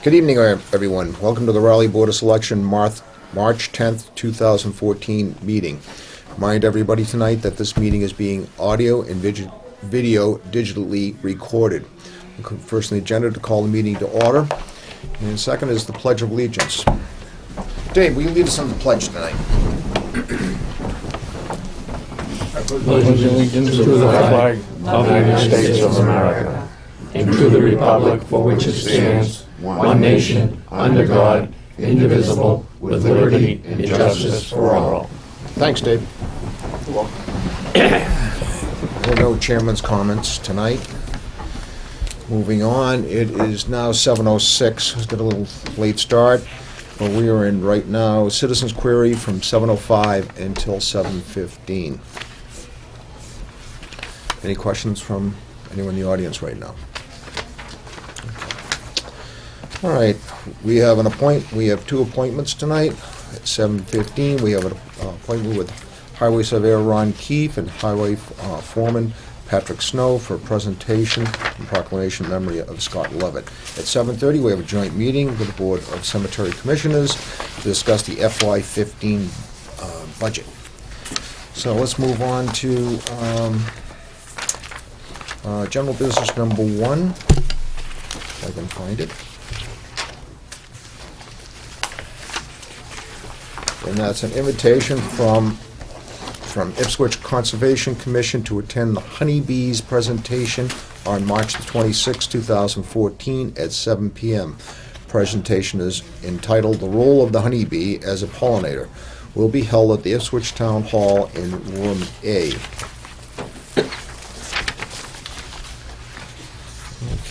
Good evening, everyone. Welcome to the Raleigh Board of Selection March 10th, 2014 meeting. Remind everybody tonight that this meeting is being audio and video digitally recorded. First on the agenda to call the meeting to order. And second is the Pledge of Allegiance. Dave, will you lead us on the pledge tonight? I pledge allegiance to the flag of the United States of America and to the republic for which it stands, one nation, under God, indivisible, with liberty and justice for all. Thanks, Dave. There are no chairman's comments tonight. Moving on, it is now 7:06. Let's get a little late start, but we are in right now citizens query from 7:05 until 7:15. Any questions from anyone in the audience right now? All right, we have two appointments tonight. At 7:15, we have an appointment with Highway Surveyor Ron Keefe and Highway Foreman Patrick Snow for a presentation and proclamation in memory of Scott Lovett. At 7:30, we have a joint meeting with the Board of Cemetery Commissioners to discuss the FY15 budget. So let's move on to general business number 1, if I can find it. And that's an invitation from Ipswich Conservation Commission to attend the honeybees presentation on March the 26th, 2014 at 7 p.m. Presentation is entitled "The Role of the Honeybee as a Pollinator." Will be held at the Ipswich Town Hall in Room A.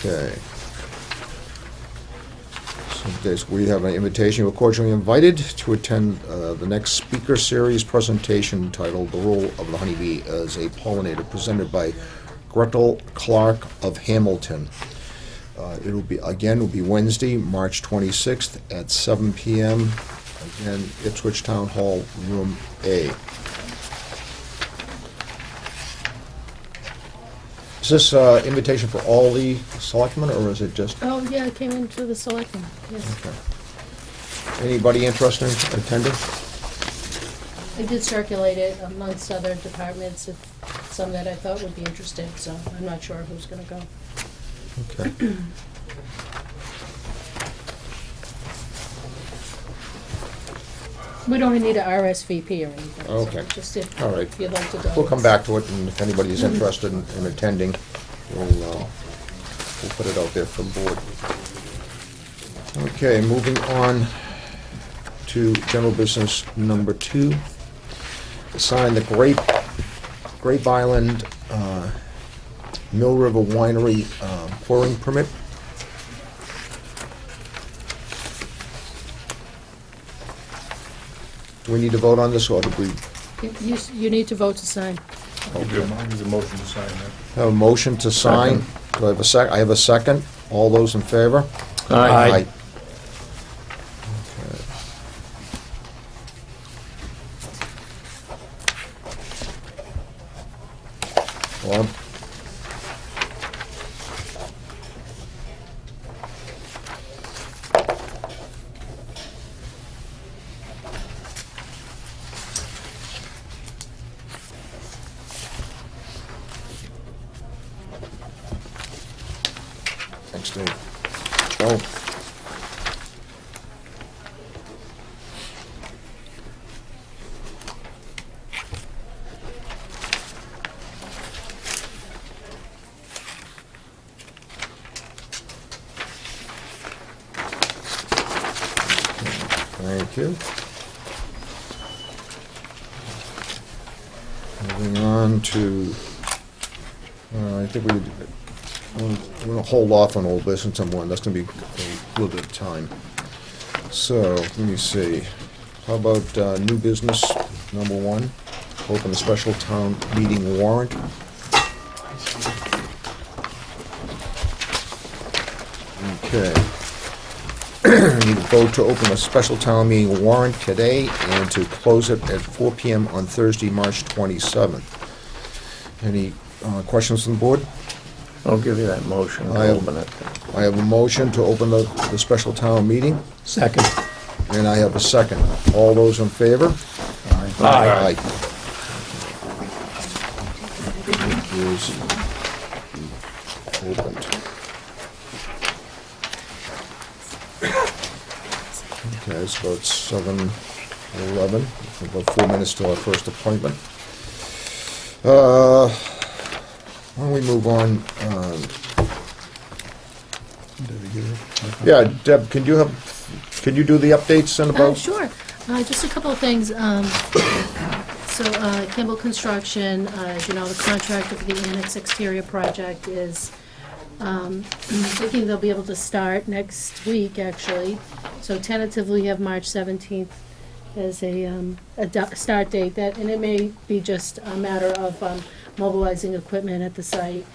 Okay. We have an invitation. You're cordially invited to attend the next speaker series presentation entitled "The Role of the Honeybee as a Pollinator," presented by Gretel Clark of Hamilton. It'll be Wednesday, March 26th at 7 p.m. Again, Ipswich Town Hall, Room A. Is this invitation for all the selectmen, or is it just? Oh, yeah, it came into the selectmen, yes. Okay. Anybody interested in attending? I did circulate it amongst other departments, some that I thought would be interested, so I'm not sure who's going to go. Okay. We don't need a RSVP or anything. Okay. So just if, All right. if you'd like to go. We'll come back to it, and if anybody's interested in attending, we'll put it out there for the board. Okay, moving on to general business number 2. Sign the Grape Island Mill River Winery pouring permit. Do we need to vote on this, or do we? You need to vote to sign. Okay. There's a motion to sign that. Have a motion to sign. Do I have a second? I have a second. All those in favor? Aye. Bob? Thanks, Dave. Joe? Thank you. Moving on to, I think we're going to hold off on old business number 1. That's going to be a little bit of time. So, let me see. How about new business number 1? Open a special town meeting warrant. Okay. We need to vote to open a special town meeting warrant today and to close it at 4 p.m. on Thursday, March 27th. Any questions from the board? I'll give you that motion I to have- open it. I have a motion to open the special town meeting, Second. and I have a second. All those in favor? Aye. Is opened. Okay, so it's 7:11, about 4 minutes till our first appointment. Why don't we move on? Yeah, Deb, can you do the updates and about? Sure. Just a couple of things. So Campbell Construction, as you know, the contractor for the annex exterior project is thinking they'll be able to start next week, actually. So tentatively, we have March 17th as a start date. That, and it may be just a matter of mobilizing equipment at the site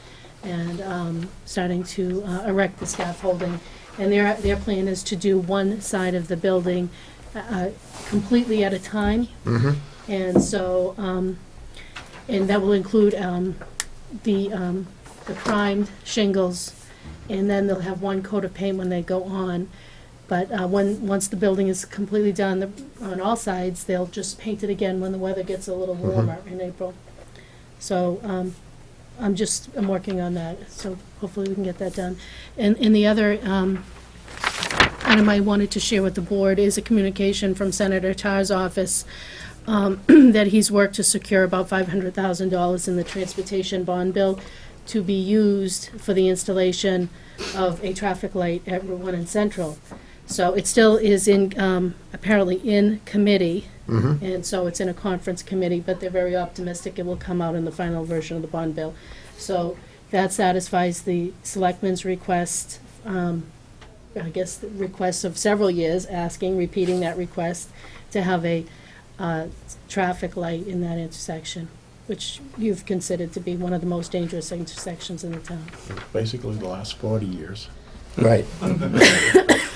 and starting to erect the scaffolding. And their plan is to do one side of the building completely at a time. Mm-hmm. And so, and that will include the primed shingles, and then they'll have one coat of paint when they go on. But once the building is completely done on all sides, they'll just paint it again when the weather gets a little warmer in April. So I'm working on that, so hopefully we can get that done. And the other item I wanted to share with the board is a communication from Senator Tarr's office that he's worked to secure about $500,000 in the transportation bond bill to be used for the installation of a traffic light at Route 1 and Central. So it still is in, apparently in committee, and so it's in a conference committee, but they're very optimistic it will come out in the final version of the bond bill. So that satisfies the Selectmen's request, I guess the request of several years, repeating that request to have a traffic light in that intersection, which you've considered to be one of the most dangerous intersections in the town. Basically the last 40 years. Right.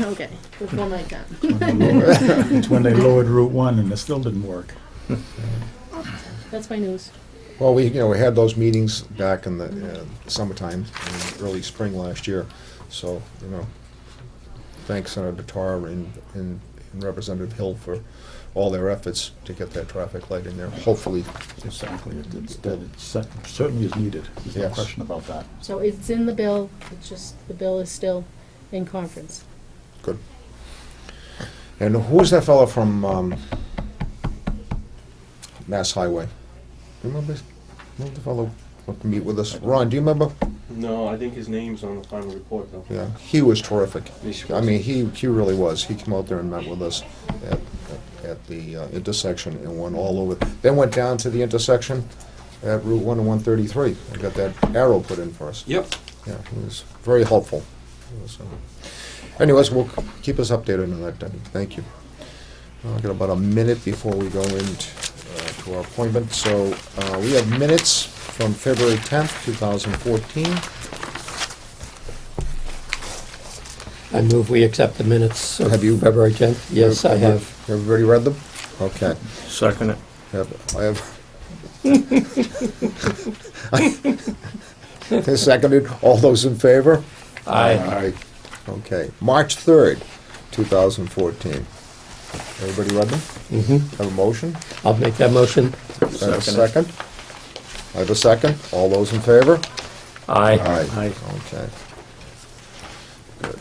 Okay, before my time. It's when they lowered Route 1 and it still didn't work. That's my news. Well, we had those meetings back in the summertime, and early spring last year. So, thanks Senator Tarr and Representative Hill for all their efforts to get that traffic light in there. Hopefully, Exactly. It certainly is needed. There's no Yes. question about that. So it's in the bill, it's just, the bill is still in conference. good. And who's that fellow from Mass Highway? Do you remember the fellow who to meet with us? Ron, do you remember? No, I think his name's on the final report, though. Yeah, he was terrific. He I mean, he really was. He came out there and met with us at the intersection and went all over. Then went down to the intersection at Route 1 and 133 and got that arrow put in for us. Yep. Yeah, he was very helpful. So, anyways, we'll keep us updated on that, Debbie. Thank you. I've got about a minute before we go into to our appointment. So we have minutes from February 10th, 2014. I move we accept the minutes of Have you- February 10th. Yes, I have. Everybody read them? Okay. Second it. I have. Seconded. All those in favor? Aye. Okay. March 3rd, 2014. Everybody read them? Mm-hmm. Have a motion? I'll make that motion. I have a second? I have a second. All those in favor? Aye. Aye. Okay. Good.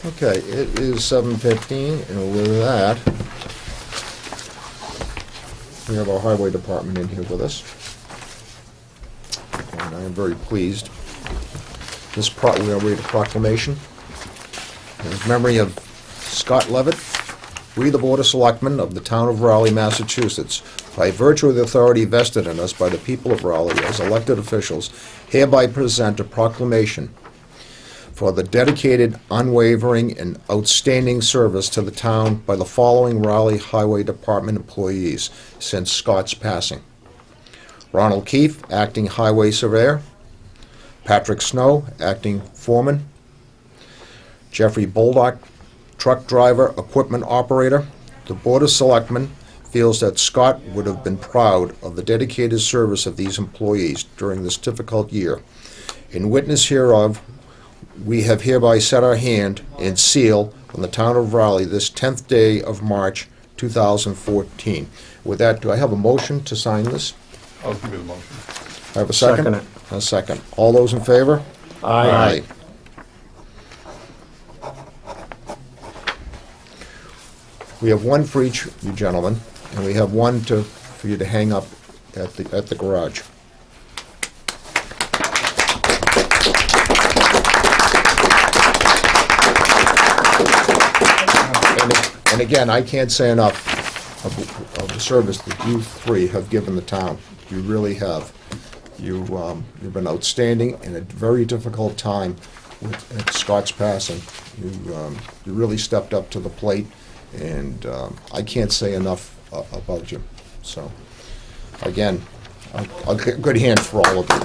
Okay, it is 7:15, and with that, we have our highway department in here with us. And I am very pleased. We are reading a proclamation. In memory of Scott Levitt, we, the Board of Selectmen of the Town of Raleigh, Massachusetts, by virtue of the authority vested in us by the people of Raleigh as elected officials, hereby present a proclamation for the dedicated, unwavering, and outstanding service to the town by the following Raleigh Highway Department employees since Scott's passing: Ronald Keefe, Acting Highway Surveyor; Patrick Snow, Acting Foreman; Jeffrey Boldock, Truck Driver, Equipment Operator. The Board of Selectmen feels that Scott would have been proud of the dedicated service of these employees during this difficult year. In witness hereof, we have hereby set our hand and seal on the town of Raleigh this 10th day of March 2014. With that, do I have a motion to sign this? I'll give you the motion. I have a second? Second it. A second. All those in favor? Aye. We have one for each, you gentlemen, and we have one for you to hang up at the garage. And again, I can't say enough of the service that you three have given the town. You really have. You've been outstanding in a very difficult time at Scott's passing. You really stepped up to the plate, and I can't say enough about you. So, again, a good hand for all of you.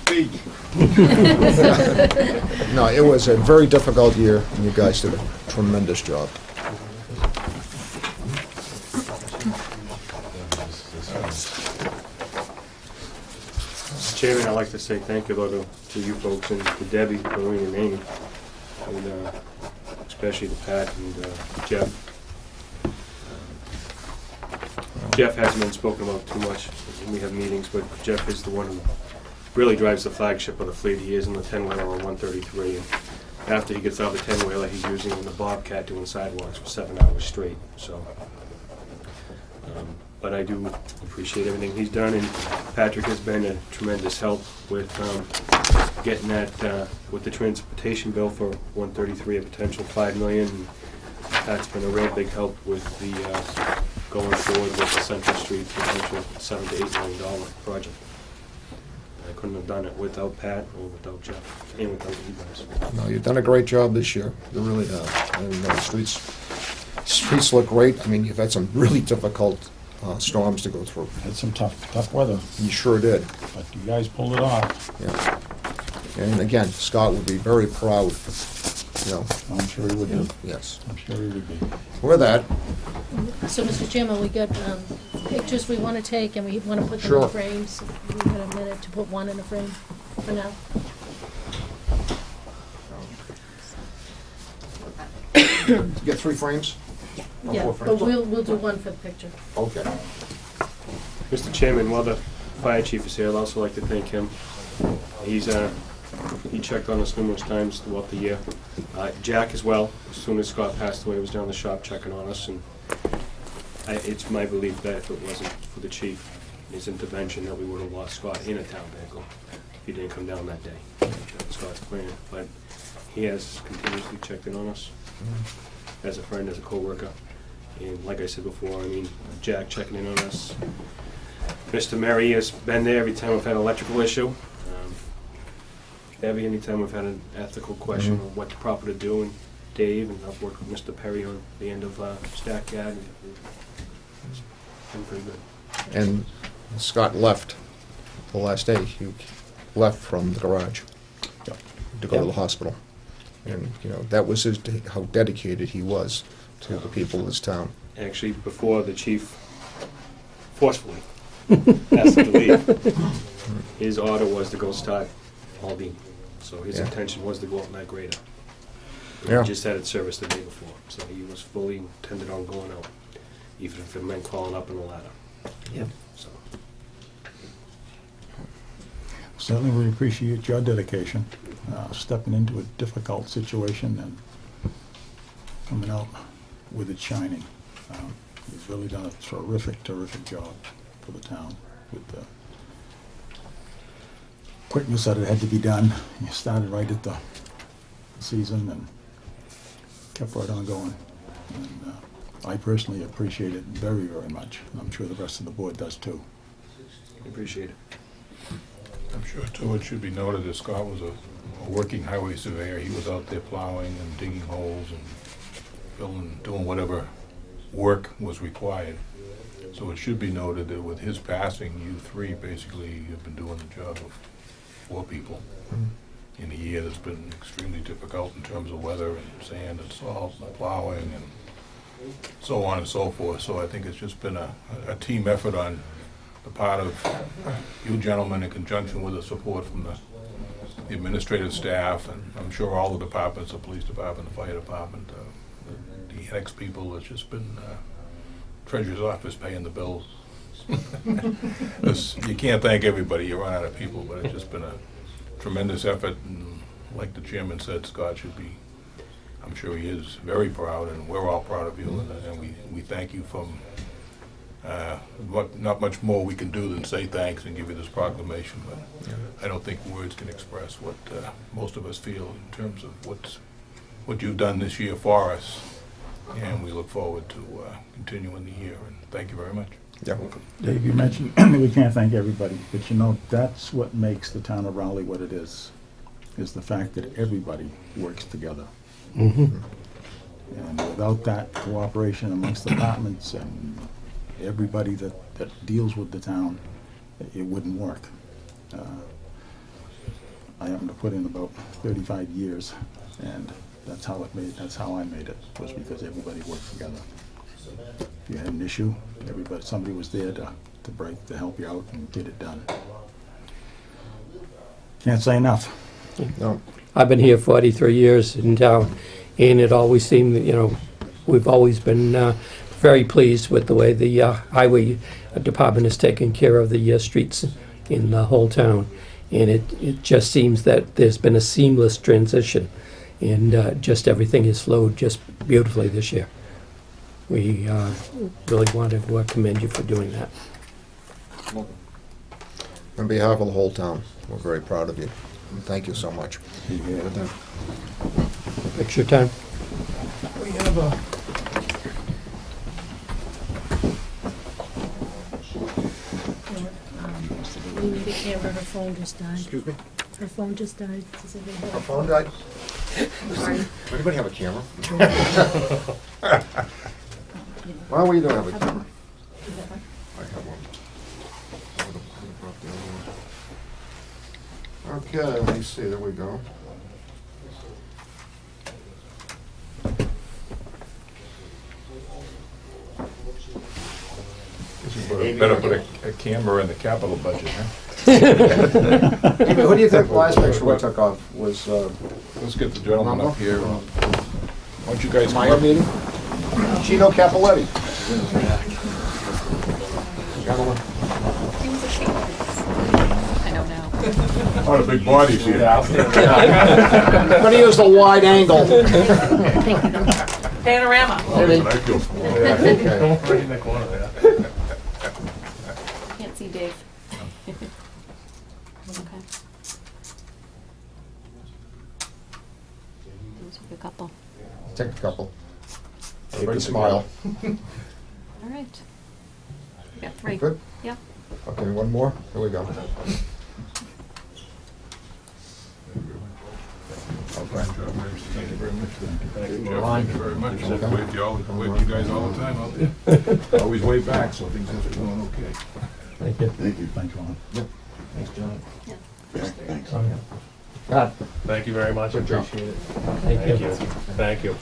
Thank you. No, it was a very difficult year, and you guys did a tremendous job. Chairman, I'd like to say thank you to you folks and to Debbie, Lorraine, and Amy, and especially to Pat and Jeff. Jeff hasn't been spoken about too much when we have meetings, but Jeff is the one who really drives the flagship of the fleet. He is in the 10-wheeler on 133, and after he gets out of the 10-wheeler, he's using the Bobcat doing sidewalks for 7 hours straight. So, but I do appreciate everything he's done, and Patrick has been a tremendous help with getting that with the transportation bill for 133, a potential $5 million. And Pat's been a real big help with the going forward with the Central Street potential $7 to $8 million project. I couldn't have done it without Pat or without Jeff and without you guys. No, you've done a great job this year. You really have. I mean, the streets look great. I mean, you've had some really difficult storms to go through. Had some tough weather, You sure did. but you guys pulled it off. Yeah. And again, Scott would be very proud, you know. I'm sure he would be. Yes. I'm sure he would be. With that, So, Mr. Chairman, we got pictures we want to take, and we want to put them Sure. in frames. We got a minute to put one in a frame for now. you get 3 frames? Or Yeah, 4 but frames? we'll do one for the picture. Okay. Mr. Chairman, while the fire chief is here, I'd also like to thank him. He checked on us numerous times throughout the year. Jack as well. As soon as Scott passed away, was down the shop checking on us, and it's my belief that if it wasn't for the chief, his intervention, that we would have lost Scott in a town vehicle if he didn't come down that day. That was Scott's plan, but he has continuously checked in on us as a friend, as a co-worker. And like I said before, I mean, Jack checking in on us. Mr. Murray has been there every time we've had an electrical issue. Debbie, anytime we've had an ethical question of what to proper to do, and Dave, and I've worked with Mr. Perry on the end of Stack Yard. It's been pretty good. And Scott left the last day. He left from the garage to go to the hospital. And, you know, that was how dedicated he was to the people of this town. Actually, before the chief forcefully asked him to leave, his order was to go start Aldine. So his Yeah. intention was to go out in that grader. Yeah. He just had it serviced the day before, so he was fully intended on going out, even if it meant crawling up in a ladder. Yep. So, Certainly we appreciate your dedication, stepping into a difficult situation and coming out with it shining. You've really done a terrific job for the town with the quickness that it had to be done. You started right at the season and kept right on going. And I personally appreciate it very, very much. And I'm sure the rest of the board does too. I appreciate it. I'm sure too, it should be noted that Scott was a working highway surveyor. He was out there plowing and digging holes and filling, doing whatever work was required. So it should be noted that with his passing, you three basically have been doing the job of 4 people in a year that's been extremely difficult in terms of weather and sand and salt and plowing and so on and so forth. So I think it's just been a team effort on the part of you gentlemen in conjunction with the support from the administrative staff, and I'm sure all the departments, the police department, the fire department, the annex people. It's just been treasurer's office paying the bills. You can't thank everybody, you run out of people, but it's just been a tremendous effort, and like the chairman said, Scott should be, I'm sure he is, very proud, and we're all proud of you, and we thank you from, not much more we can do than say thanks and give you this proclamation, but I don't think words can express what most of us feel in terms of what you've done this year for us, and we look forward to continuing the year, and thank you very much. Yeah. Dave, you mentioned we can't thank everybody, but you know, that's what makes the town of Raleigh what it is the fact that everybody works together. And without that cooperation amongst departments and everybody that deals with the town, it wouldn't work. I happen to put in about 35 years, and that's how I made it, was because everybody worked together. If you had an issue, somebody was there to help you out and get it done. Can't say enough. No. I've been here 43 years in town, and it always seemed that, we've always been very pleased with the way the highway department has taken care of the streets in the whole town. And it just seems that there's been a seamless transition, and just everything has flowed just beautifully this year. We really want to commend you for doing that. On behalf of the whole town, we're very proud of you. Thank you so much. Picture time. We have a... We need a camera, her phone just died. Excuse me? Her phone just died. Our phone died? Sorry. Anybody have a camera? Well, we don't have a camera. I have one. Okay, let me see, there we go. Better put a camera in the capital budget, huh? Who do you think the last picture we took off was, Let's get the gentleman up here. Why don't you guys come Meyer up? meeting? Chino Capoletti. Gentlemen. I don't know. A lot of big bodies here. I'm gonna use the wide angle. Panorama. Maybe. I feel Okay. Can't see Dave. Okay. Those are a couple. Take a couple. Keep Right a smile. All right. We got 3. Good? Yep. Okay, one more? Here we go. Thank you very much. Thank you, Jeff. Thank you very much. Wave you guys all the time out there. Always wave back, so things have to go on okay. Thank you. Thank you. Thanks, Ron. Thanks, John. Yeah. Thank you very much, I appreciate it. Thank you. Thank you.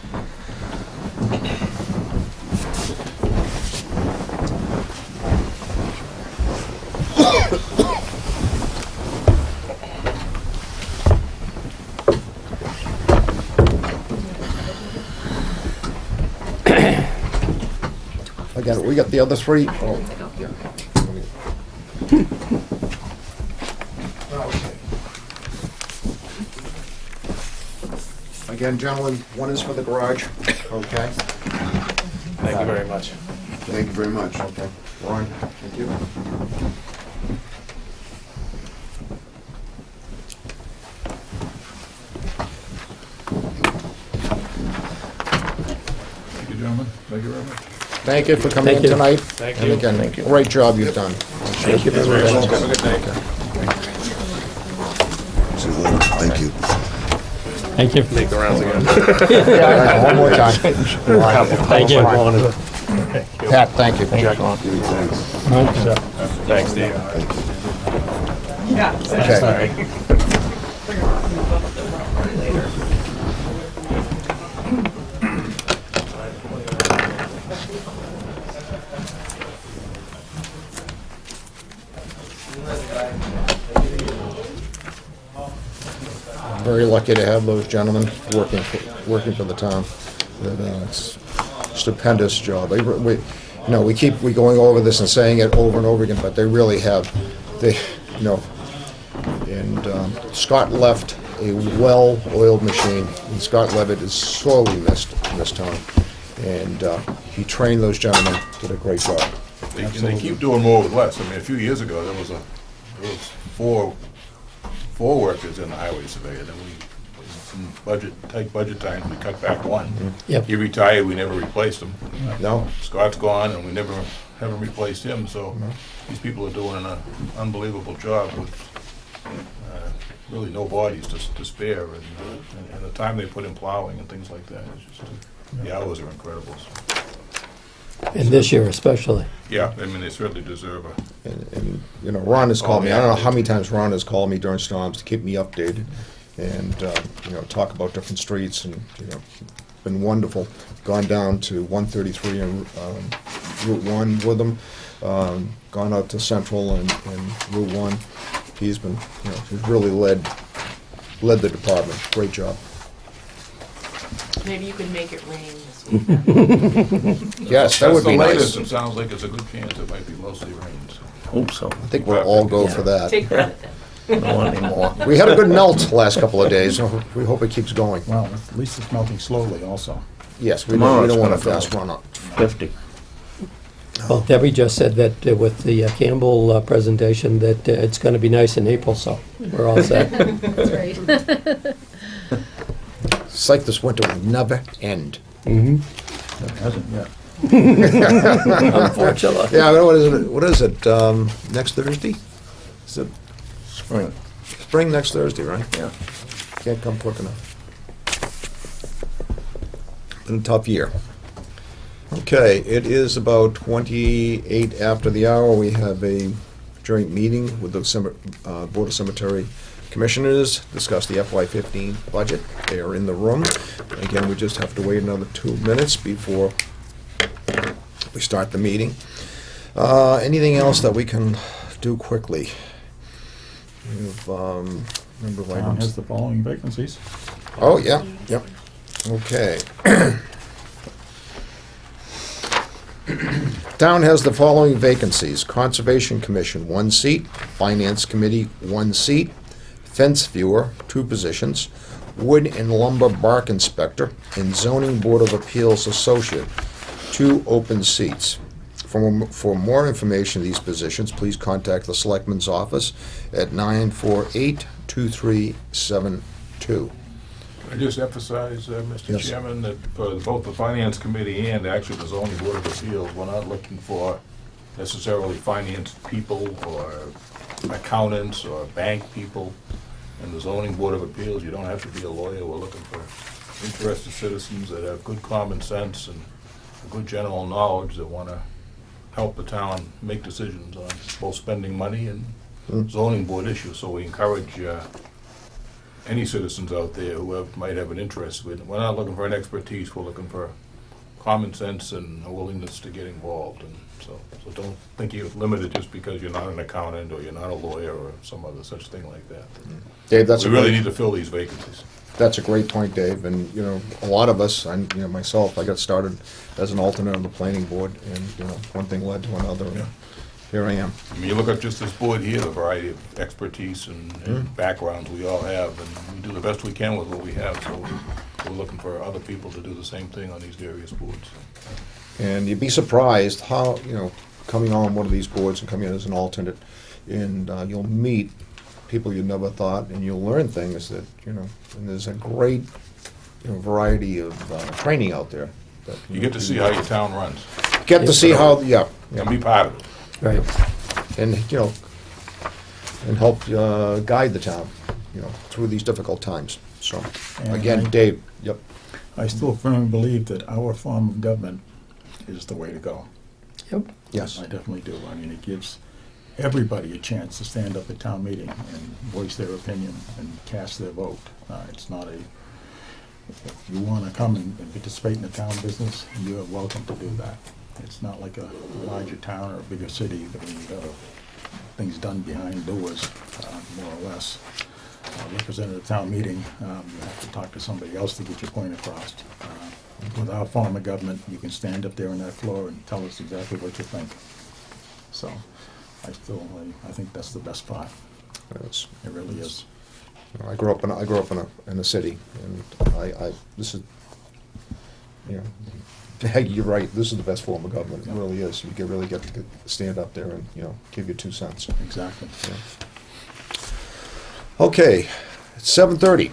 Again, we got the other 3? Oh, yeah. Again, gentlemen, one is for the garage, okay? Thank you very much. Thank you very much. Okay. Ron, thank you. Thank you, gentlemen. Thank you very much. Thank you for coming in Thank you. tonight. Thank And you. again, Thank you. great job you've done. Thank you very much. Have a good day. See you later. Thank you. Thank you. Make the rounds again. Yeah, one more time. Thank you. Pat, thank you. Jack. Thanks, Dave. Okay. Very lucky to have those gentlemen working for the town. It's a stupendous job. We keep going over this and saying it over and over again, but they really have. And Scott left a well-oiled machine, and Scott Levitt is sorely missed in this town. And he trained those gentlemen, did a great job. And they keep doing more with less. I mean, a few years ago, there was four workers in the highway surveyor. Then tight budget times, we cut back one. Yep. He retired, we never replaced him. No? Scott's gone, and we haven't replaced him, so these people are doing an unbelievable job with really no bodies to spare, and the time they put in plowing and things like that, is just, the hours are incredible. So. And this year especially. Yeah, I mean, they certainly deserve a... And Ron has called me. I don't know how many times Ron has called me during storms to keep me updated and, talk about different streets and, been wonderful. Gone down to 133 and Route 1 with him, gone out to Central and Route 1. He's been, he's really led the department. Great job. Maybe you could make it rain this weekend. Yes, that would be That's the latest. nice. It sounds like it's a good chance it might be mostly rain, so. Hope so. I think we'll all go for that. Take credit then. Don't want any more. We had a good melt the last couple of days, so we hope it keeps going. Well, at least it's melting slowly also. Yes, we Tomorrow don't it's want a gonna fast run up. 50. Well, Debbie just said that with the Campbell presentation, that it's going to be nice in April, so we're all set. That's right. It's like this winter will never end. It hasn't yet. Unfortunately. Yeah, what is it, next Thursday? Is it spring next Thursday, right? Yeah. Can't come quick enough. Been a tough year. Okay, it is about 28 after the hour. We have a joint meeting with the Board of Cemetery Commissioners, discuss the FY15 budget. They are in the room. Again, we just have to wait another 2 minutes before we start the meeting. Anything else that we can do quickly? We have number of Town items. has the following vacancies. Oh, yeah, yep. Okay. Town has the following vacancies: Conservation Commission, 1 seat; Finance Committee, 1 seat; Fence Viewer, 2 positions; Wood and Lumber Bark Inspector, and Zoning Board of Appeals Associate, 2 open seats. For more information on these positions, please contact the Selectmen's office at 948-2372. I just emphasize, Mr. Yes. Chairman, that for both the Finance Committee and actually the Zoning Board of Appeals, we're not looking for necessarily finance people or accountants or bank people. In the Zoning Board of Appeals, you don't have to be a lawyer. We're looking for interested citizens that have good common sense and good general knowledge that want to help the town make decisions on both spending money and zoning board issues. So we encourage any citizens out there who might have an interest. We're not looking for an expertise, we're looking for common sense and a willingness to get involved. And so don't think you're limited just because you're not an accountant or you're not a lawyer or some other such thing like that. Dave, that's We a really great, need to fill these vacancies. that's a great point, Dave. And, a lot of us, and, myself, I got started as an alternate on the planning board, and, one thing led to another, and Yeah. here I am. I mean, you look at just this board here, the variety of expertise and backgrounds we all have, and we do the best we can with what we have, so we're looking for other people to do the same thing on these various boards. And you'd be surprised how, coming on one of these boards and coming in as an alternate, and you'll meet people you never thought, and you'll learn things that, and there's a great, variety of training out there. That, You get to see how your town runs, Get to see how, yeah, and be part of it. Right. and, and help guide the town, through these difficult times. So, And again, I- Dave, yep. I still firmly believe that our form of government is the way to go. Yep. Yes. I definitely do. I mean, it gives everybody a chance to stand up at town meeting and voice their opinion and cast their vote. It's not a, if you want to come and participate in the town business, you are welcome to do that. It's not like a larger town or a bigger city that you got things done behind doors, more or less. Representing the town meeting, you have to talk to somebody else to get your point across. With our form of government, you can stand up there on that floor and tell us exactly what you think. So, I think that's the best part. It's- It really is. I grew up in a city, and this is, you know, you're right, this is the best form of government, it really is. You can really get to stand up there and, you know, give your 2 cents. Exactly. Yeah. Okay, it's 7:30,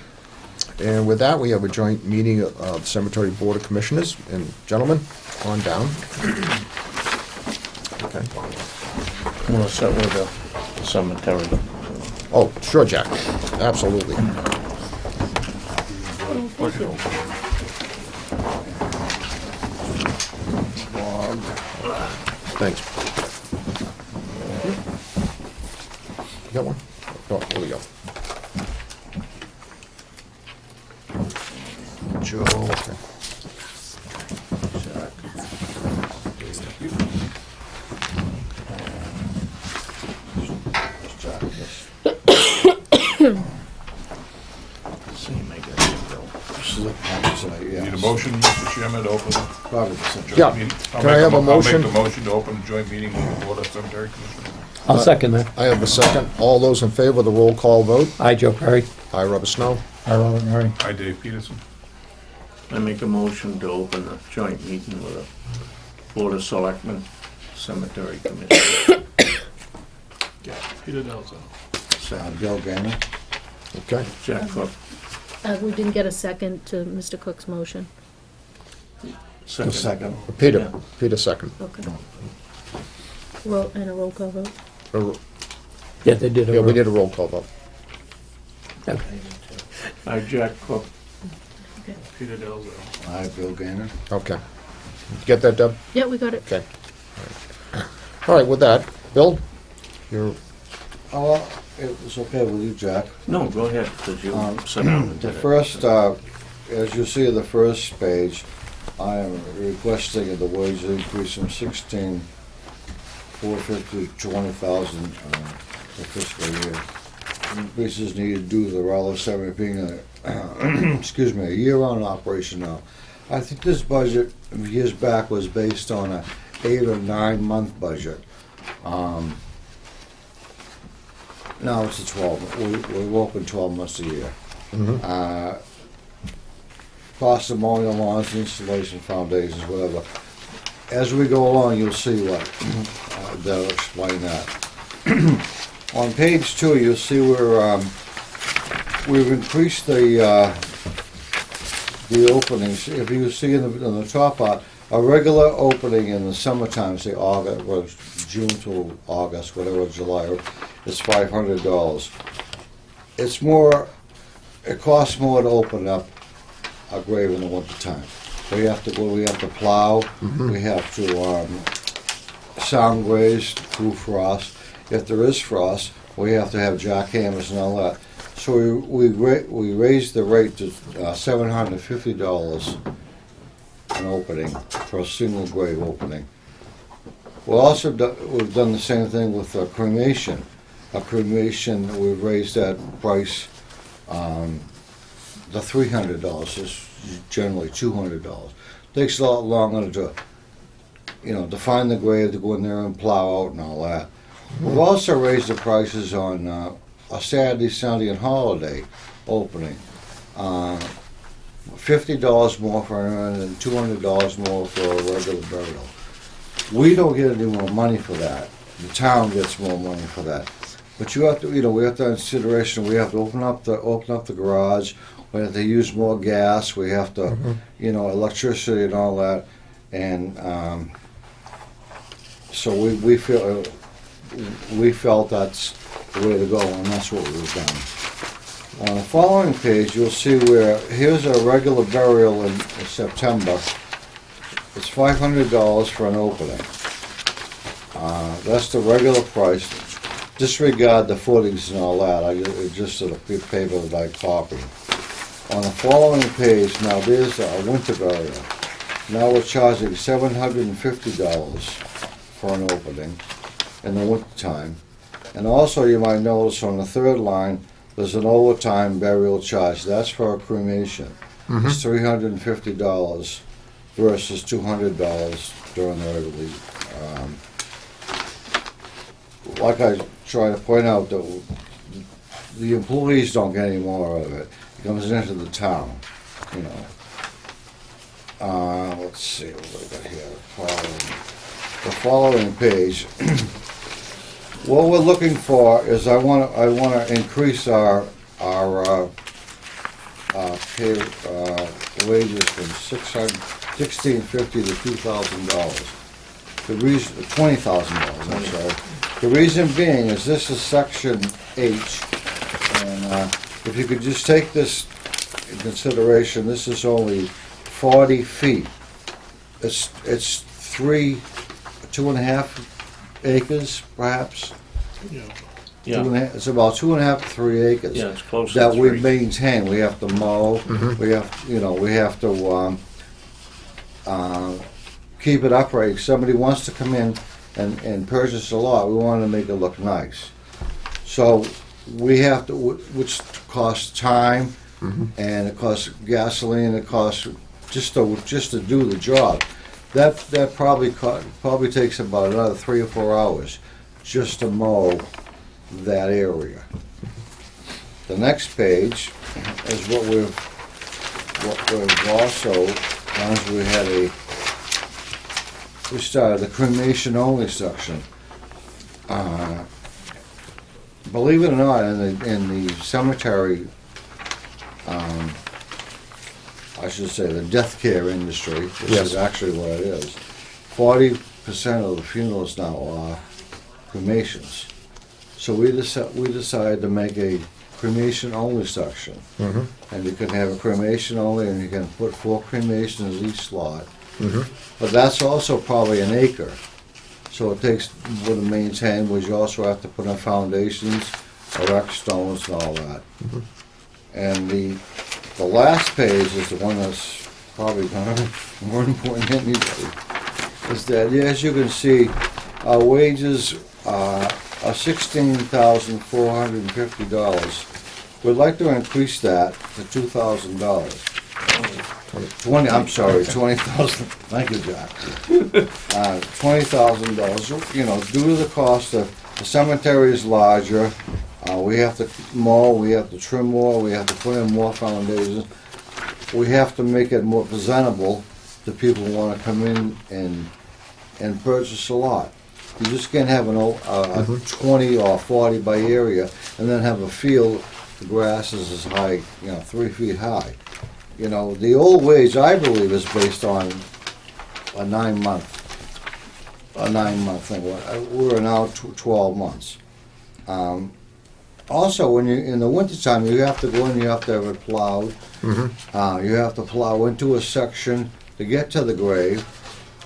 and with that, we have a joint meeting of the Cemetery Board of Commissioners, and gentlemen, on down. Okay. I'm gonna start with the cemetery. Oh, sure, Jack, absolutely. Thanks. You got one? Oh, there we go. Joe. Okay. Need a motion, Mr. Chairman, to open the joint Yeah. meeting? Can I have a motion? I'll make the motion to open the joint meeting with the Board of Cemetery Commissioners. I'll second that. I have a second. All those in favor of the roll call vote? Aye, Joe Perry. Aye, Robert Snow. Hi, Robert Murray. Hi, Dave Peterson. I make a motion to open a joint meeting with the Board of Selectmen, Cemetery Committee. Peter Delzo. Bill Gaynor. Okay. Jack Cook, We didn't get a second to Mr. Cook's motion. second. Peter, Peter second. Okay. And a roll call vote? Yeah, they did Yeah, we did a roll call vote. Okay. Aye, Jack Cook. Okay. Peter Delzo. Hi, Bill Gaynor. Okay. You get that, Deb? Yeah, we got it. Okay. All right, with that, Bill, you're, Oh, well, it was okay with you, Jack. No, go ahead, because you sat down and The did it. first, as you see the first page, I am requesting the wage increase from 16,450 to 20,000 for fiscal year. Increases needed due to the Raleigh Cemetery being a year-round operation now. I think this budget years back was based on a 8 or 9 month budget. Now it's a 12. We're open 12 months a year. Cost of mowing the lawns, installation, foundations, whatever. As we go along, you'll see what that'll explain that. On page 2, you'll see where we've increased the openings. If you see in the top part, a regular opening in the summertime, say August, or June to August, whatever, July, is $500. It's more. It costs more to open up a grave in the wintertime. We have to go. We have to plow. We have to sound graves through frost. If there is frost, we have to have jackhammers and all that. So we raised the rate to $750 an opening for a single grave opening. We've done the same thing with cremation. A cremation, we've raised that price. The $300 is generally $200. Takes a lot longer to find the grave, to go in there and plow out and all that. We've also raised the prices on a Saturday, Sunday, and holiday opening. $50 more for an and $200 more for a regular burial. We don't get any more money for that. The town gets more money for that. But you have to, we have to have consideration. We have to open up the garage. We have to use more gas. We have to, electricity and all that. And so we felt that's the way to go, and that's what we've done. On the following page, you'll see where here's a regular burial in September. It's $500 for an opening. That's the regular price. Disregard the footings and all that, it's just a paper that I copied. On the following page, now there's a winter burial. Now we're charging $750 for an opening in the winter time. And also you might notice on the third line, there's an overtime burial charge. That's for a cremation. It's $350 versus $200 during the regular. Like I try to point out, the employees don't get any more out of it. It comes into the town, you know. Let's see what we got here. The following page. What we're looking for is I want to increase our pay wages from $1,650 to $2,000. The reason $20,000. I'm sorry. The reason being is this is section H, and if you could just take this in consideration, this is only 40 feet. It's 2.5 acres, perhaps. Yeah, It's about 2.5 to 3 acres. yeah, it's close to That we three. maintain. We have to mow. We have to keep it upright. If somebody wants to come in and purchase a lot, we want to make it look nice. So we have to, which costs time, and it costs gasoline. It costs just to do the job. That probably takes about another 3 or 4 hours just to mow that area. The next page is what we've also done. Is we started the cremation only section. Believe it or not, in the cemetery, I should say the death care industry, which Yes. is actually what it is, 40% of the funerals now are cremations. So we decided to make a cremation only section. And you can have a cremation only, and you can put 4 cremations each slot. But that's also probably an acre. So it takes, with the maintain, which you also have to put in foundations, erect stones and all that. And the last page is the one that's probably more important than anybody. Is that, as you can see, our wages are $16,450. We'd like to increase that to $2,000. 20,000. Thank you, Jack. $20,000. You know, due to the cost of the cemetery is larger. We have to mow, we have to trim more, we have to put in more foundations. We have to make it more presentable to people who want to come in and purchase a lot. You just can't have a 20 or 40 by area and then have a field, the grass is as high, 3 feet high. You know, the old wage, I believe, is based on a 9-month thing. We're now 12 months. Also, when you in the wintertime, you have to go in, you have to have it plowed. You have to plow into a section to get to the grave.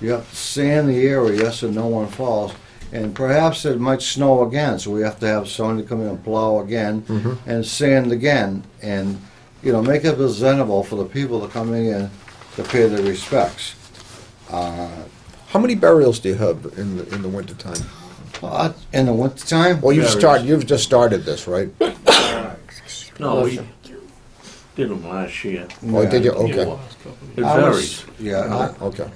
You have to sand the area so no one falls. And perhaps it might snow again, so we have to have someone to come in and plow again and sand again. And make it presentable for the people that are coming in to pay their respects. How many burials do you have in the wintertime? In the wintertime? Well, you've just started this, right? No, we did them last year. Oh, did you? Okay. It I varies. Okay.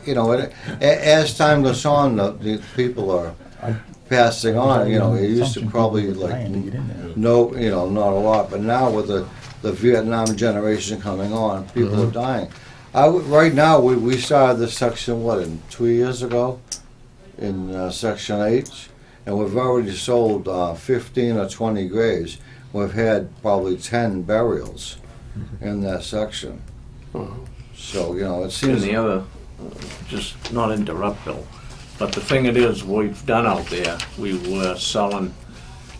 As time goes on, the people are passing on. It used to probably not a lot, but now with the Vietnam generation coming on, people are dying. Right now, we started this section, 2 years ago, in Section H, and we've already sold 15 or 20 graves. We've had probably 10 burials in that section. So, it And seems... the other, just not interrupt, Bill, but the thing it is, we've done out there, we were selling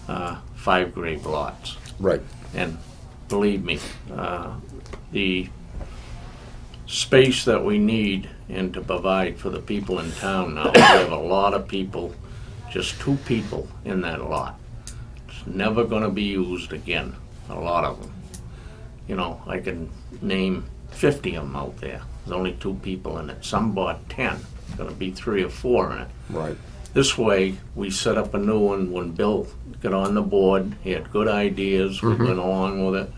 5 grave lots. Right. And believe me, the space that we need and to provide for the people in town now. We have a lot of people, just 2 people in that lot. It's never gonna be used again, a lot of them. You know, I can name 50 of them out there. There's only 2 people in it. Some bought 10. There's gonna be 3 or 4 in it. Right. This way, we set up a new one when Bill got on the board. He had good ideas. We went along with it.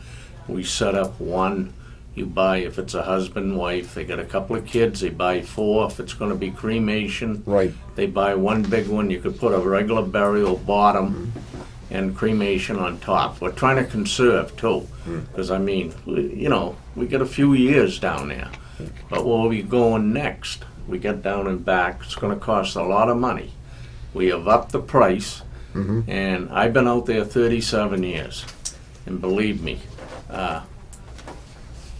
We set up one. You buy, if it's a husband, wife, they got a couple of kids, they buy 4. If it's gonna be cremation, Right. they buy one big one. You could put a regular burial bottom and cremation on top. We're trying to conserve too, because I mean, you know, we got a few years down there. But where we going next? We get down and back. It's gonna cost a lot of money. We have upped the price, and I've been out there 37 years. And believe me,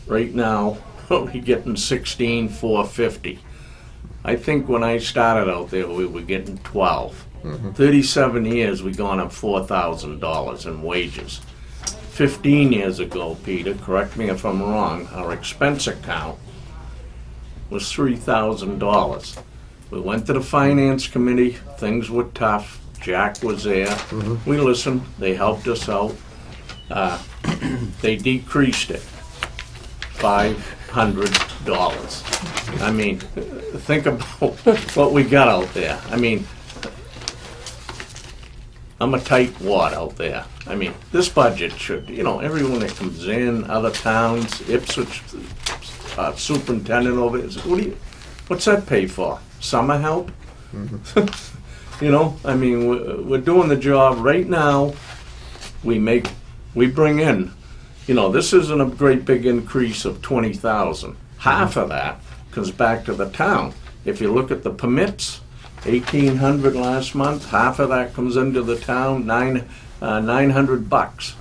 right now, we're getting $16,450. I think when I started out there, we were getting 12. 37 years, we gone up $4,000 in wages. 15 years ago, Peter, correct me if I'm wrong, our expense account was $3,000. We went to the finance committee, things were tough, Jack was there, we listened, they helped us out. They decreased it, $500. I mean, think about what we got out there. I mean, I'm a tight wad out there. I mean, this budget should, you know, everyone that comes in, other towns, Ipswich superintendent over there, what's that pay for? Summer help? You know, I mean, we're doing the job right now. We bring in, you know, this isn't a great big increase of 20,000. Half of that comes back to the town. If you look at the permits, 1,800 last month, half of that comes into the town, $900.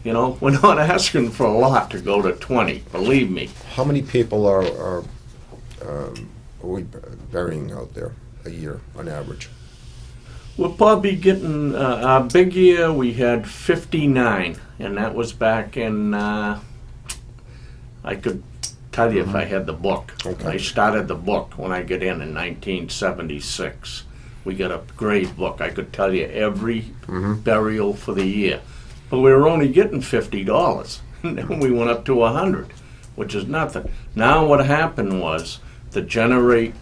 You know, we're not asking for a lot to go to 20, believe me. How many people are we burying out there a year on average? We're probably getting, our big year, we had 59, and that was back in, I could tell you if I had the book. Okay. I started the book when I got in 1976. We got a great book. I could tell you every burial for the year. But we were only getting $50, and then we went up to 100, which is nothing. Now what happened was, to generate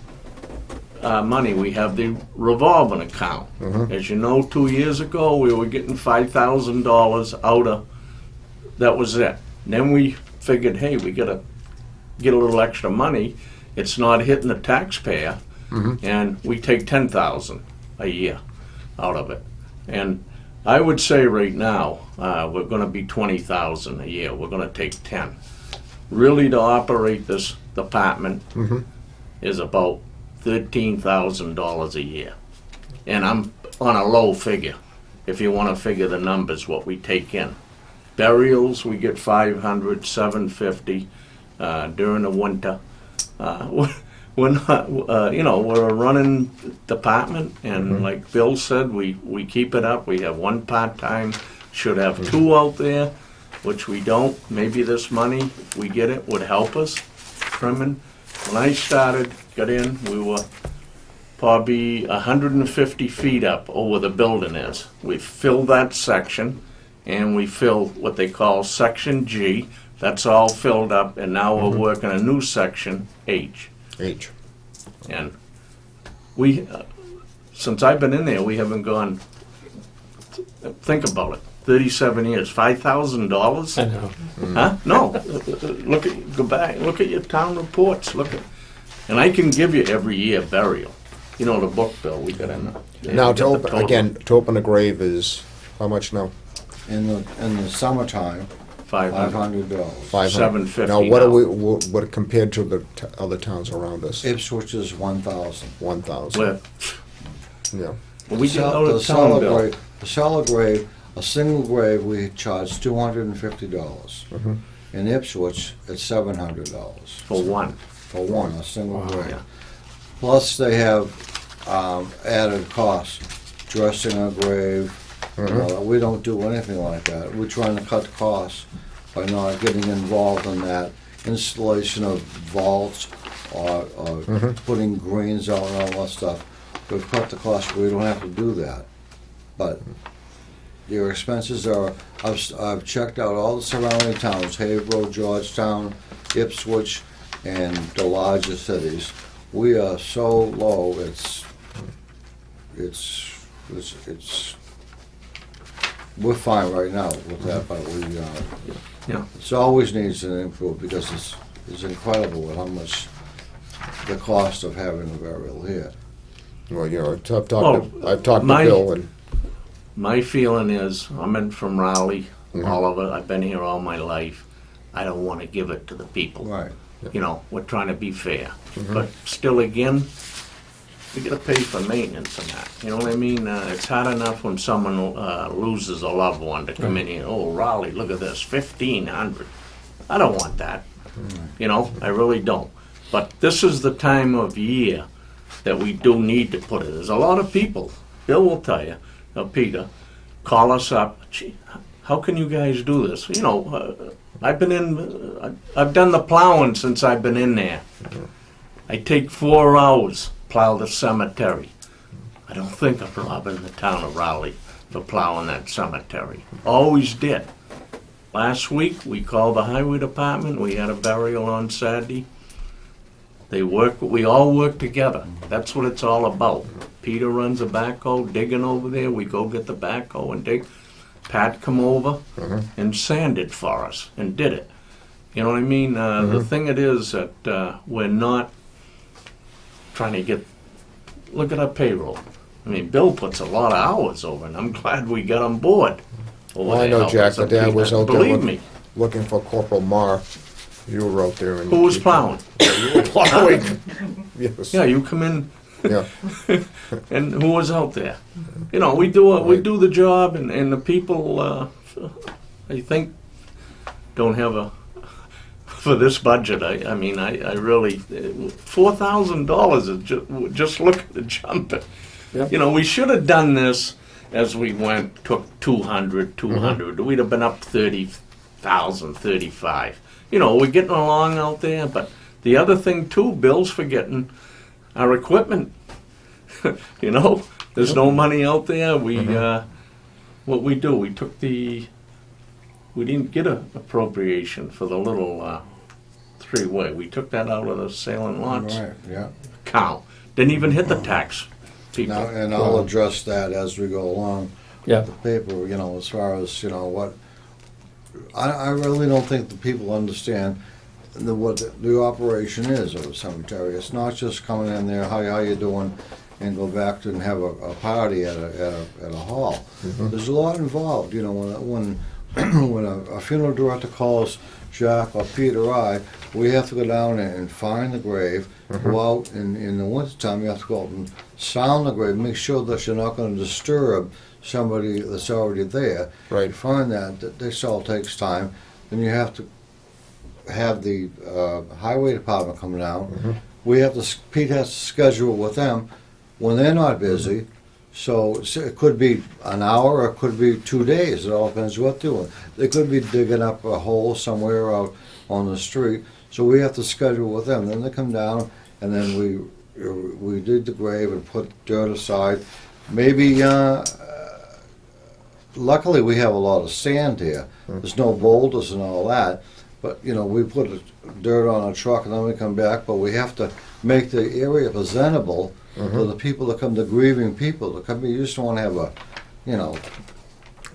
money, we have the revolving account. As you know, 2 years ago, we were getting $5,000 out of, that was it. And then we figured, hey, we gotta get a little extra money. It's not hitting the taxpayer, and we take 10,000 a year out of it. And I would say right now, we're gonna be 20,000 a year. We're gonna take 10. Really, to operate this department is about $13,000 a year. And I'm on a low figure, if you wanna figure the numbers, what we take in. Burials, we get 500, 750 during the winter. We're not, you know, we're a running department, and like Bill said, we keep it up. We have 1 part-time, should have 2 out there, which we don't. Maybe this money, if we get it, would help us trimming. When I started, got in, we were probably 150 feet up over the building is. We filled that section, and we filled what they call Section G. That's all filled up, and now we're working a new section, H. And we, since I've been in there, we haven't gone, think about it, 37 years, $5,000? I know. Huh? No. Look at, go back, look at your town reports, look at, and I can give you every year burial. You know, the book, Bill, we got in there. Now, to open a grave is how much now? In the summertime, $500. $500. 500. $750 Now, what now. what compared to the other towns around us? Ipswich is 1,000. 1,000. Well, Yeah. we get out The of town, solid Bill. grave, a solid grave, a single grave, we charge $250. In Ipswich, it's $700 For one. for one, a single grave. Yeah. Plus, they have added costs, dressing a grave. We don't do anything like that. We're trying to cut costs by not getting involved in that installation of vaults or putting greens out and all that stuff. We've cut the cost, we don't have to do that. But your expenses are, I've checked out all the surrounding towns, Haverhill, Georgetown, Ipswich, and the larger cities. We are so low, we're fine right now with that, but Yeah. it's always needs to improve because it's incredible how much the cost of having a burial here. Well, you know, I've talked to my- Bill, and My feeling is, I'm in from Raleigh, Mhm. Oliver, I've been here all my life. I don't wanna give it to the people. Right. You know, we're trying to be fair. Mhm. But still, again, we gotta pay for maintenance and that, you know what I mean? It's hard enough when someone loses a loved one to come in here, oh, Raleigh, look at this, 1,500. I don't want that, you know, I really don't. But this is the time of year that we do need to put it. There's a lot of people, Bill will tell you, Peter, call us up, gee, how can you guys do this? You know, I've done the plowing since I've been in there. I take 4 hours, plow the cemetery. I don't think of robbing the town of Raleigh for plowing that cemetery. Always did. Last week, we called the highway department, we had a burial on Saturday. We all work together. That's what it's all about. Peter runs a backhoe, digging over there, we go get the backhoe and dig. Pat come over and sanded for us and did it. You know what I mean? The thing it is that we're not trying to get, look at our payroll. I mean, Bill puts a lot of hours over, and I'm glad we got on board. well, I know, Jack, but Dad was out there Believe me. looking for Corporal Marr. You were out there, and Who was plowing? You were plowing. Yes. Yeah, you come in, Yeah. and who was out there? You know, we do the job, and the people, I think, don't have for this budget. I mean, I really, $4,000 is just look at the jump. Yeah. You know, we should have done this as we went, took 200. We'd have been up 30,000, 35. You know, we're getting along out there, but the other thing too, Bill's forgetting our equipment. You know, there's no money out there. What we do, we didn't get an appropriation for the little three-way. We took that out of the sale and lots Right, yeah. account. Didn't even hit the tax people. Now, and I'll address that as we go along. Yeah. The paper, you know, as far as, you know, what, I really don't think the people understand what the operation is of a cemetery. It's not just coming in there, how you doing, and go back to and have a party at a hall. There's a lot involved, you know, when a funeral director calls Jack or Peter or I, we have to go down and find the grave, go out in the wintertime, you have to go out and sound the grave, make sure that you're not going to disturb somebody that's already there. Right. Find that this all takes time. Then you have to have the highway department come down. Pete has to schedule with them when they're not busy. So it could be an hour or it could be 2 days. It all depends what they're doing. They could be digging up a hole somewhere out on the street. So we have to schedule with them. Then they come down and then we dig the grave and put dirt aside. Maybe, luckily we have a lot of sand here. There's no boulders and all that. But, you know, we put dirt on a truck and then we come back. But we have to make the area presentable for the people that come, the grieving people that come. You just don't want to have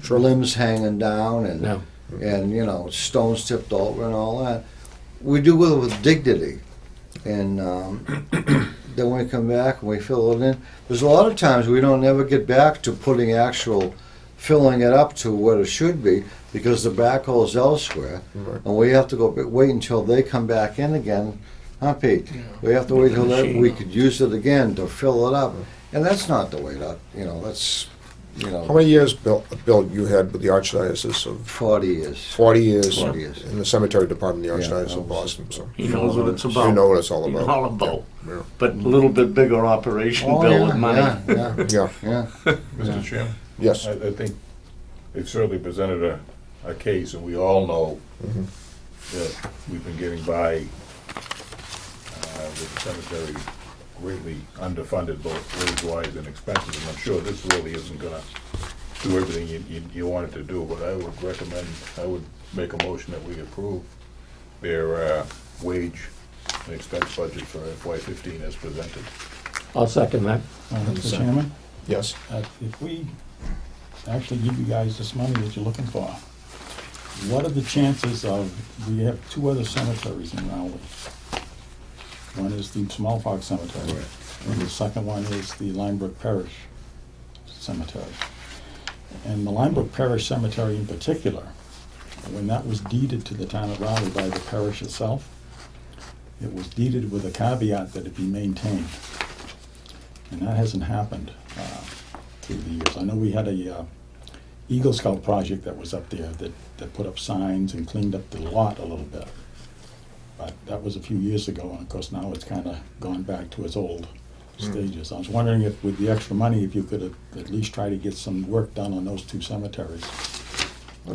limbs hanging down and you know, stones tipped over and all that. We do it with dignity. And then we come back and we fill it in. There's a lot of times we don't ever get back to filling it up to what it should be because the backhoe is elsewhere. And we have to wait until they come back in again. Huh, Pete? We have to wait until we could use it again to fill it up. And that's not the way that, you know, that's, you know. How many years, Bill, you had with the Archdiocese of 40 years. 40 years 40 years. in the cemetery department of the Yeah, Archdiocese I of was- Boston. So He knows what it's about. you know what it's all He's about. all about. Yeah. But a little bit bigger operation, Oh, Bill, yeah, with money. yeah. Yeah. Mr. Chairman? Yes. I think they've certainly presented a case, and we all know that we've been getting by with the cemetery greatly underfunded both wage-wise and expenses, and I'm sure this really isn't gonna do everything you want it to do, but I would make a motion that we approve their wage and expense budget for FY15 as presented. I'll second that. Mr. Chairman, Yes. if we actually give you guys this money that you're looking for, what are the chances of, we have two other cemeteries in Rowley. One is the Smallpox Cemetery, and the second one is the Linebrook Parish Cemetery. And the Linebrook Parish Cemetery in particular, when that was deeded to the town of Rowley by the parish itself, it was deeded with a caveat that it be maintained. And that hasn't happened through the years. I know we had a Eagle Scout project that was up there that put up signs and cleaned up the lot a little bit. But that was a few years ago, and of course now it's kind of gone back to its old stages. I was wondering if with the extra money, if you could at least try to get some work done on those two cemeteries.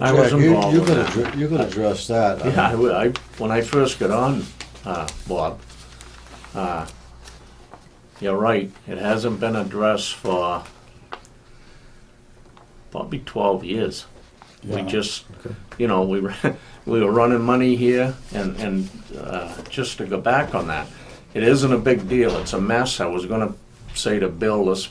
I was Jack, involved you with could that. you could address that. Yeah, when I first got on, Bob, you're right, it hasn't been addressed for probably 12 years. We Yeah. just, we were running money here, and just to go back on that, it isn't a big deal, it's a mess. I was gonna say to Bill, let's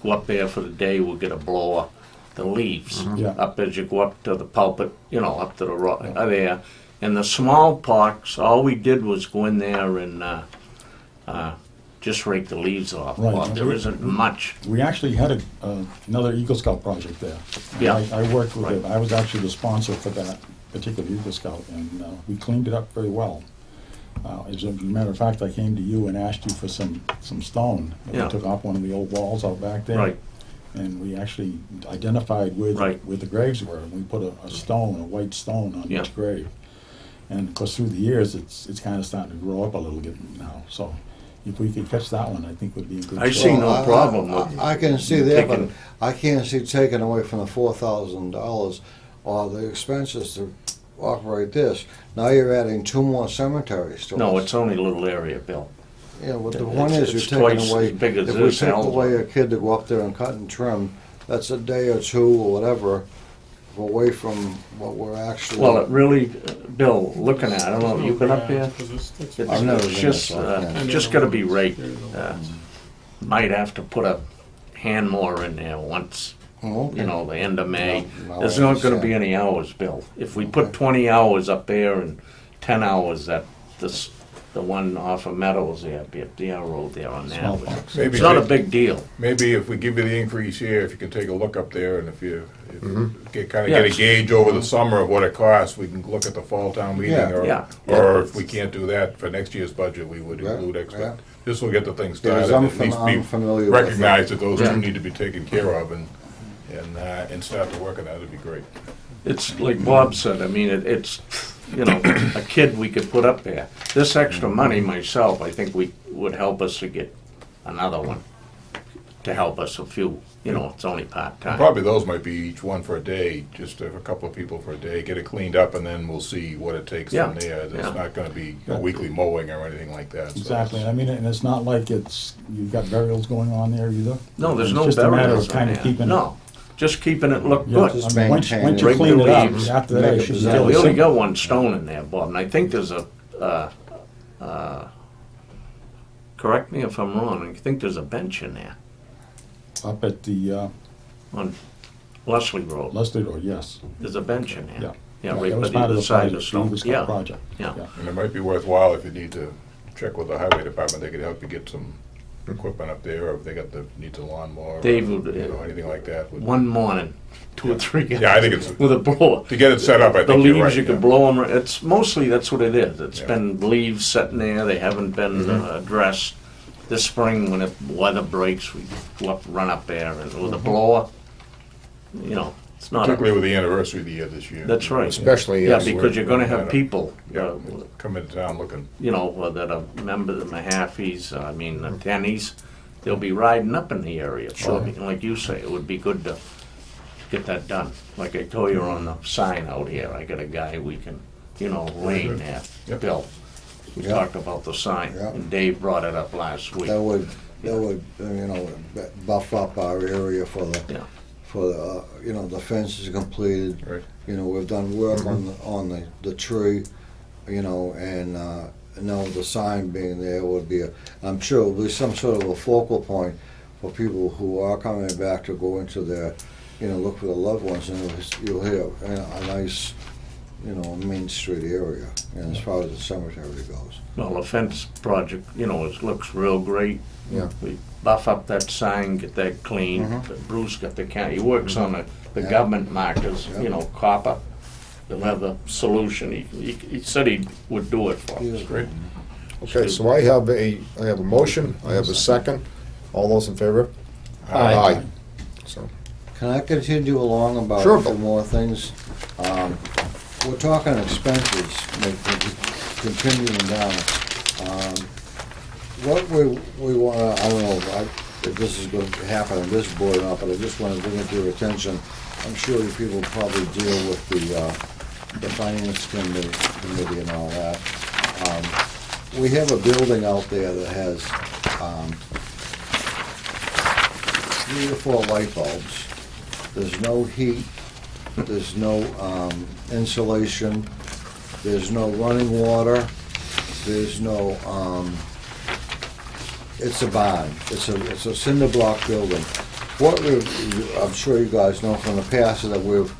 go up there for the day, we'll get a blower, the leaves, Yeah. up as you go up to the pulpit, up to the rock, there. And the smallpox, all we did was go in there and just rake the leaves off. Right. Bob. There isn't much. We actually had another Eagle Scout project there. And Yeah. I worked with Right. it. I was actually the sponsor for that particular Eagle Scout, and we cleaned it up very well. As a matter of fact, I came to you and asked you for some stone. And Yeah. we took off one of the old walls out back there. Right. And we actually identified where Right. the graves were, and we put a stone, a white stone on Yeah. each grave. And of course, through the years, it's kind of starting to grow up a little bit now. So if we could catch that one, I think would be a good I shot. see no problem with I can see that, but taking- I can't see taking away from the $4,000 or the expenses to operate this. Now you're adding two more cemeteries to it. No, it's only a little area, Bill. Yeah, but the it's- one is it's you're twice taking away, as big as if we this take Ellsworth. away a kid to go up there and cut and trim, that's a day or two or whatever away from what we're actually. Well, it really, Bill, looking at, I don't know, you've been up there? I've never It's been just, up there. just gotta be raked. Might have to put a hand mower in there once, Oh, okay. the end of May. No, There's I not gonna understand. be any hours, Bill. If we put 20 hours up there and 10 hours at the one off of Meadows there, up the road there on that. Smallpox. Maybe It's not a take- big deal. Maybe if we give you the increase here, if you can take a look up there, and if you kind of Yeah. get a gauge over the summer of what it costs, we can look at the fall town meeting, Yeah. Yeah. or if we can't do that for next year's budget, we would Yeah, include yeah. extra. This will get the thing Because started, I'm at least be familiar with it. recognized that those Yeah. two need to be taken care of, and start to work on that, it'd be great. It's like Bob said, I mean, it's, a kid we could put up there. This extra money myself, I think would help us to get another one, to help us a few, it's only part-time. Probably those might be each one for a day, just a couple of people for a day, get it cleaned up, and then we'll see what it takes from Yeah, there. It's yeah. not gonna be a weekly mowing or anything like that. so Exactly. it's- I mean, and it's not like you've got burials going on there either. No, there's It's no just a matter burials of on kind of there. keeping. No, just keeping it look Yeah, good. Just I mean, once maintain you it. clean Bring it the up, leaves, after that, make it it should be presentable. Yeah, fairly we only simple. got one stone in there, Bob, and I think there's correct me if I'm wrong, I think there's a bench in there Up at the on Leslie Road. Leslie Road, yes. There's a bench in there. Yeah. Yeah, That right was by part of the the side of the project, stone. Eagle Scout Yeah, project. yeah. And it might be worthwhile if you need to check with the highway department, they could help you get some equipment up there, or if they needs a lawnmower. Dave or, would, anything like that. One morning, 2 or 3 guys. Yeah, I think it's, With a blower. to get it set up, I The think you're right. leaves, you could yeah. blow them, it's mostly, that's what it is. It's Yeah. been leaves sitting there, they haven't been addressed. This spring, when the weather breaks, we go up, run up there, and with a blower, it's not, Particularly with the anniversary of the year this year. that's right. Especially, Yeah, yes. because you're gonna have Yeah. people, Yeah, come into town looking. that are members of Mahaffey's, the Tennies, they'll be riding up in the area. Sure. And like you say, it would be good to get that done. Like I told you on the sign out here, I got a guy we can lane there, Yep. Bill. We Yeah. talked about the sign, Yeah. and Dave brought it up last week. That would, buff up our area for the, Yeah. the fence is completed. Right. We've done work on the tree, and now the sign being there would be I'm sure it'll be some sort of a focal point for people who are coming back to go into their, look for their loved ones, and you'll hear a nice, Main Street area, as far as the cemetery goes. Well, the fence project, it looks real great. Yeah. We buff up that sign, get that clean. Mhm. Bruce got he works on the Yeah. government markers, Yeah. copper. He'll have the solution. He said he would do it for us. Yeah. Great. Okay, so I have a motion, I have a second. All those in favor? Aye. So, Can I continue along about Sure, a few Bill. more things? We're talking expenses, continuing down. What we want to, I don't know if this is going to happen on this board or not, but I just want to bring it to your attention. I'm sure you people probably deal with the finance committee and all that. We have a building out there that has 3 or 4 light bulbs. There's no heat, there's no insulation, there's no running water, there's no, it's a barn. It's a cinder block building. I'm sure you guys know from the past that we've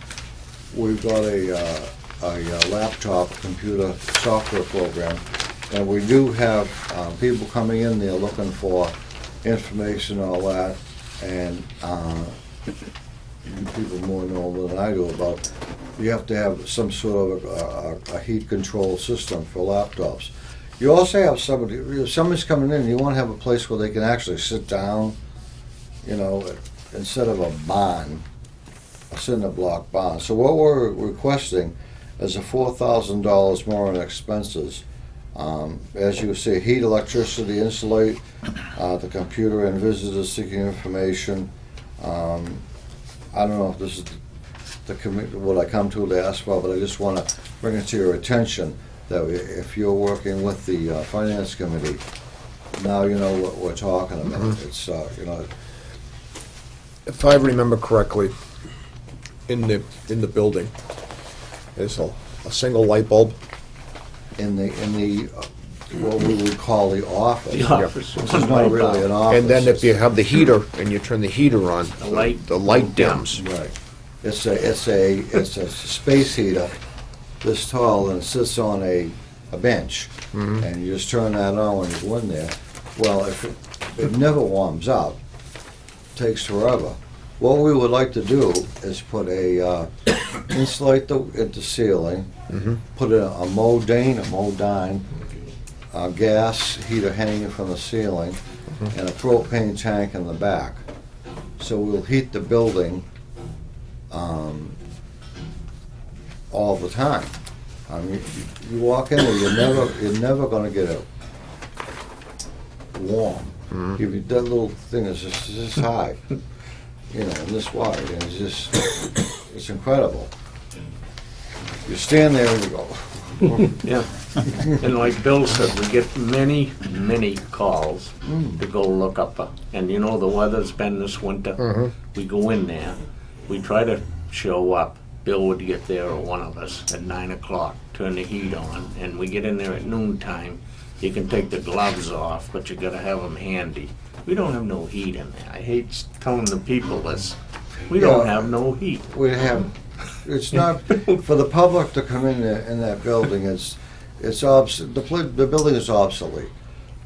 got a laptop computer software program, and we do have people coming in there looking for information and all that, and people more know than I do about, you have to have some sort of a heat control system for laptops. You also have somebody, if somebody's coming in, you want to have a place where they can actually sit down, instead of a barn, a cinder block barn. So what we're requesting is a $4,000 more in expenses. As you say, heat, electricity, insulate, the computer and visitors seeking information. I don't know if this is what I come to ask for, but I just want to bring it to your attention that if you're working with the finance committee, now you know what we're talking about. It's if I remember correctly, in the building, there's a single light bulb. in the what we would call the office. The office. This is not really an office. And then if you have the heater and you turn the heater on, The light dims. Right. It's a space heater this tall, and it sits on a bench. And you just turn that on when you go in there. Well, if it never warms up, takes forever. What we would like to do is put insulate the ceiling, put a modine gas heater hanging from the ceiling, and a propane tank in the back. So we'll heat the building all the time. I mean, you walk in there, you're never going to get it warm. If that little thing is just this high, and this wide, and it's incredible. You stand there and you go. Yeah, and like Bill said, we get many, many calls to go look up, and the weather's been this winter. We go in there, we try to show up. Bill would get there, or one of us, at 9 o'clock, turn the heat on, and we get in there at noontime. You can take the gloves off, but you gotta have them handy. We don't have no heat in there. I hate telling the people this. We don't Yeah. have no heat. We have, it's not, for the public to come in there, in that building, the building is obsolete.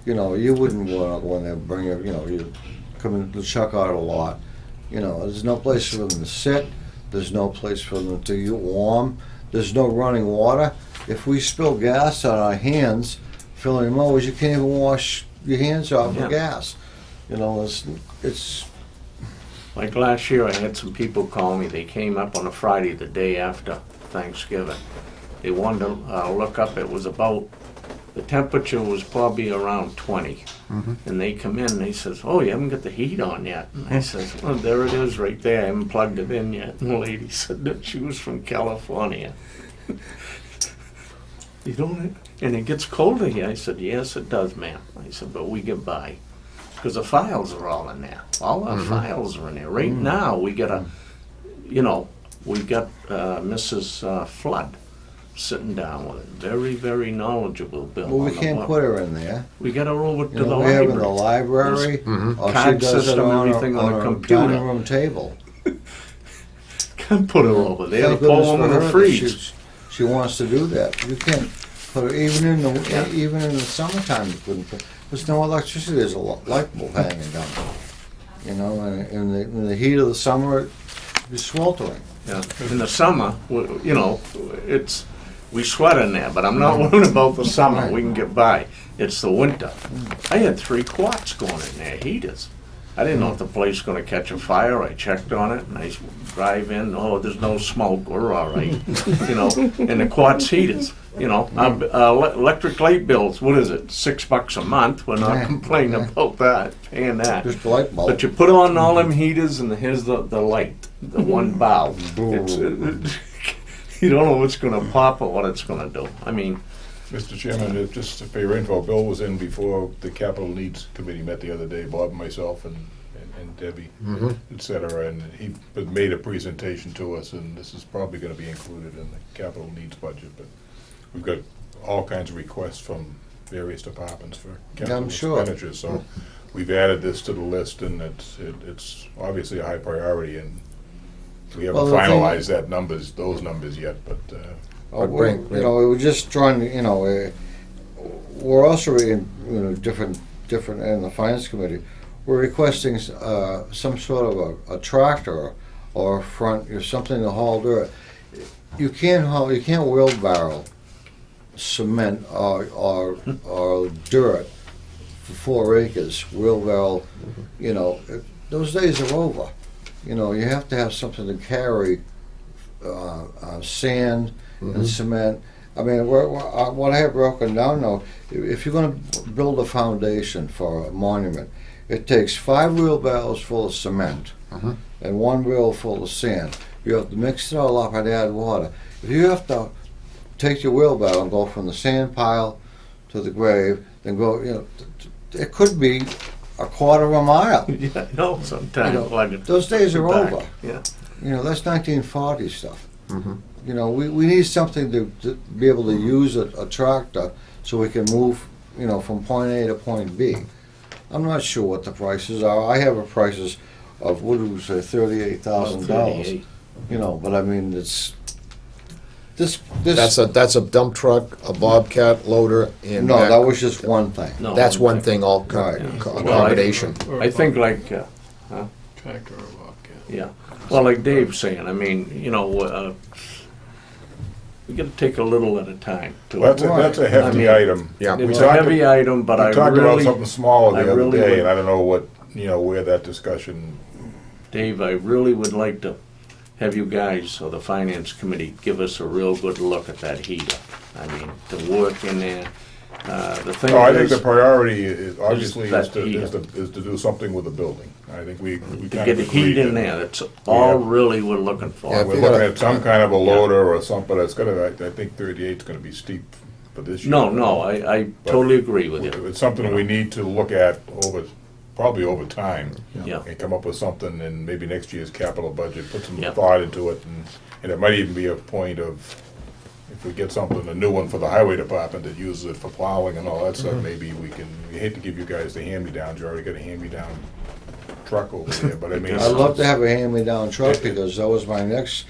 You wouldn't want to go in there and bring you come in to check out a lot. There's no place for them to sit, there's no place for them to get warm, there's no running water. If we spill gas on our hands, filling mowers, you can't even wash your hands off Yeah. with gas. It's Like last year, I had some people call me. They came up on a Friday, the day after Thanksgiving. They wanted to look up. It was about, the temperature was probably around 20. And they come in and they says, "Oh, you haven't got the heat on yet." And I says, "Well, there it is right there. I haven't plugged it in yet." And the lady said that she was from California. You don't, and it gets colder here. I said, yes, it does, ma'am. I said, but we get by. Because the files are all in there. All our files are in there. Right now, we got Mrs. Flood sitting down with a very, very knowledgeable bill. Well, we on the can't book. put her in there. We got her over You to the know, we have in the library. library, or she card does it system, on everything on the her computer. dining room table. Can't put her over there. Thank The poor goodness woman for will her that freeze. she wants to do that. You can't put her, even in the summertime, you couldn't put, there's no electricity, there's a light bulb hanging down. You know, and in the heat of the summer, it's sweltering. Yeah. In the summer, we sweat in there, but I'm not worried about the summer. We can get by. It's the winter. I had 3 quarts going in there, heaters. I didn't know if the place was going to catch a fire. I checked on it, and I drive in. Oh, there's no smoke. We're all right. And the quartz heaters. Electric light bills. What is it? $6 a month. We're not complaining about that. Paying that. Just a light bulb. But you put on all them heaters, and here's the light, the one bulb. You don't know what's going to pop or what it's going to do. I mean, Mr. Chairman, just for your info, Bill was in before the Capital Needs Committee met the other day, Bob and myself and Debbie, et cetera, and he made a presentation to us, and this is probably gonna be included in the capital needs budget, but we've got all kinds of requests from various departments for capital sure. expenditures, so we've added this to the list, and it's obviously a high priority, and we haven't finalized those numbers yet, but we're just trying to, we're also in, different in the finance committee. We're requesting some sort of a tractor or a front, something to haul dirt. You can't wheelbarrow cement or dirt for 4 acres. Wheelbarrow, those days are over. You have to have something to carry sand and cement. I mean, what I have broken down now, if you're going to build a foundation for a monument, it takes 5 wheelbarrows full of cement and 1 wheel full of sand. You have to mix it all up and add water. If you have to take your wheelbarrow and go from the sand pile to the grave, then go, it could be a quarter of a mile. yeah, no, sometimes. Those days are back. over. Yeah. That's 1940 stuff. We need something to be able to use a tractor so we can move, from point A to point B. I'm not sure what the prices are. I have a prices of, what do we say, $38,000. But I mean, it's this. That's a dump truck, a Bobcat loader, and No, that was just one thing. No, that's one thing. All Right. accommodation. I think like, Tractor or bobcat. yeah. Well, like Dave's saying, I mean, we got to take a little at a time. Too. Well, that's a hefty item. Yeah. It's a heavy item, but I We talked about really, something smaller the I other really day, would- and I don't know what, where that discussion, Dave, I really would like to have you guys or the finance committee give us a real good look at that heater. I mean, to work in there. The thing no, I think is, the priority is obviously that is to do something with the building. I think we to kind get of the agreed heat in that there, that's all really we're looking for. Yeah, we're you looking gotta- at some kind of a loader or something, but it's gonna, I think 38's gonna be steep for this year. No, I totally agree with you. It's something we need to look at probably over time. Yeah. And come up with something in maybe next year's capital budget, put some Yeah. thought into it, and it might even be a point of, if we get something, a new one for the highway department that uses it for plowing and all that stuff, maybe we hate to give you guys the hand-me-downs, you already got a hand-me-down truck over there, but I mean. I'd love to have a hand-me-down truck, because that was my next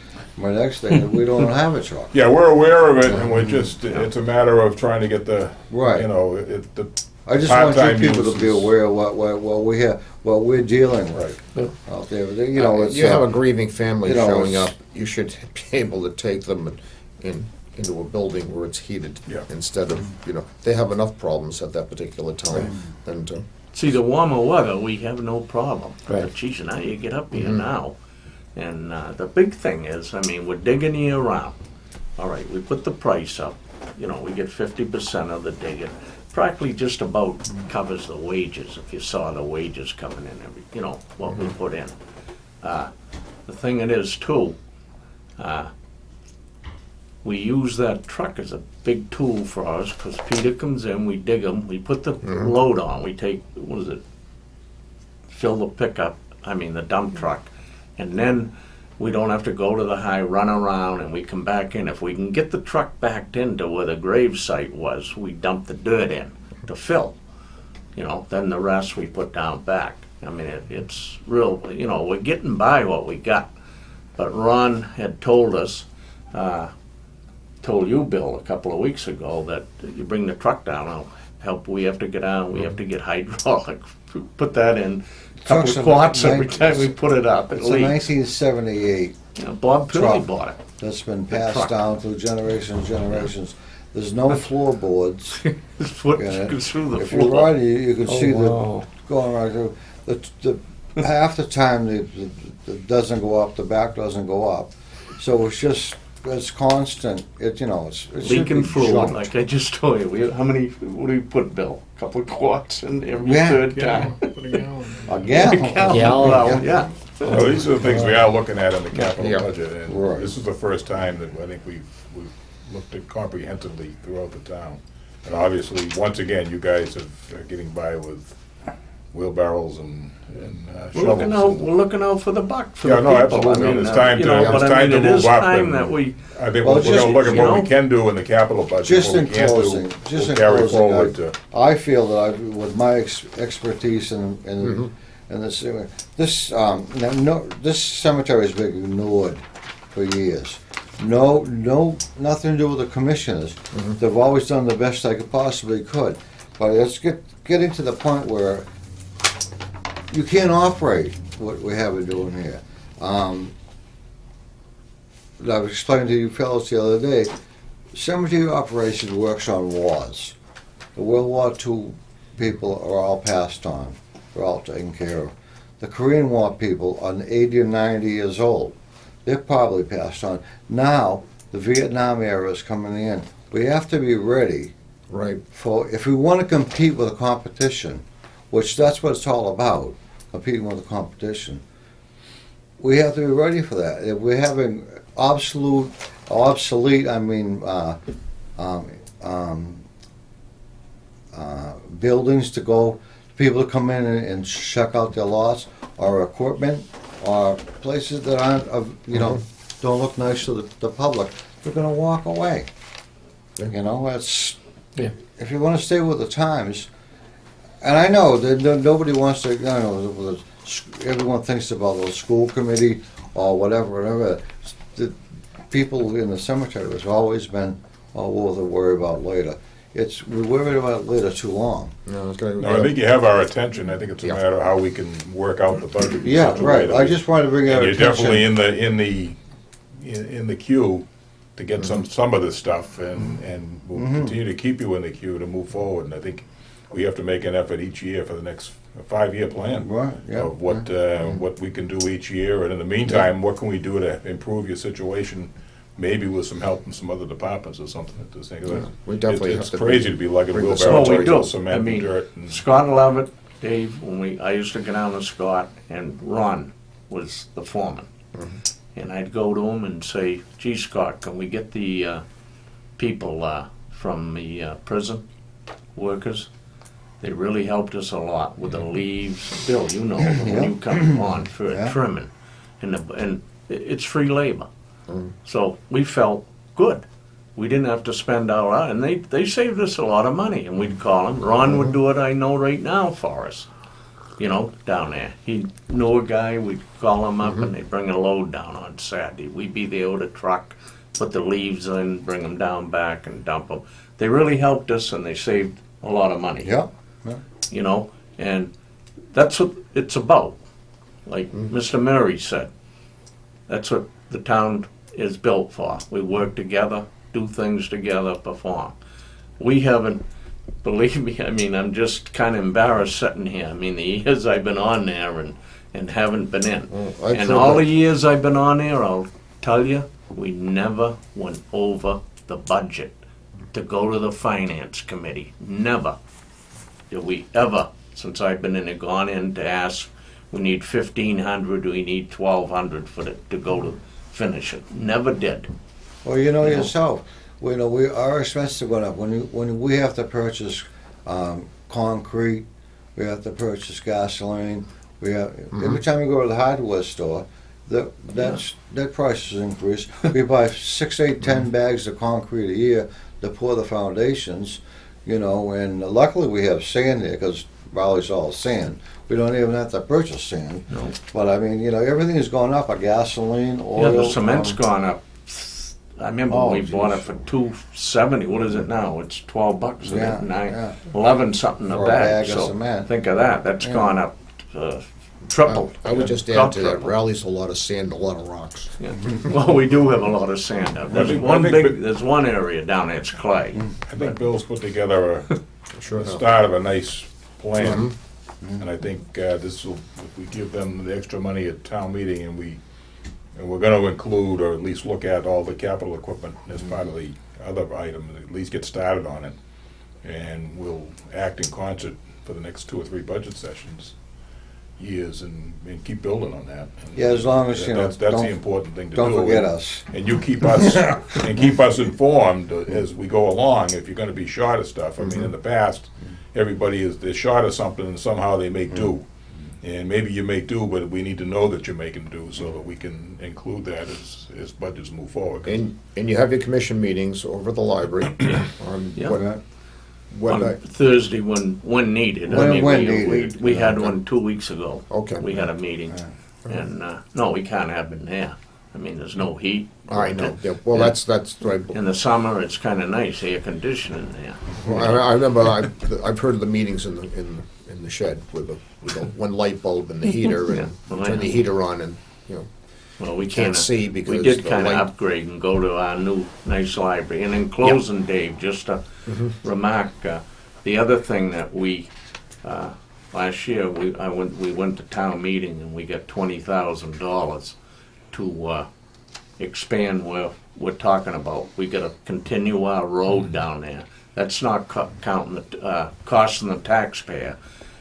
thing. We don't have a truck. Yeah, we're aware of it, and we're just, it's a matter of trying to get the, Right. I just want part-time you people to be uses. aware of what we have, what we're dealing with Right. out there. It's, you have a grieving family showing it's- up. You should be able to take them into a building where it's heated Yeah. instead of they have enough problems at that particular time. And See, the warmer weather, we have no problem. Right. But geez, now you get up here now. And the big thing is, I mean, we're digging year round. All right, we put the price up. We get 50% of the digging. Practically just about covers the wages, if you saw the wages coming in, what we put in. The thing it is, too, we use that truck as a big tool for us, because Peter comes in, we dig them, we put the load on, we take, what is it, fill the pickup, the dump truck, and then we don't have to go to the high, run around, and we come back in. If we can get the truck backed into where the grave site was, we dump the dirt in to fill. Then the rest we put down back. It's real, we're getting by what we got. But Ron had told us, told you, Bill, a couple of weeks ago, that you bring the truck down, I'll help, we have to get out, we have to get hydraulic, put that in, a couple of quats every time we put it up, at It's a least. 1978 Bob Pilley truck bought it. that's been The truck. passed down through generations and generations. There's no floorboards. His foot Yeah. goes through the If you floor. ride it, you can Oh, see wow. going right through. Half the time, the doesn't go up, the back doesn't go up. So it's constant. It should Leaking be fluid, junked. like I just told you. What do we put, Bill? A couple of quarts in every Yeah. third Yeah, time. put a gallon. A gallon. Well, yeah. Well, these are the things we are looking at in the capital Yeah. budget, and Right. this is the first time that I think we've looked at comprehensively throughout the town. And obviously, once again, you guys are getting by with wheelbarrows and shovels. We're looking out for the buck, for Yeah, the no, people. absolutely. It's time to- but it's time to it is move up time and- that we, I think Well, we're just, gonna look at you what we know- can do in the capital budget, Just what we in can't do, closing, just we'll in carry closing, forward to. I feel that with my expertise in this, this cemetery has been ignored for years. Nothing to do with the commissioners. They've always done the best they could possibly could. But it's getting to the point where you can't operate what we have been doing here. I was explaining to you fellows the other day, cemetery operations works on wars. The World War II people are all passed on. They're all taken care of. The Korean War people are 80 or 90 years old. They're probably passed on. Now, the Vietnam era is coming in. We have to be ready Right. if we want to compete with the competition, which that's what it's all about, competing with the competition. We have to be ready for that. If we're having obsolete, buildings to go, people to come in and check out their lots, or equipment, or places that aren't, don't look nice to the public, they're going to walk away. That's, Yeah. if you want to stay with the times, and I know that nobody wants to, everyone thinks about the school committee or whatever. The people in the cemetery has always been, we'll worry about later. We worried about it later too long. No, it's gonna, No, I think you have our attention, I think it's a Yeah. matter of how we can work out the budget. in Yeah, such a way right. that I we- just wanted to bring And out you're attention. definitely in the queue to get some of this stuff, and we'll continue to keep you in the queue to move forward. And I think we have to make an effort each year for the next 5-year plan Right, yeah. of what we can do each year. And in the meantime, what can we do to improve your situation? Maybe with some help from some other departments or something. we definitely It's have to crazy to be lugging bring this wheelbarrows Well, we full do. of cement and dirt. And Scott Levitt, Dave, I used to go down to Scott, and Ron was the foreman. And I'd go to him and say, gee, Scott, can we get the people from the prison workers? They really helped us a lot with the leaves. Bill, you know, when you come on for Yeah. trimming. And it's free labor. So we felt good. We didn't have to spend our, and they saved us a lot of money, and we'd call him. Ron would do it, I know, right now for us, down there. He knew a guy, we'd call him up, and they'd bring a load down on Saturday. We'd be there with a truck, put the leaves in, bring them down back, and dump them. They really helped us, and they saved a lot of money. Yeah. And that's what it's about. Like Mr. Murray said, that's what the town is built for. We work together, do things together, perform. We haven't, believe me, I'm just kind of embarrassed sitting here. The years I've been on there and haven't been in. I'd And feel all that- the years I've been on there, I'll tell you, we never went over the budget to go to the finance committee. Never did we ever, since I've been in there, gone in to ask, we need 1,500, we need 1,200 to go to finish it. Never did. Well, you know yourself, our expenses are going up. When we have to purchase concrete, we have to purchase gasoline. Every time we go to the hardware store, that price has increased. We buy 6, 8, 10 bags of concrete a year to pour the foundations, and luckily we have sand here because Raleigh's all sand. We don't even have to purchase sand. No. But I mean, everything has gone up. gasoline, oil. Yeah, the cement's gone up. I remember Oh, we bought it geez. for $2.70. What is it now? It's $12 a Yeah, bag, yeah. 11 something a For a bag. bag of So cement. think of that. That's Yeah. gone up triple. I would just add to that, Triple. Raleigh's a lot of sand, a lot of rocks. Yeah. Well, we do have a lot of sand up. I think- There's one area down there, it's clay. I think Bill's put together Sure a enough. start of a nice plan. And I think this will, if we give them the extra money at town meeting and we're gonna include, or at least look at all the capital equipment as part of the other item, and at least get started on it. And we'll act in concert for the next 2 or 3 budget sessions, years, and keep building on that. And Yeah, as long as, that's the important thing to do. Don't forget us. And you keep us, and keep us informed as we go along, if you're gonna be short of stuff. I mean, in the past, they're short of something and somehow they make do. And maybe you make do, but we need to know that you're making do so that we can include that as budgets move forward. And you have your commission meetings over at the library on Yeah. what On night? Thursday when needed. When We needed. had one 2 weeks ago. Okay. We had a meeting. And, no, we can't have it in there. I mean, there's no heat. I know, yeah, well, Yeah. that's right. In the summer, it's kind of nice, air conditioning there. Well, I remember, I've heard of the meetings in the shed with the one light bulb and the heater, Yeah. and Well, turn the yeah. heater on, and, Well, we Can't kinda- see because we did the kind of light- upgrade and go to our new nice library. And in closing, Dave, just to remark, the other thing that we last year we went to town meeting and we got $20,000 to expand where we're talking about. We got to continue our road down there. That's not counting the costing the taxpayer.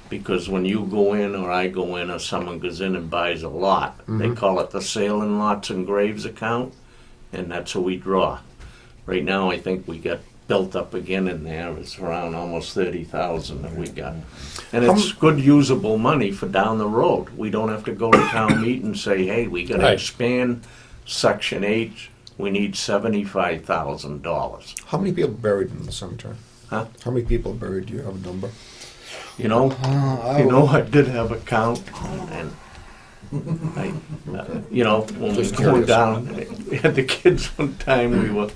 Because when you go in, or I go in, or someone goes in and buys a lot, they call it the sale in lots and graves account, and that's what we draw. Right now, I think we got built up again in there. It's around almost 30,000 that we got, and it's good usable money for down the road. We don't have to go to town meeting and say, "Hey, we got to Right. expand Section 8. We need $75,000." how many people are buried in the cemetery? Huh? How many people are buried, do you have a number? You know, I did have a count, and I, when Just we were going curious. down, we had the kids one time, we were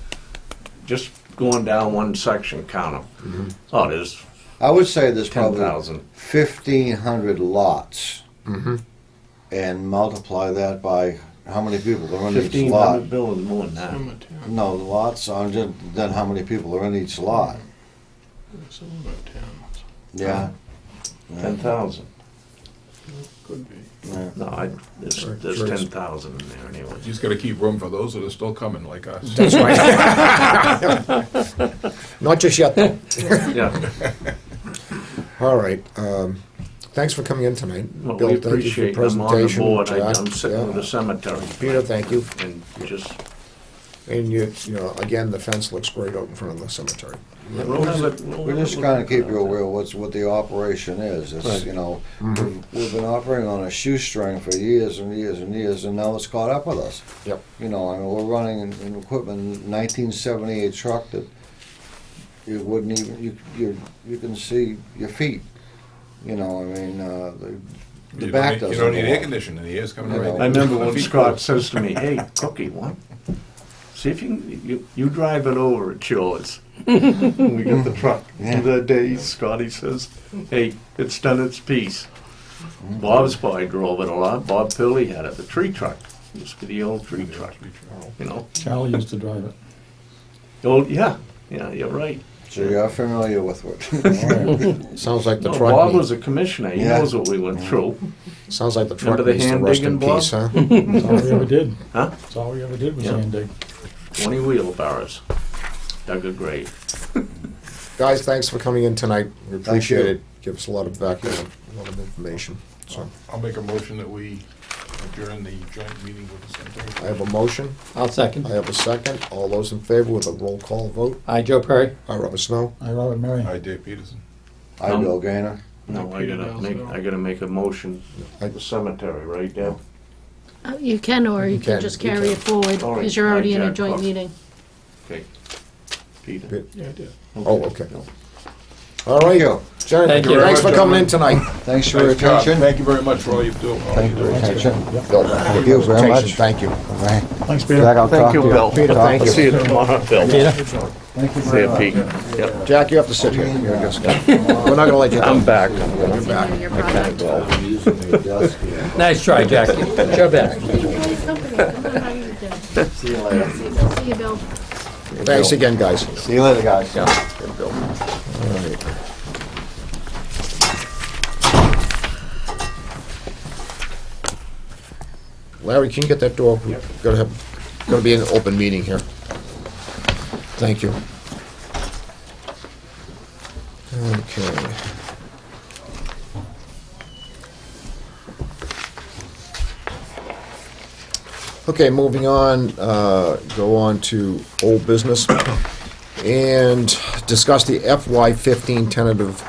just going down one section, count them. Oh, there's I would say there's probably 10,000. 1,500 lots. And multiply that by how many people are in each 1,500 lot. bills more than that. No, the lots are just, then how many people are in each lot. It's about 10. Yeah. 10,000. Could be. Yeah. No, there's Sure is. 10,000 in there anyway. Just gotta keep room for those that are still coming, like us. That's right. Not just yet, though. Yeah, All right, thanks for coming in tonight. well, Bill, we thank you for your appreciate them on the presentation. board. Jack, I'm sitting with yeah. the cemetery. Peter, thank you. And just, And again, the fence looks great out in front of the cemetery. we'll have it. We're just trying to keep you aware of what the operation is. It's, Right. we've been operating on a shoestring for years and years and years, and now it's caught up with us. Yep. I mean, we're running an equipment, 1978 truck that you wouldn't even, you can see your feet. The You back don't need- doesn't. You don't need go air up. conditioning, the air's coming You right. know. I remember when Feet Scott cold. says to me, "Hey, Cookie, what? See if you drive it over. It's yours." When we get the truck. Yeah. The day Scotty says, "Hey, it's done its piece." Bob's boy drove it a lot. Bob Pilley had it. The tree truck used to be the old tree truck. Charlie used to drive it. Yeah, you're right. So you're familiar with what. Sounds like the No, truck. Bob was a commissioner. He Yeah. knows what we went through. Sounds like the truck Remember the needs to hand rest in digging, Bob? peace, huh? That's all we ever did. Huh? That's all we ever did was Yeah. hand dig. 20 wheelbarrows. Dug a grave. Guys, thanks for coming in tonight. We appreciate you. it. Give us a lot of background, a lot of information. So, I'll make a motion that we adjourn the joint meeting with the cemetery. I have a motion. I'll second. I have a second. All those in favor with a roll call vote. Aye, Joe Perry. Aye, Robert Snow. I, Robert Mary. Hi, Dave Peterson. I, Bill Gaynor. No, I gotta make a motion, the cemetery, right, Deb? You can, or you You can can, just you carry can. it forward, All right, because you're already in a Jack, joint fuck. meeting. Okay. Peter? Bit- Yeah, I did. Oh, okay. All right. you. Jen, Thank you. thanks for coming in tonight. Thanks for your Nice job. attention. Thank you very much for all you do. Thank you for your attention. Bill, Thank you very much. Thank you. All right. Thanks, Peter. Jack, I'll talk to you. Peter, thank you. See you tomorrow, Bill. Peter? Thank you See very you, much. Pete. Yep. Jack, you have to sit here. You're a good guy. We're not gonna let you go. I'm back. You're back. I can't go. I'm using your desk here. Nice try, Jackie. Your best. Thank you for your company. Come on, how are you doing? See you later. See you, Bill. Thanks again, guys. See you later, guys. All right. Larry, can you get that door? We've gotta be an open meeting here. Thank you. Okay. Okay, moving on, go on to old business and discuss the FY15 tentative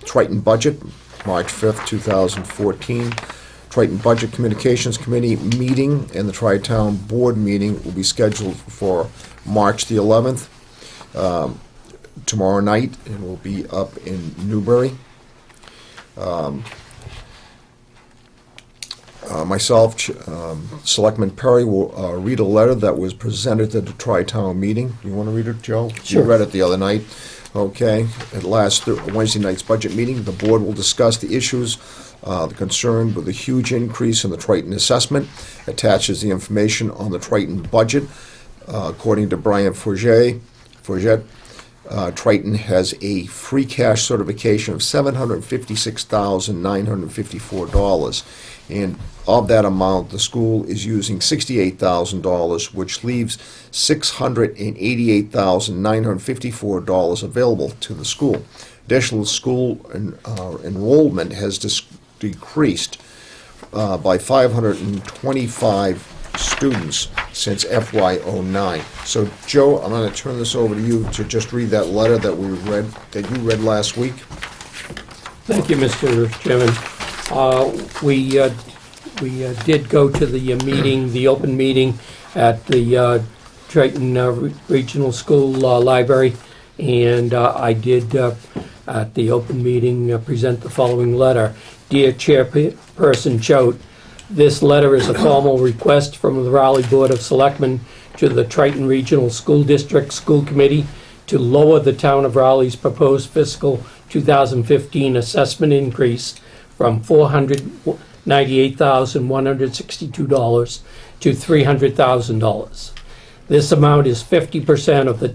Triton budget, March 5th, 2014. Triton Budget Communications Committee meeting and the Tri-Town Board meeting will be scheduled for March the 11th, tomorrow night, and will be up in Newbury. Myself, Selectman Perry, will read a letter that was presented at the Tri-Town meeting. You want to read it, Joe? Sure. You read it the other night. Okay. At last Wednesday night's budget meeting, the board will discuss the issues, the concern with the huge increase in the Triton assessment. Attaches the information on the Triton budget. According to Brian Forget, Triton has a free cash certification of $756,954. And of that amount, the school is using $68,000, which leaves $688,954 available to the school. Additional school enrollment has decreased by 525 students since FY09. So, Joe, I'm going to turn this over to you to just read that letter that you read last week. Thank you, Mr. Chairman. We did go to the meeting, the open meeting at the Triton Regional School Library, and I did, at the open meeting, present the following letter. Dear Chairperson Choate, this letter is a formal request from the Raleigh Board of Selectmen to the Triton Regional School District School Committee to lower the town of Raleigh's proposed fiscal 2015 assessment increase from $498,162 to $300,000. This amount is 50% of the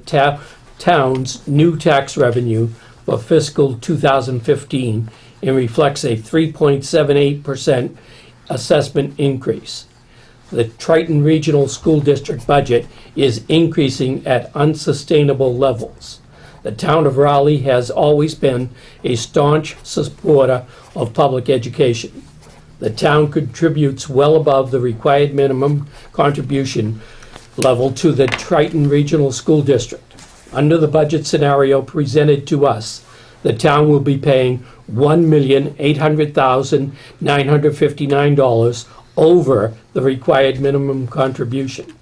town's new tax revenue for fiscal 2015 and reflects a 3.78% assessment increase. The Triton Regional School District budget is increasing at unsustainable levels. The town of Raleigh has always been a staunch supporter of public education. The town contributes well above the required minimum contribution level to the Triton Regional School District. Under the budget scenario presented to us, the town will be paying $1,800,959 over the required minimum contribution.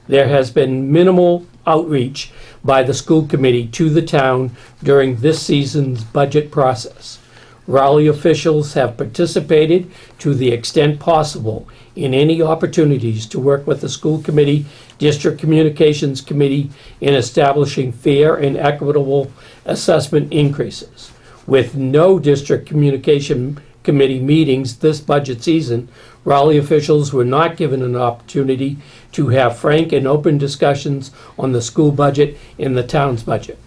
There has been minimal outreach by the school committee to the town during this season's budget process. Raleigh officials have participated to the extent possible in any opportunities to work with the school committee, district communications committee in establishing fair and equitable assessment increases. With no district communication committee meetings this budget season, Raleigh officials were not given an opportunity to have frank and open discussions on the school budget and the town's budget.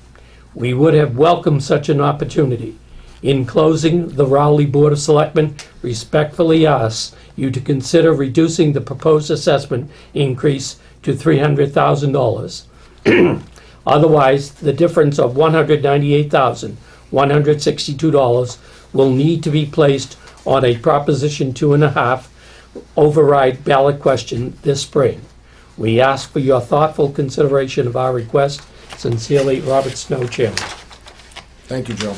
We would have welcomed such an opportunity. In closing, the Raleigh Board of Selectmen respectfully asks you to consider reducing the proposed assessment increase to $300,000. Otherwise, the difference of $198,162 will need to be placed on a Proposition 2.5 override ballot question this spring. We ask for your thoughtful consideration of our request. Sincerely, Robert Snow, Chairman. Thank you, Joe.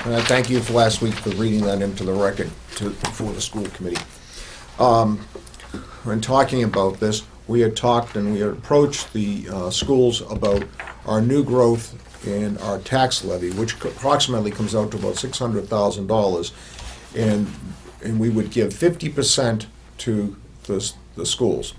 And I thank you for last week for reading that into the record for the school committee. When talking about this, we had talked and we had approached the schools about our new growth and our tax levy, which approximately comes out to about $600,000. And we would give 50% to the schools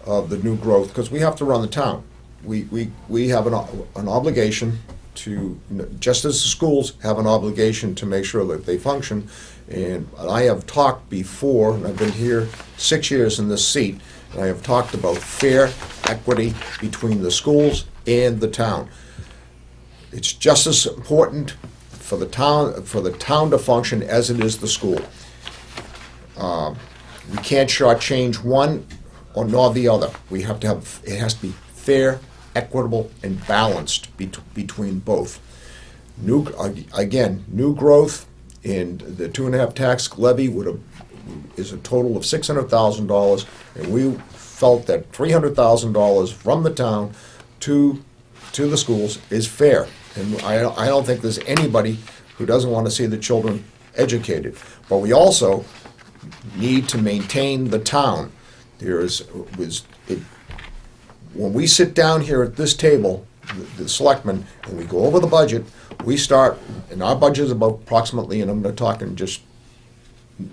of the new growth, because we have to run the town. We have an obligation to, just as the schools have an obligation to make sure that they function. And I have talked before, and I've been here 6 years in this seat, and I have talked about fair equity between the schools and the town. It's just as important for the town to function as it is the school. We can't shortchange one or nor the other. We have to have, it has to be fair, equitable, and balanced between both. New growth in the 2.5 tax levy is a total of $600,000, and we felt that $300,000 from the town to the schools is fair. And I don't think there's anybody who doesn't want to see the children educated. But we also need to maintain the town. When we sit down here at this table, the selectmen, and we go over the budget, we start, and our budget is about approximately, and I'm not talking just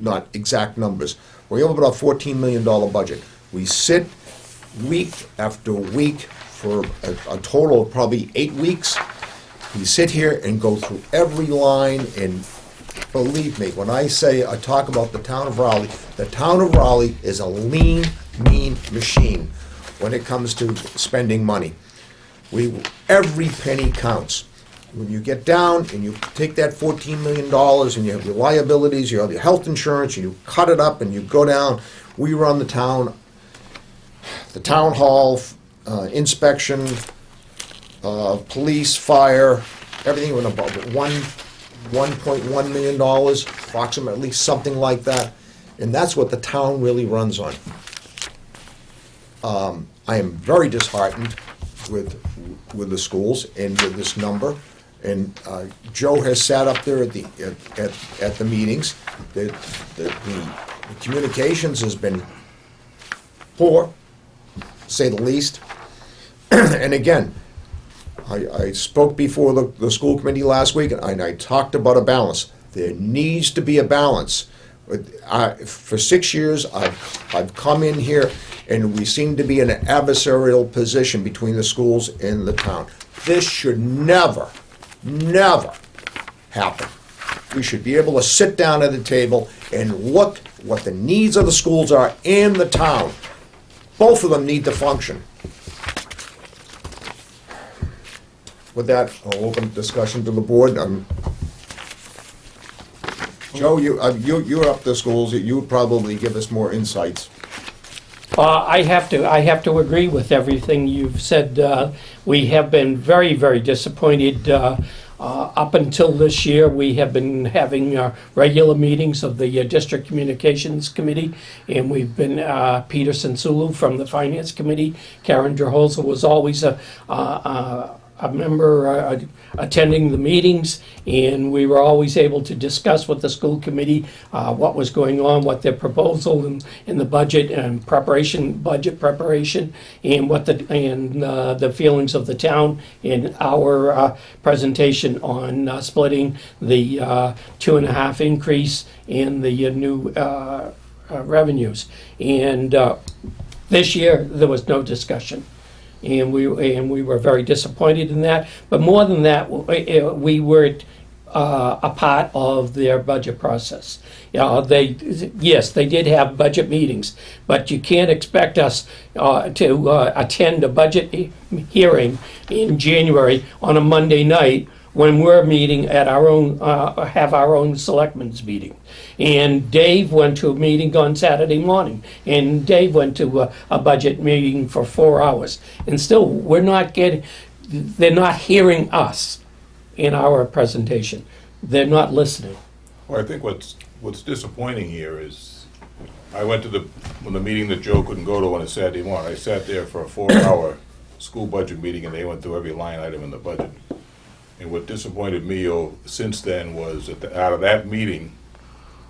not exact numbers, we have about a $14 million budget. We sit week after week for a total of probably 8 weeks. We sit here and go through every line, and believe me, when I talk about the town of Raleigh is a lean, mean machine when it comes to spending money. Every penny counts. When you get down and you take that $14 million and you have your liabilities, you have your health insurance, and you cut it up and you go down, we run the town hall, inspection, police, fire, everything with about $1.1 million, approximately, something like that. And that's what the town really runs on. I am very disheartened with the schools and with this number. And Joe has sat up there at the meetings. The communications has been poor, to say the least. And again, I spoke before the school committee last week, and I talked about a balance. There needs to be a balance. For 6 years, I've come in here, and we seem to be in an adversarial position between the schools and the town. This should never happen. We should be able to sit down at a table and look what the needs of the schools are and the town. Both of them need to function. With that, I'll open discussion to the board. Joe, you're up the schools. You would probably give us more insights. I have to agree with everything you've said. We have been very, very disappointed. Up until this year, we have been having regular meetings of the District Communications Committee, and we've been, Peter Sensulu from the Finance Committee, Karen Draholza was always a member attending the meetings, and we were always able to discuss with the school committee what was going on, what their proposal in the budget and budget preparation, and the feelings of the town in our presentation on splitting the 2.5 increase in the new revenues. And this year there was no discussion. And we were very disappointed in that. But more than that, we were a part of their budget process. They did have budget meetings, but you can't expect us to attend a budget hearing in January on a Monday night when we're meeting at have our own selectmen's meeting. And Dave went to a meeting on Saturday morning, and Dave went to a budget meeting for 4 hours. And still, they're not hearing us in our presentation. They're not listening. Well, I think what's disappointing here is I went to the meeting that Joe couldn't go to on a Saturday morning. I sat there for a 4-hour school budget meeting, and they went through every line item in the budget. And what disappointed me since then was that out of that meeting,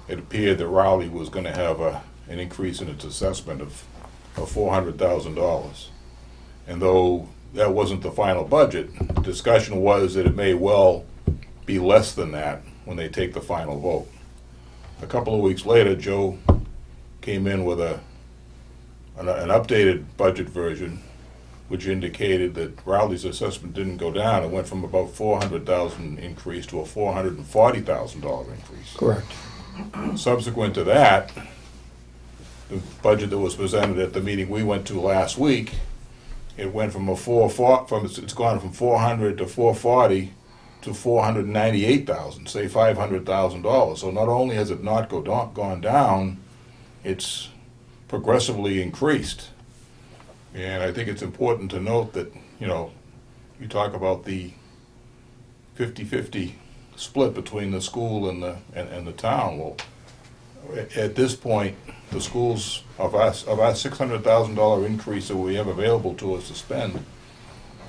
it appeared that Rowley was gonna have an increase in its assessment of $400,000. And though that wasn't the final budget, the discussion was that it may well be less than that when they take the final vote. A couple of weeks later, Joe came in with an updated budget version, which indicated that Rowley's assessment didn't go down. It went from about $400,000 increase to a $440,000 increase. Correct. Subsequent to that, the budget that was presented at the meeting we went to last week, it went from it's gone from 400 to 440 to 498,000, say $500,000. So not only has it not gone down, it's progressively increased. And I think it's important to note that, you talk about the 50-50 split between the school and the town. Well, at this point, the schools, of our $600,000 increase that we have available to us to spend,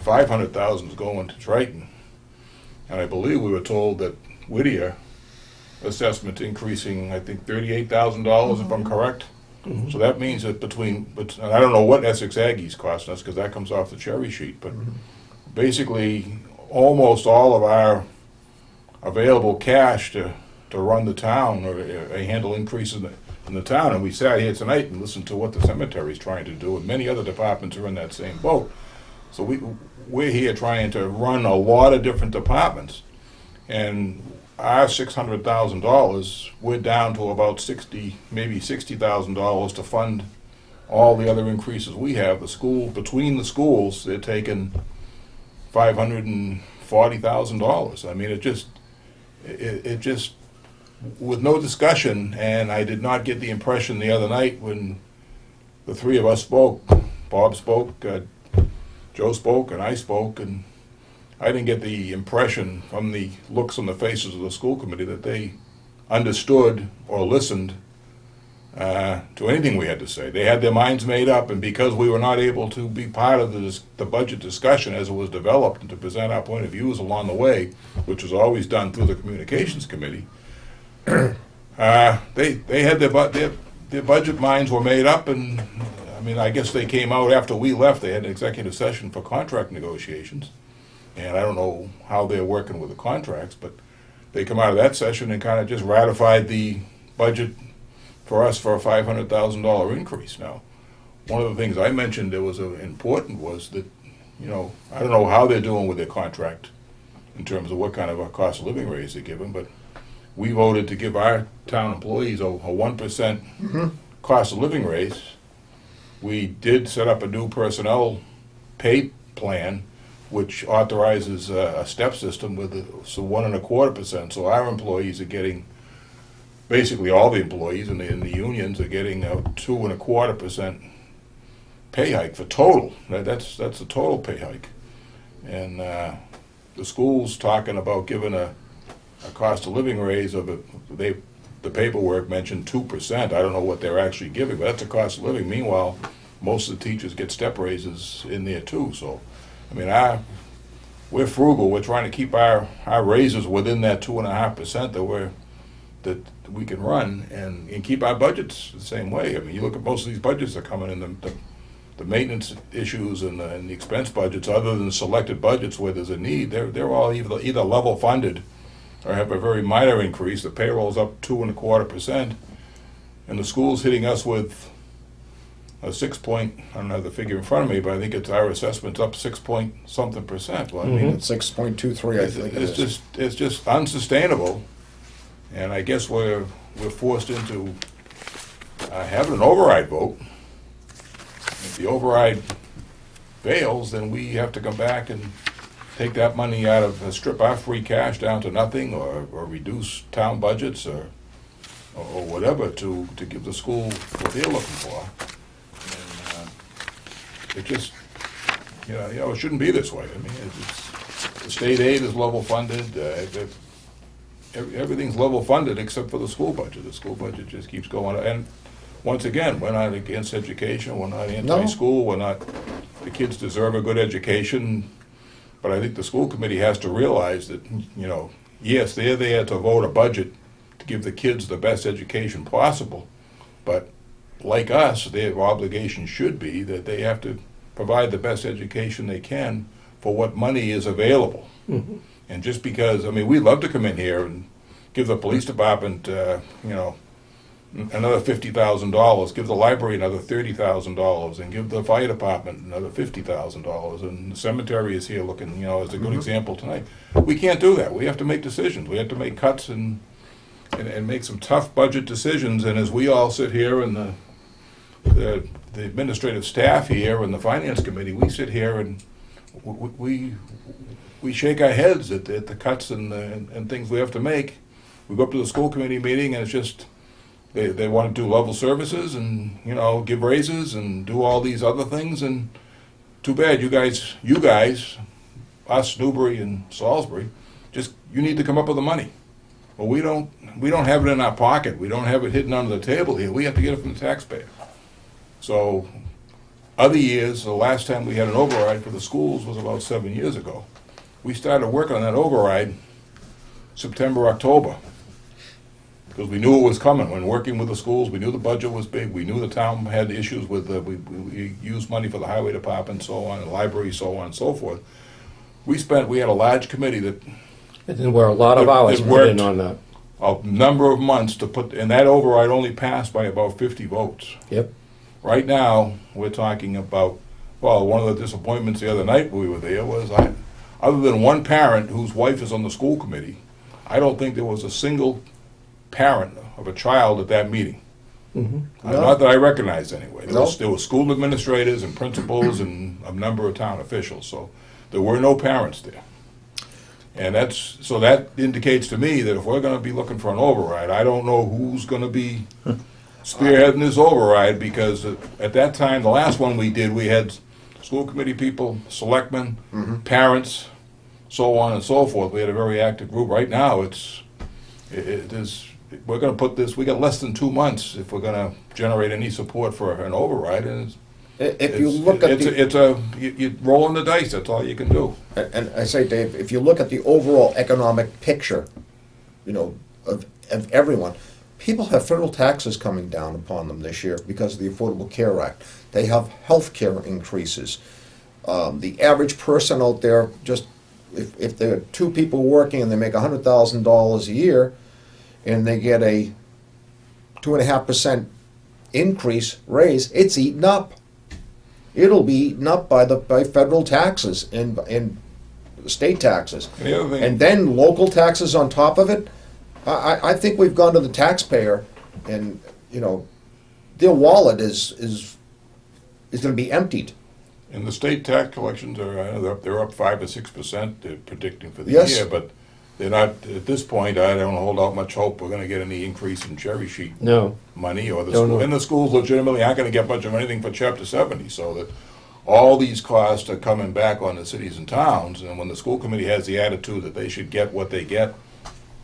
$500,000 is going to Triton. And I believe we were told that Whittier assessment increasing, I think, $38,000, if I'm correct. So that means that and I don't know what Essex Aggie's costing us, because that comes off the cherry sheet, but basically almost all of our available cash to run the town or handle increases in the town, and we sat here tonight and listened to what the cemetery's trying to do, and many other departments are in that same boat. So we're here trying to run a lot of different departments, and our $600,000, we're down to about maybe $60,000 to fund all the other increases we have. Between the schools, they're taking $540,000. I mean, it just, with no discussion, and I did not get the impression the other night when the three of us spoke, Bob spoke, Joe spoke, and I spoke, and I didn't get the impression from the looks on the faces of the school committee that they understood or listened to anything we had to say. They had their minds made up, and because we were not able to be part of the budget discussion as it was developed and to present our point of views along the way, which was always done through the communications committee, they had their budget minds were made up, and I mean, I guess they came out after we left. They had an executive session for contract negotiations. And I don't know how they're working with the contracts, but they come out of that session and kind of just ratified the budget for us for a $500,000 increase. Now, one of the things I mentioned that was important was that, I don't know how they're doing with their contract in terms of what kind of a cost of living raise they give them, but we voted to give our town employees a 1% cost of living raise. We did set up a new personnel pay plan, which authorizes a step system with 1.25%. So our employees are getting, basically all the employees in the unions are getting a 2.25% pay hike for total. That's the total pay hike. And the school's talking about giving a cost of living raise of the paperwork mentioned 2%. I don't know what they're actually giving, but that's a cost of living. Meanwhile, most of the teachers get step raises in there too. So, I mean, we're frugal. We're trying to keep our raises within that 2.5% that we can run and keep our budgets the same way. I mean, you look at most of these budgets that are coming in, the maintenance issues and the expense budgets, other than selected budgets where there's a need, they're all either level funded or have a very minor increase. The payroll's up 2.25%, and the school's hitting us with a 6 point, I don't have the figure in front of me, but I think our assessment's up 6-point-something%. Well, I mean, 6.23, I think it is. it's just unsustainable, and I guess we're forced into having an override vote. If the override fails, then we have to come back and take that money out of, strip our free cash down to nothing, or reduce town budgets, or whatever to give the school what they're looking for. It just, it shouldn't be this way. I mean, the state aid is level funded. Everything's level funded except for the school budget. The school budget just keeps going. And once again, we're not against education, we're not anti-school, we're not, the kids deserve a good education, but I think the school committee has to realize that, you know, yes, they're there to vote a budget to give the kids the best education possible, but like us, their obligation should be that they have to provide the best education they can for what money is available. And just because, I mean, we'd love to come in here and give the police department, you know, another $50,000, give the library another $30,000, and give the fire department another $50,000, and the cemetery is here looking, you know, as a good example tonight. We can't do that. We have to make decisions. We have to make cuts and make some tough budget decisions. And as we all sit here and the administrative staff here and the finance committee, we sit here and we shake our heads at the cuts and things we have to make. We go up to the school committee meeting and it's just, they want to do level services and, you know, give raises and do all these other things, and too bad, you guys, us, Newbury and Salisbury, just, you need to come up with the money. Well, we don't have it in our pocket. We don't have it hidden under the table here. We have to get it from the taxpayer. So, other years, the last time we had an override for the schools was about 7 years ago. We started working on that override September, October, because we knew it was coming. When working with the schools, we knew the budget was big. We knew the town had issues with, we used money for the highway department, so on, the library, so on and so forth. We had a large committee that And there were a lot of hours put in on that. a number of months to put, and that override only passed by about 50 votes. Yep. Right now, we're talking about, well, one of the disappointments the other night when we were there was, other than one parent whose wife is on the school committee, I don't think there was a single parent of a child at that meeting. Not that I recognize anyway. There were school administrators and principals and a number of town officials, so there were no parents there. And so that indicates to me that if we're gonna be looking for an override, I don't know who's gonna be spearheading this override, because at that time, the last one we did, we had school committee people, selectmen, parents, so on and so forth. We had a very active group. Right now, we're gonna put this, we got less than 2 months if we're gonna generate any support for an override, and If you look at you're rolling the dice, that's all you can do. and I say, Dave, if you look at the overall economic picture, you know, of everyone, people have federal taxes coming down upon them this year because of the Affordable Care Act. They have health care increases. The average person out there, just if there are two people working and they make $100,000 a year, and they get a 2.5% increase, it's eaten up. It'll be eaten up by federal taxes and state taxes. And the other thing, And then local taxes on top of it. I think we've gone to the taxpayer, and, you know, their wallet is going to be emptied. and the state tax collections they're up 5 or 6%. They're predicting for the Yes. year, but they're not at this point. I don't hold out much hope we're going to get any increase in cherry sheet No. money, or the Don't school. know. And the schools legitimately aren't going to get much of anything for Chapter 70. So that all these costs are coming back on the cities and towns. And when the school committee has the attitude that they should get what they get,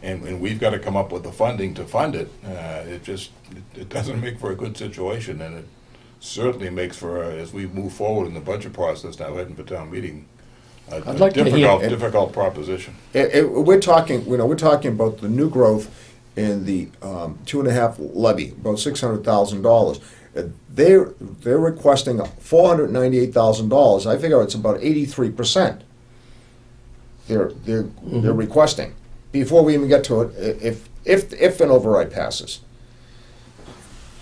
and we've got to come up with the funding to fund it, it doesn't make for a good situation, and it certainly makes for, as we move forward in the budget process now heading for town meeting, a I'd like to hear- difficult proposition. We're talking about the new growth in the 2.5 levy, about $600,000. They're requesting $498,000. I figure it's about 83%. They're requesting before we even get to it. If an override passes,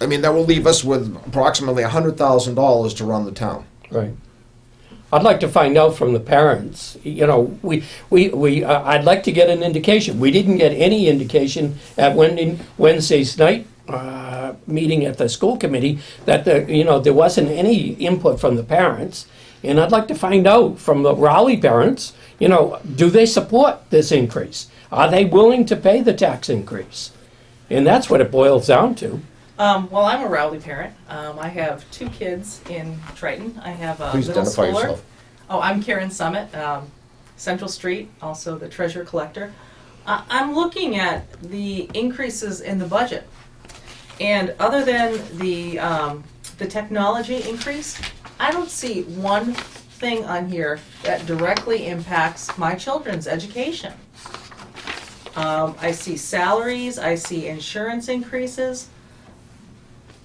I mean, that will leave us with approximately $100,000 to run the town. Right. I'd like to find out from the parents, you know, I'd like to get an indication. We didn't get any indication at Wednesday's night meeting at the school committee that there wasn't any input from the parents. And I'd like to find out from the Raleigh parents, you know, do they support this increase? Are they willing to pay the tax increase? And that's what it boils down to. Well, I'm a Rowley parent. I have 2 kids in Triton. I have a Please middle identify schooler. yourself. Oh, I'm Karen Summit, Central Street, also the treasure collector. I'm looking at the increases in the budget, And other than the technology increase, I don't see one thing on here that directly impacts my children's education. I see salaries, I see insurance increases.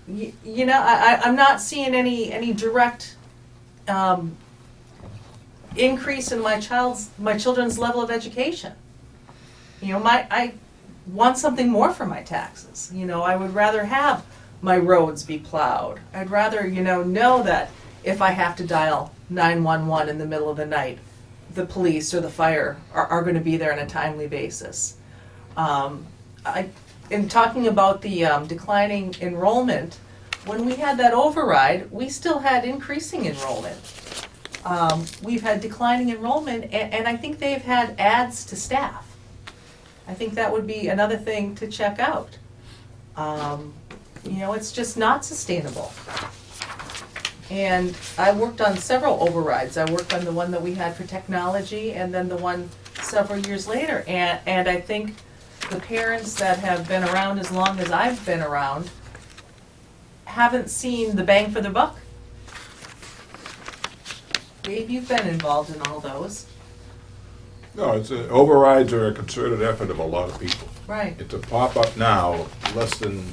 You know, I'm not seeing any direct increase in my children's level of education. You know, I want something more for my taxes. You know, I would rather have my roads be plowed. I'd rather, know that if I have to dial 911 in the middle of the night, the police or the fire are going to be there on a timely basis. In talking about the declining enrollment, when we had that override, we still had increasing enrollment. We've had declining enrollment, and I think they've had adds to staff. I think that would be another thing to check out. It's just not sustainable. And I worked on several overrides. I worked on the one that we had for technology, and then the one several years later. And I think the parents that have been around as long as I've been around haven't seen the bang for the buck. Dave, you've been involved in all those. No, overrides are a concerted effort of a lot of people. Right. To pop up now, less than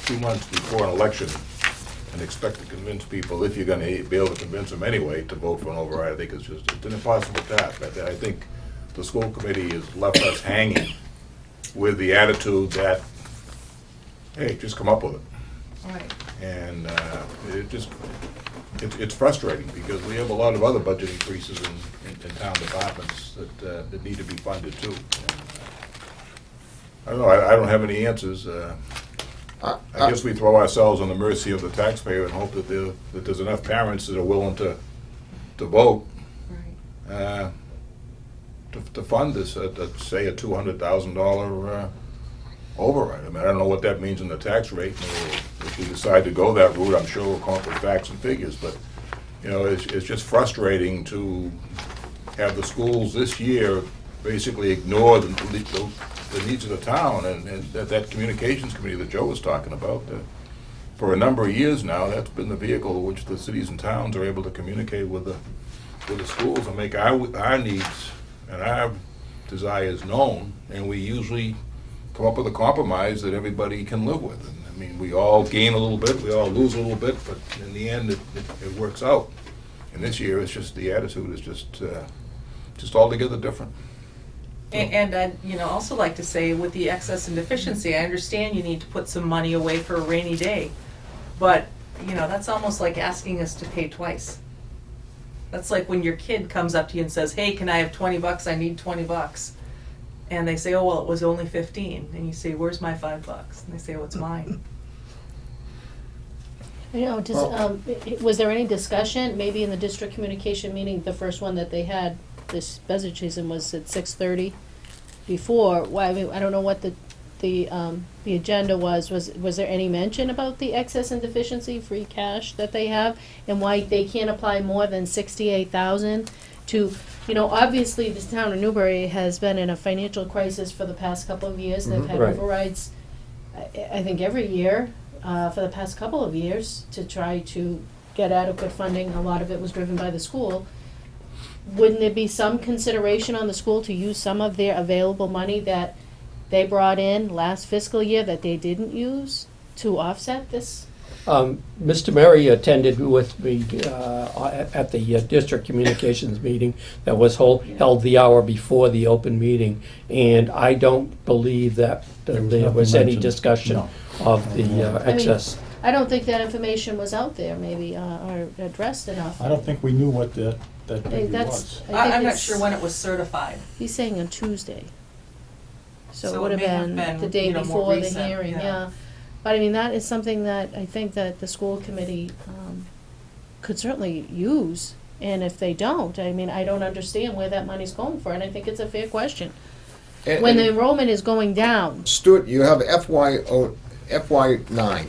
2 months before an election, and expect to convince people, if you're gonna be able to convince them anyway, to vote for an override, I think it's an impossible task. I think the school committee has left us hanging with the attitude that, hey, just come up with it. Right. And it's frustrating, because we have a lot of other budget increases in town departments that need to be funded too. I don't know, I don't have any answers. I guess we throw ourselves on the mercy of the taxpayer and hope that there's enough parents that are willing to vote Right. to fund this, say, a $200,000 override. I mean, I don't know what that means in the tax rate. If we decide to go that route, I'm sure we'll come up with facts and figures, but, it's just frustrating to have the schools this year basically ignore the needs of the town, and that communications committee that Joe was talking about, for a number of years now, that's been the vehicle in which the cities and towns are able to communicate with the schools and make our needs and our desires known, and we usually come up with a compromise that everybody can live with. And, I mean, we all gain a little bit, we all lose a little bit, but in the end, it works out. And this year, it's just, the attitude is just altogether different. And I'd also like to say, with the excess and deficiency, I understand you need to put some money away for a rainy day, but that's almost like asking us to pay twice. That's like when your kid comes up to you and says, "Hey, can I have $20? I need $20." And they say, "Oh, well, it was only 15." And you say, "Where's my $5?" And they say, "Oh, it's mine." Was there any discussion, maybe in the district communication meeting, the first one that they had this budget season was at 6:30 before? Well, I mean, I don't know what the agenda was. Was there any mention about the excess and deficiency free cash that they have, and why they can't apply more than 68,000 to, obviously this town of Newbury has been in a financial crisis for the past couple of years. They've had Right. overrides, I think every year, for the past couple of years, to try to get adequate funding. A lot of it was driven by the school. Wouldn't there be some consideration on the school to use some of their available money that they brought in last fiscal year that they didn't use to offset this? Mr. Murray attended with me at the district communications meeting that was held the hour before the open meeting, and I don't believe that there was any discussion of the excess. I don't think that information was out there, maybe, or addressed enough. I don't think we knew what that Hey, figure that's- was. I think I'm not it's- sure when it was certified. He's saying on Tuesday. So So it would it have may have been been, the day more before the recent, hearing, yeah. yeah. But I mean, that is something that I think that the school committee could certainly use. And if they don't, I mean, I don't understand where that money's going for, and I think it's a fair question. When the enrollment is going down, You have FY9.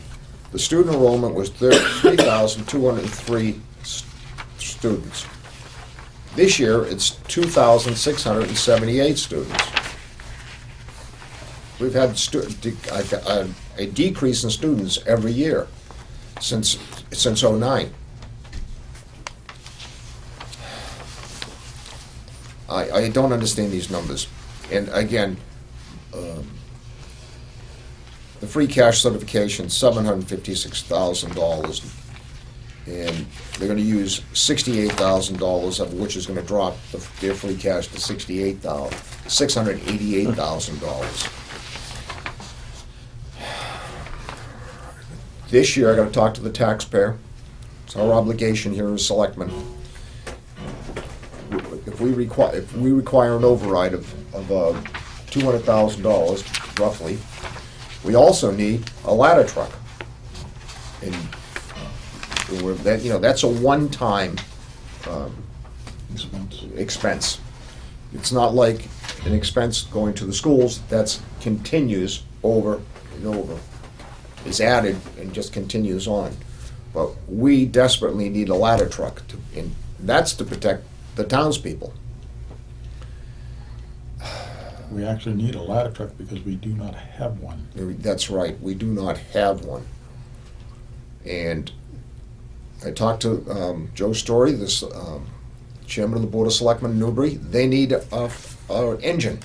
The student enrollment was 3,203 students. This year, it's 2,678 students. We've had a decrease in students every year since '09. I don't understand these numbers. And again, the free cash certification, $756,000. And they're gonna use $68,000 of which is gonna drop their free cash to $688,000. This year, I gotta talk to the taxpayer. It's our obligation here as selectmen. If we require an override of $200,000 roughly, we also need a ladder truck. And that's a one-time expense. It's not like an expense going to the schools that's continues over and over. Is added and just continues on. But we desperately need a ladder truck, and that's to protect the townspeople. We actually need a ladder truck because we do not have one. That's right, we do not have one. And I talked to Joe Story, this chairman of the Board of Selectmen in Newbury. They need an engine.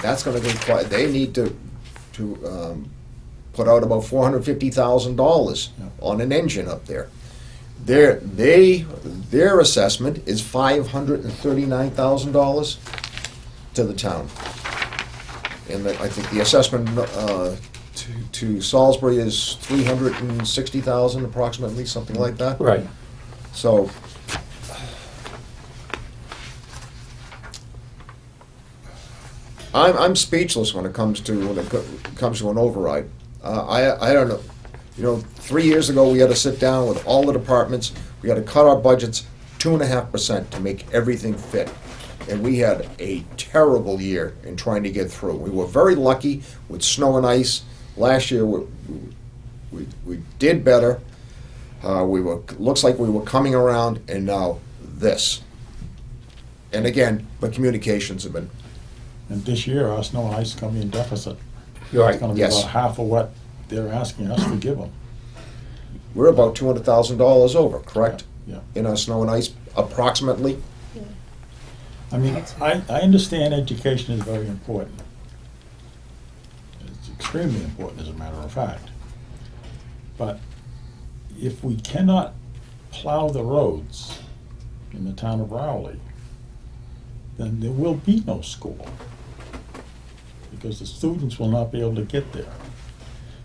That's going to require. They need to put out about $450,000 on an engine up there. Their assessment is $539,000 to the town, and I think the assessment to Salisbury is $360,000 approximately, something like that. Right. So I'm speechless when it comes to an override. I don't know. 3 years ago we had to sit down with all the departments. We had to cut our budgets 2.5% to make everything fit, and we had a terrible year in trying to get through. We were very lucky with snow and ice. Last year we did better. Looks like we were coming around, and now this. And again, but communications have been. And this year, our snow and ice is going to be in deficit. You're right. It's going to be Yes. about half of what they're asking us to give them. We're about $200,000 over, correct? Yeah. In our snow and ice, approximately. I mean, I understand education is very important. It's extremely important, as a matter of fact. But if we cannot plow the roads in the town of Rowley, then there will be no school, because the students will not be able to get there.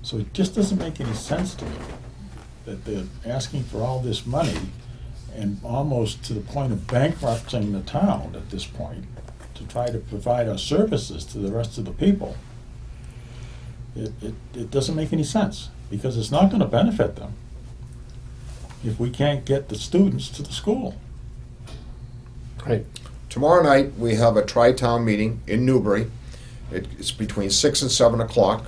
So it just doesn't make any sense to me that they're asking for all this money and almost to the point of bankrupting the town at this point to try to provide our services to the rest of the people. It doesn't make any sense, because it's not going to benefit them if we can't get the students to the school. Right. Tomorrow night, we have a tri-town meeting in Newbury. It's between 6 and 7 o'clock.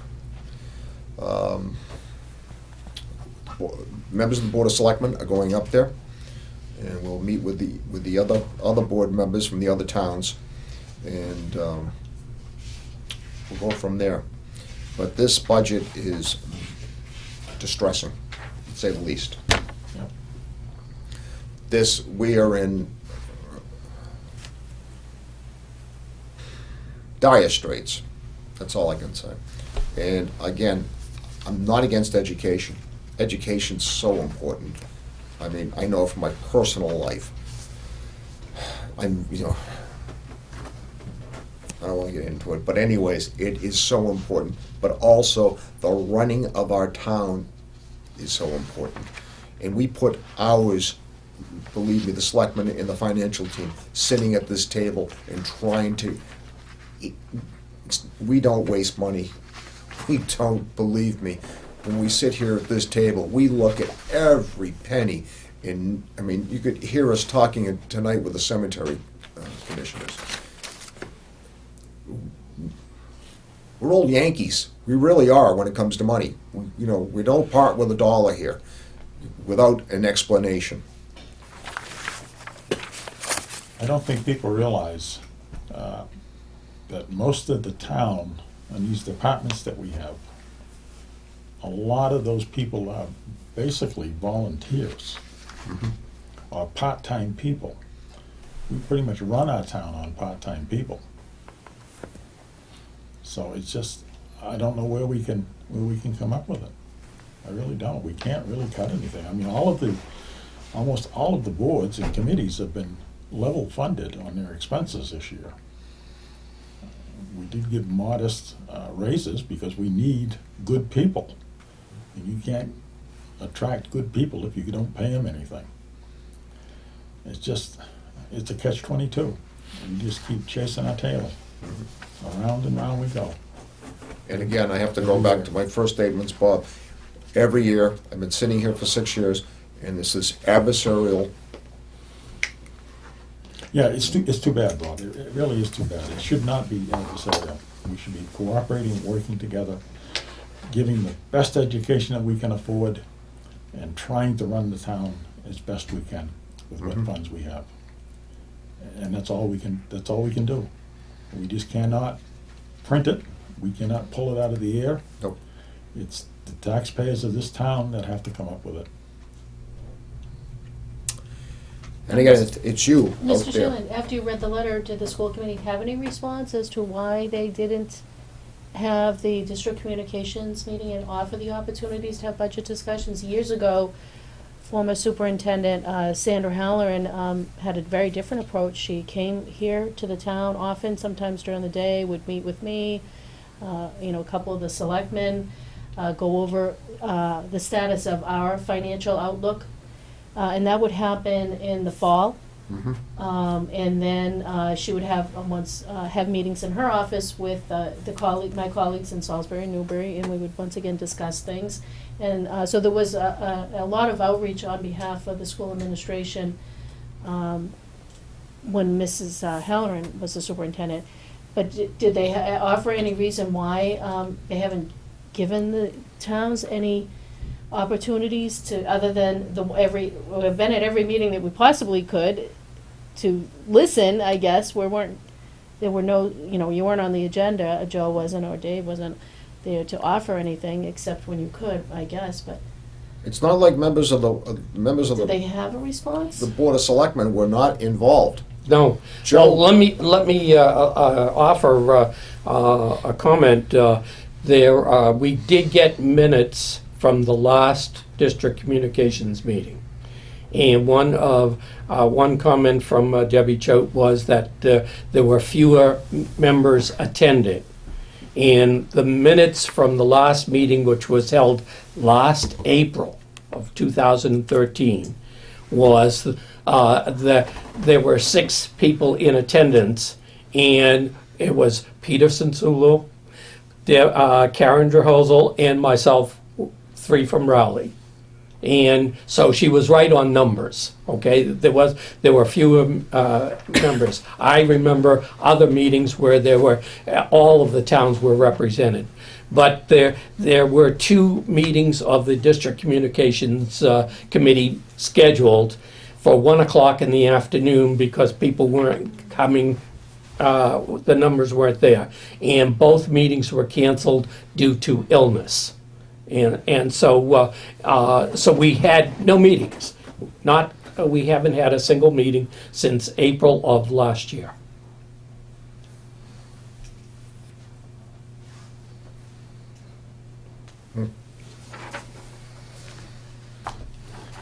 Members of the Board of Selectmen are going up there, and we'll meet with the other board members from the other towns, and we'll go from there. But this budget is distressing, to say the least. Yep. We are in dire straits. That's all I can say. And again, I'm not against education. Education's so important. I mean, I know from my personal life. I don't want to get into it, but anyways, it is so important. But also, the running of our town is so important. And we put hours, believe me, the selectmen and the financial team, sitting at this table and trying to. We don't waste money. We don't, believe me. When we sit here at this table, we look at every penny. And I mean, you could hear us talking tonight with the cemetery commissioners. We're old Yankees. We really are when it comes to money. We don't part with a dollar here without an explanation. I don't think people realize that most of the town and these departments that we have, a lot of those people are basically volunteers or part-time people. We pretty much run our town on part-time people. So it's just, I don't know where we can come up with it. I really don't. We can't really cut anything. I mean, almost all of the boards and committees have been level funded on their expenses this year. We did give modest raises because we need good people. And you can't attract good people if you don't pay them anything. It's a catch-22. We just keep chasing our tail. Around and round we go. And again, I have to go back to my first statements, Bob. Every year, I've been sitting here for 6 years, and this is adversarial. Yeah, it's too bad, Bob. It really is too bad. It should not be adversarial. We should be cooperating, working together, giving the best education that we can afford, and trying to run the town as best we can with what funds we have. And that's all we can do. We just cannot print it. We cannot pull it out of the air. Nope. It's the taxpayers of this town that have to come up with it. And again, it's you out Mr. there. Sheehan, after you read the letter, did the school committee have any response as to why they didn't have the district communications meeting and offer the opportunities to have budget discussions? Years ago, former superintendent Sandra Halloran had a very different approach. She came here to the town often, sometimes during the day, would meet with me, a couple of the selectmen, go over the status of our financial outlook. And that would happen in the fall. And then she would have have meetings in her office with my colleagues in Salisbury and Newbury, and we would once again discuss things. And so there was a lot of outreach on behalf of the school administration when Mrs. Halloran was the superintendent. But did they offer any reason why they haven't given the towns any opportunities to, other than we've been at every meeting that we possibly could to listen, I guess. There were no, you weren't on the agenda, Joe wasn't, or Dave wasn't there to offer anything except when you could, I guess, but It's not like members of did they have a response? the Board of Selectmen were not involved. No. Joe? Well, let me offer a comment. We did get minutes from the last district communications meeting, and one comment from Debbie Choate was that there were fewer members attended. And the minutes from the last meeting, which was held last April of 2013, was that there were 6 people in attendance, and it was Peterson Sulu, Karen Drehosel, and myself, 3 from Raleigh. And so she was right on numbers, okay? There were fewer members. I remember other meetings where all of the towns were represented. But there were 2 meetings of the District Communications Committee scheduled for 1 o'clock in the afternoon because people weren't coming, the numbers weren't there. And both meetings were canceled due to illness. And so we had no meetings. We haven't had a single meeting since April of last year.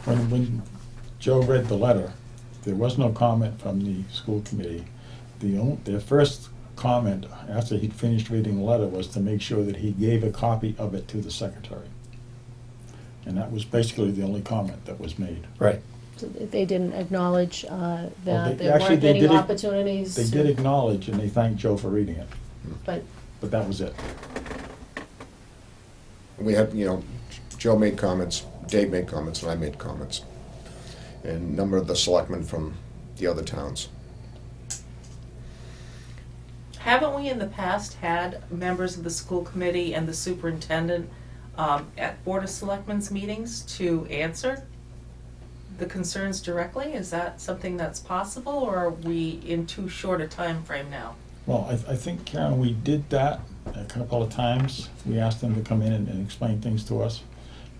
When Joe read the letter, there was no comment from the school committee. Their first comment after he'd finished reading the letter was to make sure that he gave a copy of it to the secretary. And that was basically the only comment that was made. Right. So they didn't acknowledge that Well, there weren't any opportunities? They did acknowledge, and they thanked Joe for reading it, But but that was it. We had, Joe made comments, Dave made comments, and I made comments. And a number of the selectmen from the other towns. Haven't we in the past had members of the school committee and the superintendent at Board of Selectmen's meetings to answer the concerns directly? Is that something that's possible, or are we in too short a time frame now? Well, I think, Karen, we did that a couple of times. We asked them to come in and explain things to us.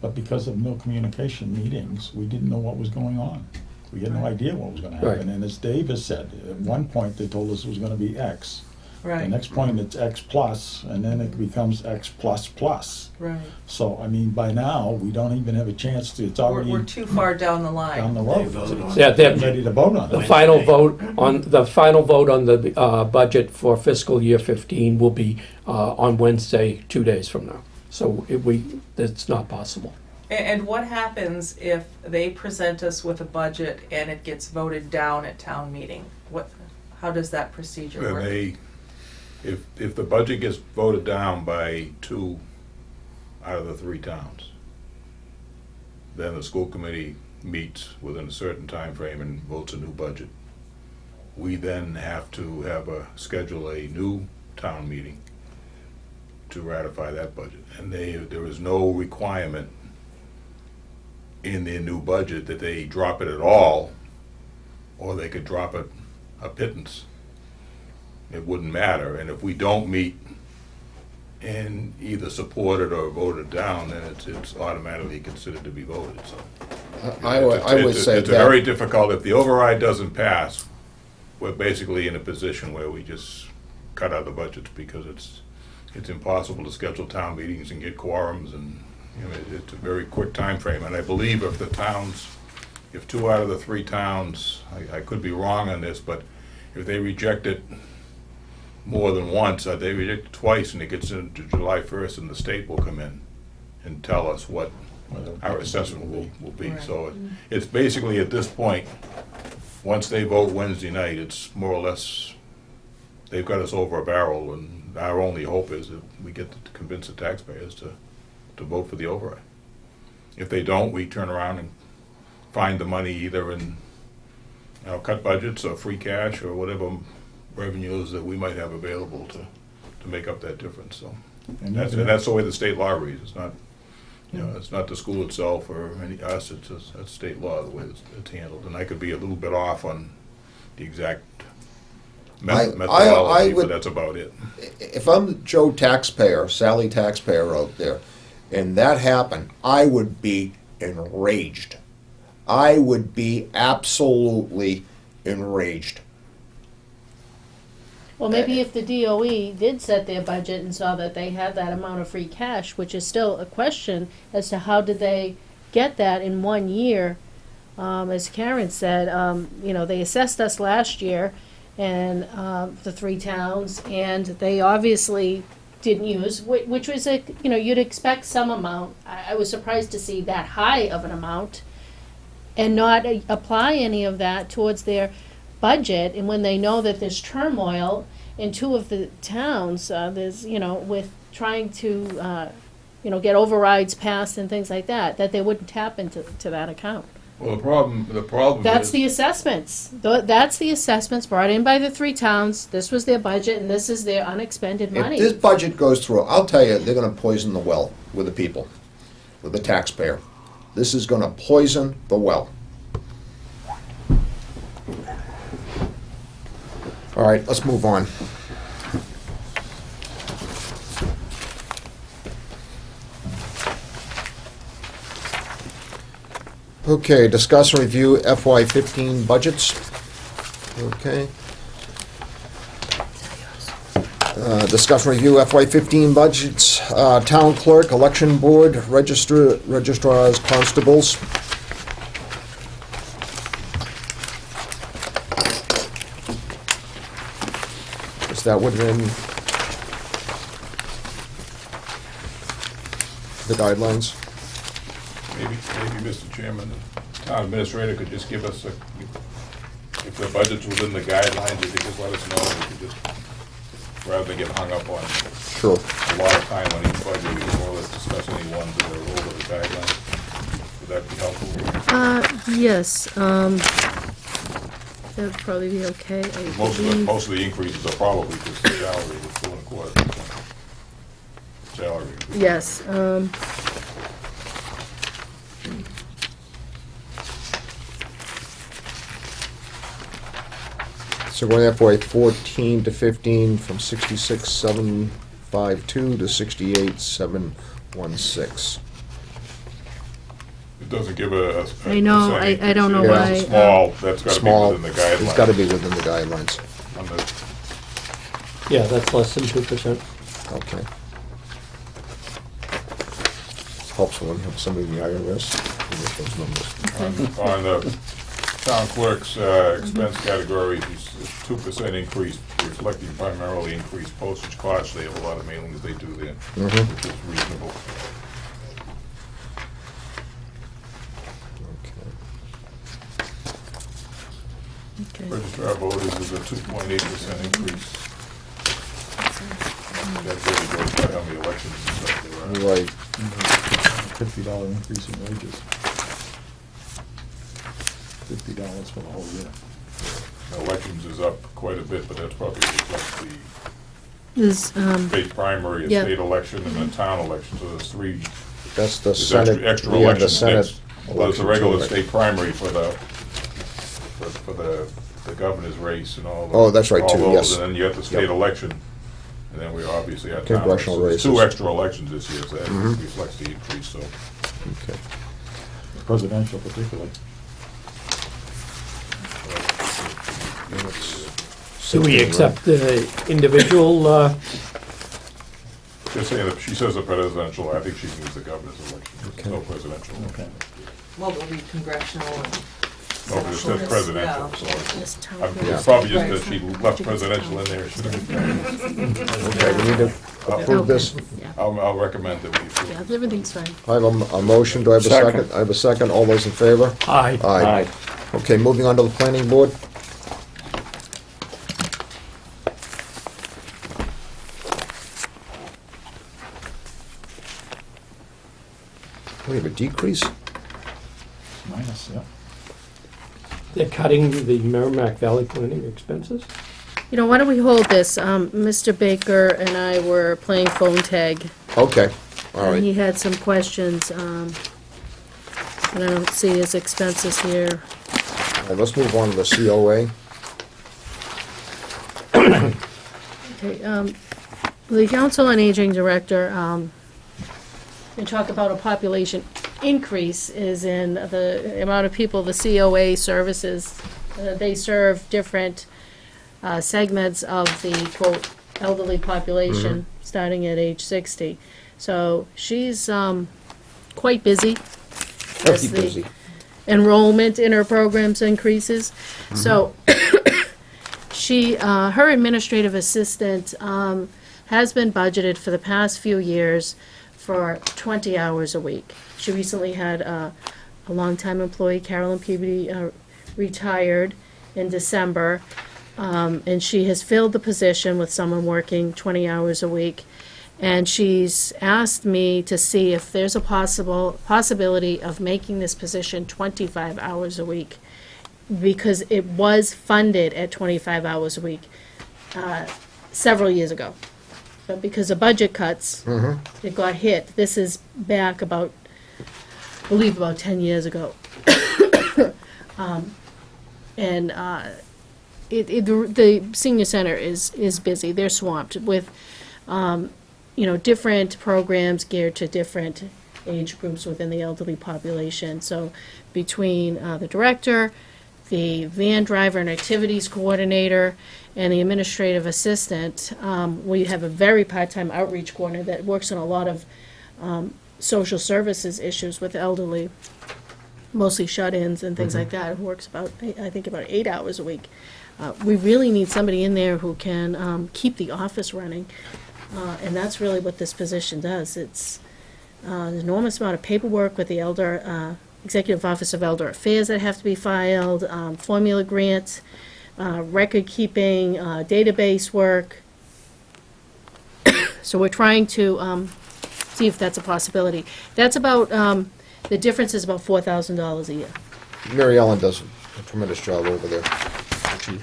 But because of no communication meetings, we didn't know what was going on. We had no idea what was gonna happen. Right. And as Dave has said, at one point, they told us it was gonna be X. The Right, next point, it's X plus, and then it becomes X plus plus. right. So, I mean, by now, we don't even have a chance to, it's We're already too far down the down line. the road. Yeah, they're- Ready to vote on The it. final vote on the budget for fiscal year 15 will be on Wednesday, 2 days from now. So it's not possible. And what happens if they present us with a budget and it gets voted down at town meeting? How does that procedure And work? if the budget gets voted down by 2 out of the 3 towns, then the school committee meets within a certain time frame and votes a new budget. We then have to schedule a new town meeting to ratify that budget. And there is no requirement in their new budget that they drop it at all, or they could drop it a pittance. It wouldn't matter, and if we don't meet and either support it or vote it down, then it's automatically considered to be voted, so. I would say It's that. very difficult, if the override doesn't pass, we're basically in a position where we just cut out the budgets, because it's impossible to schedule town meetings and get quorums, and, you know, it's a very quick time frame. And I believe if 2 out of the 3 towns, I could be wrong on this, but if they reject it more than once, they reject it twice, and it gets into July 1st, and the state will come in and tell us what our assessment will be. Right. So it's basically, at this point, once they vote Wednesday night, it's more or less, they've got us over a barrel, and our only hope is that we get to convince the taxpayers to vote for the override. If they don't, we turn around and find the money either in, cut budgets or free cash or whatever revenues that we might have available to make up that difference, so. And That's the way the state law reads. It's not, it's not the school itself or us, it's state law, the way it's handled. And I could be a little bit off on the exact methodology, but that's about it. If I'm Joe taxpayer, Sally taxpayer out there, and that happened, I would be enraged. I would be absolutely enraged. Well, maybe if the DOE did set their budget and saw that they had that amount of free cash, which is still a question as to how did they get that in 1 year. As Karen said, they assessed us last year and the 3 towns, and they obviously didn't use, which was you'd expect some amount. I was surprised to see that high of an amount and not apply any of that towards their budget. And when they know that there's turmoil in 2 of the towns, there's, with trying to, get overrides passed and things like that they wouldn't tap into that account. Well, the problem That's is, the assessments. That's the assessments brought in by the 3 towns. This was their budget, and this is their unexpended money. If this budget goes through, I'll tell you, they're gonna poison the well with the people, with the taxpayer. This is gonna poison the well. All right, let's move on. Okay, discuss and review FY15 budgets. Okay. Discuss and review FY15 budgets, town clerk, election board, registrars, constables. Guess that would have been the guidelines. maybe, Mr. Chairman, the town administrator could just give us if the budget's within the guidelines, if you could just let us know, we could just, rather than get hung up on Sure. a lot of time on each budget, we can more or less discuss any ones that are over the guidelines. Would that be helpful? Yes, that would probably be okay. Most of the increases are probably just the salary, the 2.25% salary. increase. Yes, So going FY 14 to 15 from 66,7 6852 to 68,716. It doesn't give a I know, percentage. I don't know Yeah. why. It's small, that's gotta be Small, within the guidelines. it's gotta be within the guidelines. On the- Yeah, that's less than 2%. Okay. Helps when you have somebody in the IRS with those numbers. On the town clerk's expense category, it's 2% increase, reflecting primarily increased postage costs. They have a lot of mailings they do there, Mhm. which is reasonable. Okay. Registrar voters is a 2.8% increase. That really goes by how many elections and stuff there are. Right. $50 increase in wages. $50 for the whole year. Elections is up quite a bit, but that's probably reflects the Is, state primary, a Yeah. state election, and a town election, so there's three. That's the There's Senate. extra we have the elections. Senate Well, it's a election regular too, right? state primary for the governor's race and all. Oh, that's right, all too, those, yes. And then you have the state Yep. election, and then we obviously have town. Congressional elections. races. There's 2 extra elections this year, so that Mhm. reflects the increase, so. Okay. Presidential particularly. Do we accept the individual, Just saying, if she says a presidential, I think she means the governor's election. There's no Okay. presidential. Okay. Well, there'll be congressional and. No, but it says presidential, so This town I'm- clerk. it's probably just that she left presidential in there. Should have- Okay, we need to approve this. Yeah, I'll recommend that we approve. yeah, everything's fine. I have a motion, do I have a second? Second. I have a second, all those in favor? aye? Aye. Okay, moving on to the planning board. We have a decrease? Minus, yeah. They're cutting the Merrimack Valley planning expenses? You know, why don't we hold this? Mr. Baker and I were playing phone tag. Okay, all And he right. had some questions, and I don't see his expenses here. All right, let's move on to the COA. Okay, the Council on Aging Director, we talk about a population increase is in the amount of people, the COA services, they serve different segments of the quote elderly population, starting at age 60. So she's quite busy. Pretty as the busy. enrollment in her programs increases. So she, her administrative assistant has been budgeted for the past few years for 20 hours a week. She recently had a longtime employee, Carolyn Peabody, retired in December, and she has filled the position with someone working 20 hours a week. And she's asked me to see if there's a possibility of making this position 25 hours a week, because it was funded at 25 hours a week several years ago. But because of budget cuts, it got hit. This is back about, I believe, about 10 years ago. The senior center is busy. They're swamped with, different programs geared to different age groups within the elderly population. So between the director, the van driver and activities coordinator, and the administrative assistant, we have a very part-time outreach coordinator that works on a lot of social services issues with elderly, mostly shut-ins and things like that, who works about 8 hours a week. We really need somebody in there who can keep the office running, and that's really what this position does. It's an enormous amount of paperwork with the Executive Office of Elder Affairs that have to be filed, formula grants, record keeping, database work. So we're trying to see if that's a possibility. That's about, the difference is about $4,000 a year. Mary Ellen does a tremendous job over there, which she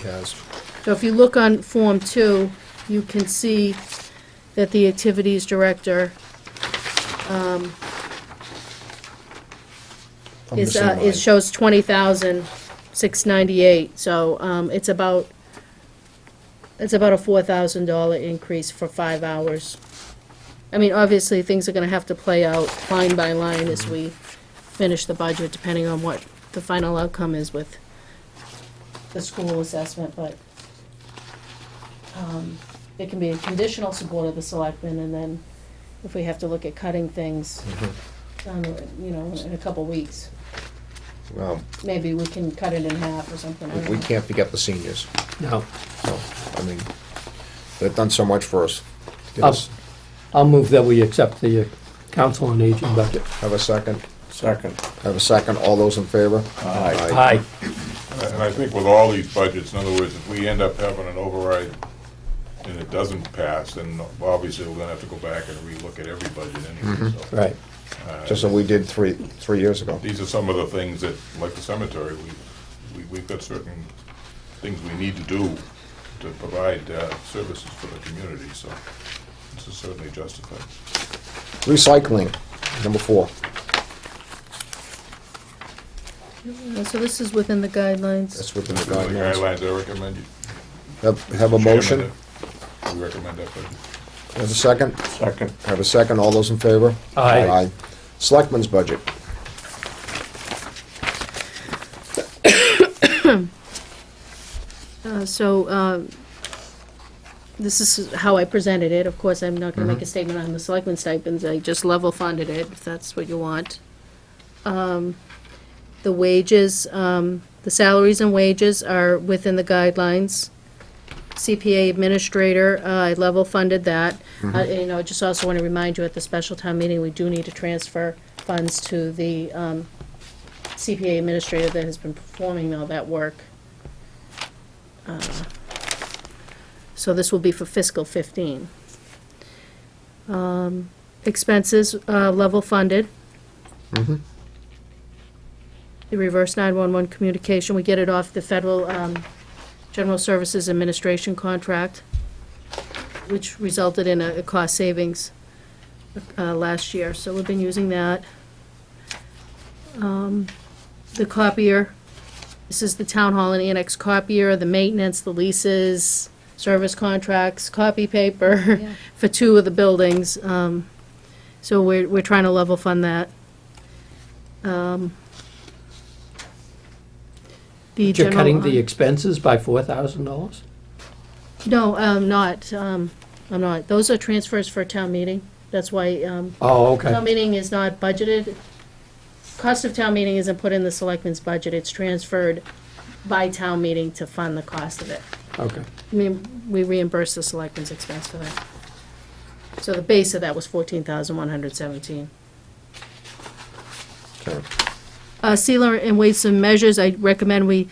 has. So if you look on Form 2, you can see that the activities director I'm missing mine. it shows 20,698. So it's about It's about a $4,000 increase for 5 hours. I mean, obviously, things are gonna have to play out line by line as we finish the budget, depending on what the final outcome is with the school assessment, but it can be a conditional support of the selectmen, and then if we have to look at cutting things, in a couple weeks, Well, maybe we can cut it in half or something. I don't we know. can't forget the seniors. No. So, I mean, they've done so much for us. Give Up. us- I'll move that we accept the Council on Aging budget. Have a second? Second. Have a second. All those in favor? Aye. And I think with all these budgets, in other words, if we end up having an override and it doesn't pass, then obviously we're gonna have to go back and relook at every budget anyway, so. Right. Just as we did three years ago. These are some of the things that, like the cemetery, we've got certain things we need to do to provide services for the community, so this is certainly justified. Recycling, number 4. So this is within the guidelines. That's within the The guidelines. guidelines I recommend you. Have a motion? Chairman, we recommend that budget. Have a second? Second. Have a second. All those in favor? Aye. Selectmen's budget. This is how I presented it. Of course, I'm not gonna make a statement on the selectmen stipends. I just level funded it, if that's what you want. The wages, the salaries and wages are within the guidelines. CPA administrator, I level funded that. Just also want to remind you, at the special town meeting, we do need to transfer funds to the CPA administrator that has been performing all that work. So this will be for fiscal 15. Expenses, level funded. The reverse 911 communication, we get it off the federal General Services Administration contract, which resulted in a cost savings last year, so we've been using that. The copier, this is the Town Hall and Annex copier, the maintenance, the leases, service contracts, copy paper for 2 of the buildings. So we're trying to level fund that. The You're cutting the general- expenses by $4,000? No, I'm not. I'm not. Those are transfers for town meeting. That's why, Oh, town okay. meeting is not budgeted. Cost of town meeting isn't put in the selectmen's budget. It's transferred by town meeting to fund the cost of it. Okay. I mean, we reimburse the selectmen's expense for that. So the base of that was 14,117. Okay. Sealer and weights and measures, I recommend we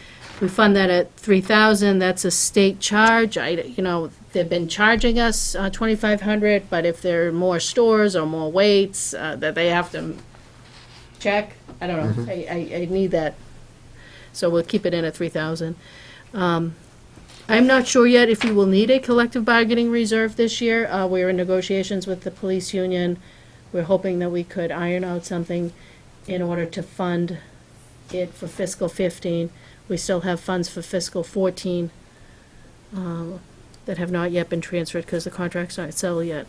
fund that at 3,000. That's a state charge. They've been charging us 2,500, but if there are more stores or more weights that they have to check, I don't know. I need that. So we'll keep it in at 3,000. I'm not sure yet if you will need a collective bargaining reserve this year. We're in negotiations with the police union. We're hoping that we could iron out something in order to fund it for fiscal 15. We still have funds for fiscal 14 that have not yet been transferred because the contract's not settled yet.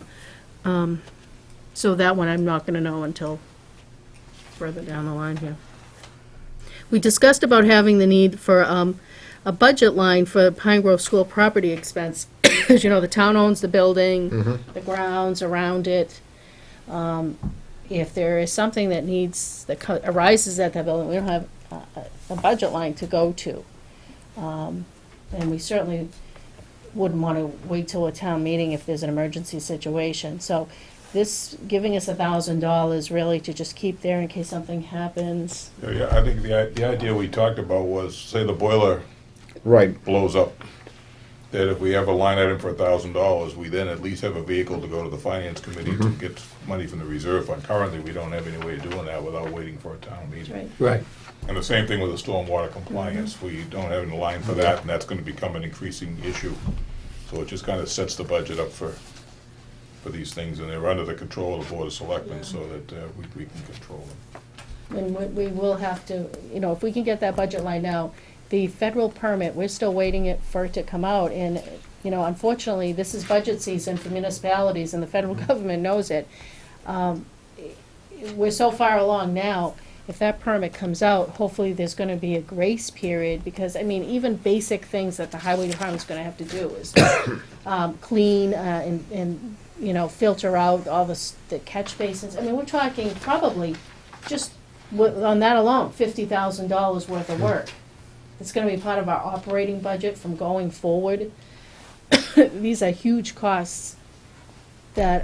So that one I'm not gonna know until further down the line here. We discussed about having the need for a budget line for Pine Grove School property expense. As you know, the town owns the building, the grounds around it. If there is something that arises at that building, we don't have a budget line to go to. And we certainly wouldn't want to wait till a town meeting if there's an emergency situation. So this, giving us $1,000 really to just keep there in case something happens. Yeah, I think the idea we talked about was, say the boiler Right. blows up, that if we have a line item for $1,000, we then at least have a vehicle to go to the finance committee to get money from the reserve fund. Currently, we don't have any way of doing that without waiting for a town meeting. Right. Right. And the same thing with the stormwater compliance. We don't have any line for that, and that's gonna become an increasing issue. So it just kind of sets the budget up for these things, and they're under the control of the Board of Selectmen so that we can control them. And we will have to, if we can get that budget line now, the federal permit, we're still waiting for it to come out, and unfortunately, this is budget season for municipalities, and the federal government knows it. We're so far along now, if that permit comes out, hopefully there's gonna be a grace period, because, even basic things that the highway department's gonna have to do is clean and filter out all the catch basins. We're talking probably just on that alone, $50,000 worth of work. It's gonna be part of our operating budget from going forward. These are huge costs that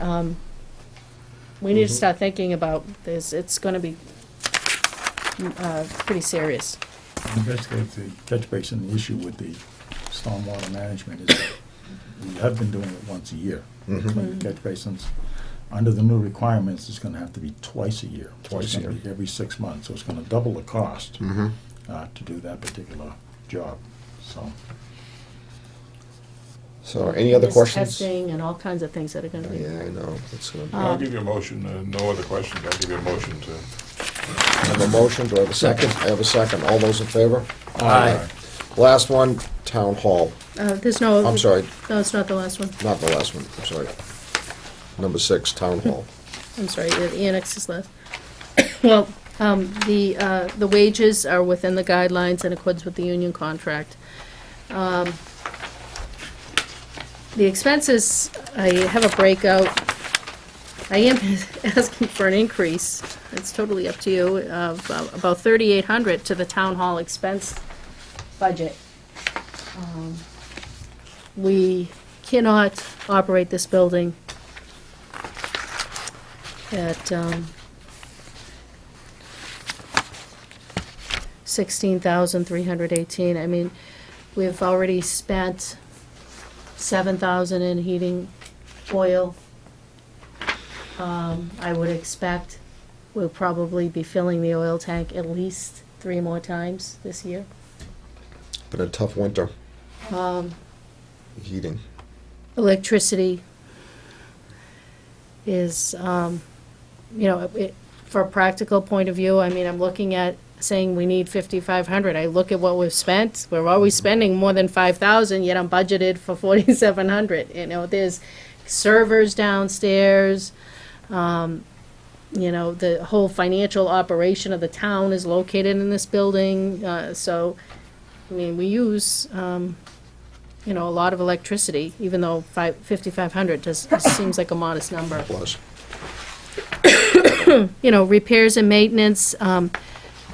we need to start thinking about. It's gonna be pretty serious. Investigate the catch basin. The issue with the stormwater management is that we have been doing it once a year. Clean the catch basins. Under the new requirements, it's gonna have to be twice a year. So Twice it's a gonna year. be every 6 months, so it's gonna double the cost Mm-hmm. to do that particular job, so. So, any other There's questions? Testing and all kinds of things that are gonna be. Yeah, I know. It's gonna be. I'll give you a motion, no other questions, I'll give you a motion to. I have a motion, do I have a second? I have a second. All those in favor? Aye. Last one, town hall. There's no. I'm sorry, No, it's not the last one. not the last one, I'm sorry. Number 6, town hall. I'm sorry, the annex is left. Well, the wages are within the guidelines in accordance with the union contract. The expenses, I have a breakout. I am asking for an increase, it's totally up to you, of about $3,800 to the town hall expense budget. We cannot operate this building at 16,318. We've already spent 7,000 in heating oil. I would expect we'll probably be filling the oil tank at least 3 more times this year. Been a tough winter, Um, heating. Electricity is, for a practical point of view, I'm looking at saying we need 5,500. I look at what we've spent, we're always spending more than 5,000, yet I'm budgeted for 4,700. There's servers downstairs, the whole financial operation of the town is located in this building, so, we use, a lot of electricity, even though 5,500 just seems like a modest number. Plus, Repairs and maintenance,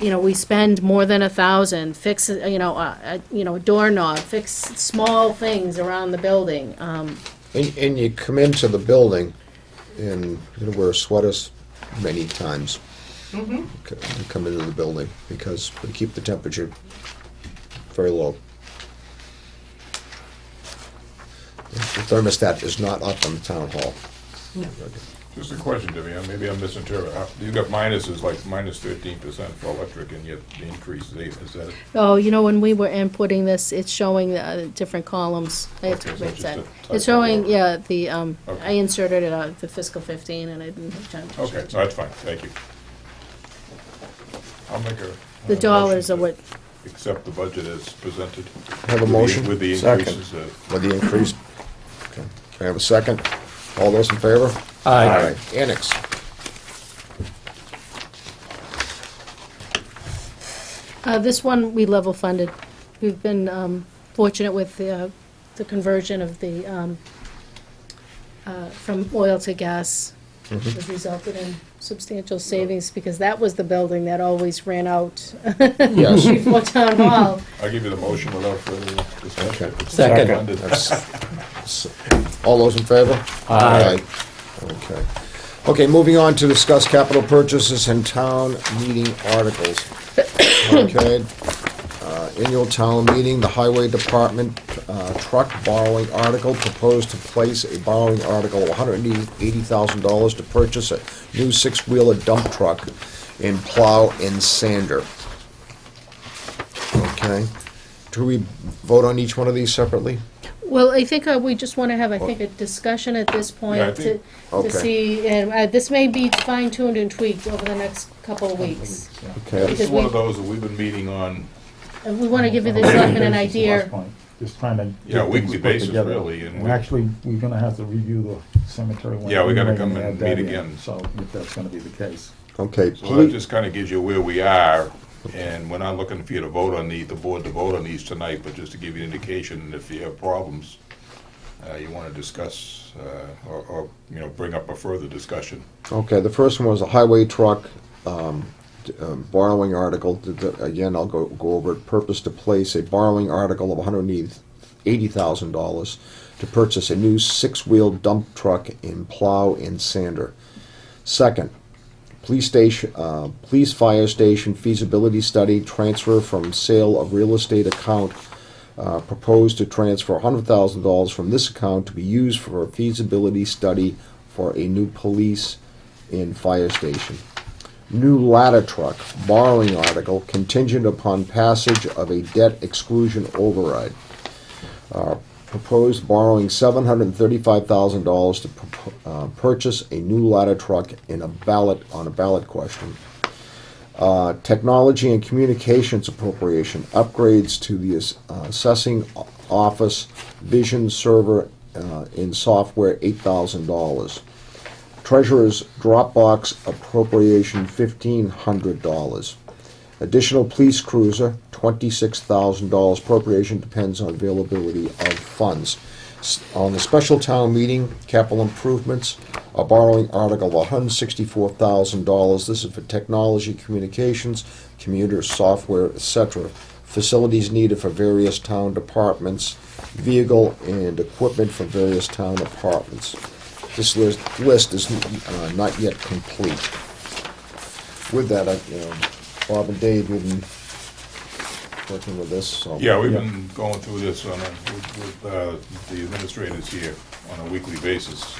we spend more than 1,000, fix, a doorknob, fix small things around the building. and you come into the building and you wear sweaters many times. You come into the building because we keep the temperature very low. The thermostat is not up in the town hall. Just a question, Debbie, maybe I'm misinterpreting. You've got minuses like minus 13% for electric, and yet the increase is 8, is that? Oh, when we were inputting this, it's showing different columns. I have to Okay, so fix it's that. just a It's typo showing, error. yeah, I Okay. inserted it the fiscal 15, and I didn't have time to Okay, change so it. that's fine, thank you. I'll make a. The dollars are motion to what, Accept the budget as presented. Have a motion? With the Second. increases. With the increase. Okay. Can I have a second? All those in favor? Aye. Annex. this one, we level funded. We've been fortunate with the conversion of the, from oil to gas. Has resulted in substantial savings, because that was the building that always ran out Yes. before town hall. I'll give you the motion without further discussion. Okay. Second. That's- All those in favor? Aye. Okay. Okay, moving on to discuss capital purchases and town meeting articles. Okay. Annual town meeting, the highway department truck borrowing article, proposed to place a borrowing article of $180,000 to purchase a new 6-wheeler dump truck and plow and sander. Okay. Do we vote on each one of these separately? Well, I think we just want to have, a discussion at this Yeah, I point to think- Okay. see, and this may be fine-tuned and tweaked over the next couple of weeks. Okay. This is one of those that we've been meeting on. And we want to give you the selectmen an This is the idea. last point. just trying to Yeah, get things weekly put basis, together. really, and And we- actually, we're gonna have to review the cemetery. one Yeah, we gotta anyway come and and add that meet in. again. So if that's gonna be the case. Okay, So that please, just kind of gives you where we are, and we're not looking for you to vote on the board to vote on these tonight, but just to give you an indication, and if you have problems, you want to discuss, or, bring up a further discussion. okay, the first one was a highway truck borrowing article. Again, I'll go over it. Purpose to place a borrowing article of $180,000 to purchase a new six-wheel dump truck in plow and sander. Second, police fire station feasibility study, transfer from sale of real estate account. Proposed to transfer $100,000 from this account to be used for a feasibility study for a new police and fire station. New ladder truck borrowing article contingent upon passage of a debt exclusion override. Proposed borrowing $735,000 to purchase a new ladder truck on a ballot question. Technology and communications appropriation, upgrades to the assessing office vision server in software, $8,000. Treasurer's Dropbox appropriation, $1,500. Additional police cruiser, $26,000. Appropriation depends on availability of funds. On the special town meeting, capital improvements, a borrowing article of $164,000. This is for technology, communications, commuter software, etc. Facilities needed for various town departments, vehicle and equipment for various town departments. This list is not yet complete. With that, Bob and Dave have been working with this. So. Yeah, we've been going through this with the administrators here on a weekly basis,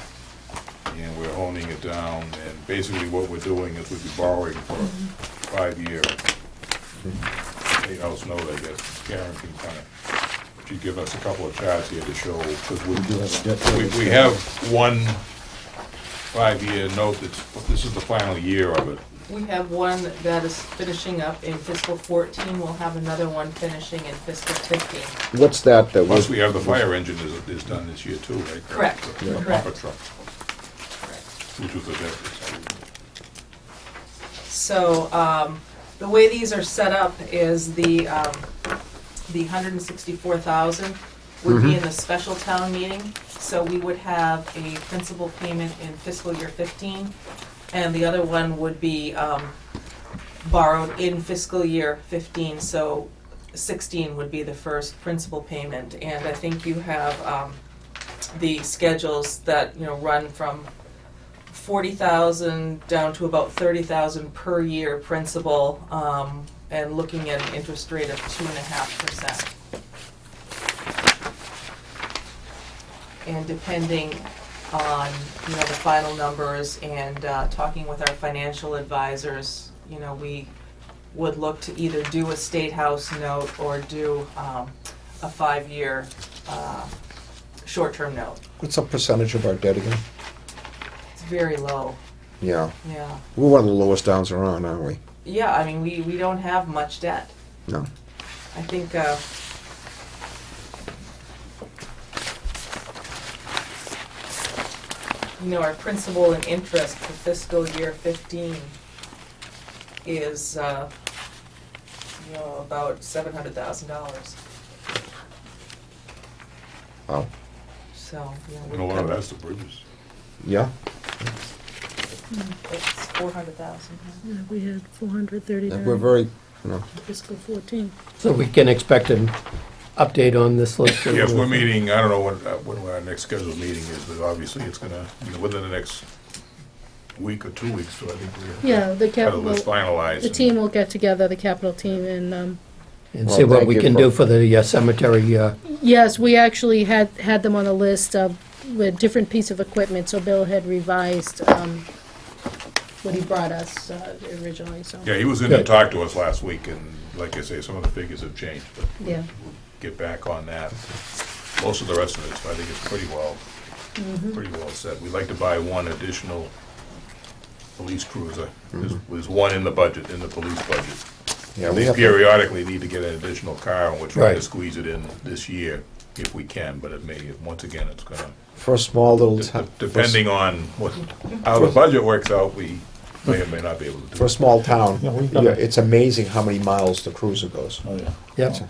and we're honing it down, and basically what we're doing is we'd be borrowing for a 5-year eight-house note, I guess. Karen can kind of, she'd give us a couple of charts here to show, because we have one 5-year note this is the final year of it. We have one that is finishing up in fiscal 14. We'll have another one finishing in fiscal 15. What's that? Plus, we have the fire engine is done this year too, right? Correct. The Correct. pumper truck, which was a debt. So the way these are set up is the 164,000 would be in the special town meeting. So we would have a principal payment in fiscal year 15, and the other one would be borrowed in fiscal year 15. So 16 would be the first principal payment, and I think you have the schedules that run from 40,000 down to about 30,000 per year principal, and looking at an interest rate of 2.5%. And depending on the final numbers and talking with our financial advisors, we would look to either do a State House note or do a 5-year short-term note. What's the percentage of our debt again? It's very low. Yeah. Yeah. We're one of the lowest towns around, aren't we? Yeah, I mean, we don't have much debt. No. I think our principal and interest for fiscal year 15 is about $700,000. Wow. So And a lot of that's the bridges. Yeah. it's 400,000. Yeah, we had 439. We're very, Fiscal 14. So we can expect an update on this list? Yes, we're meeting, I don't know when our next scheduled meeting is, but obviously it's gonna, within the next week or 2 weeks, so I think we're Yeah, the got the capital, list finalized. the team will get together, the capital team, and, And Well, see what thank we you can for- do for the cemetery. yes, we actually had them on a list with different piece of equipment, so Bill had revised what he brought us originally, so. Yeah, he was in to Good. talk to us last week, and like I say, some of the figures have changed, but Yeah. get back on that. Most of the rest of it, I think it's pretty well said. We'd like to buy one additional police cruiser. There's one in the budget, in the police budget. Yeah, And we they have to, periodically need to get an additional car, and we're trying to Right. squeeze it in this year if we can, but it may, once again, it's gonna, for a small little town. depending on how the budget works out, we may or may not be able to do For a it. small town, Yeah, we've got yeah, a- it's amazing how many miles the cruiser goes. Oh, yeah. Yep.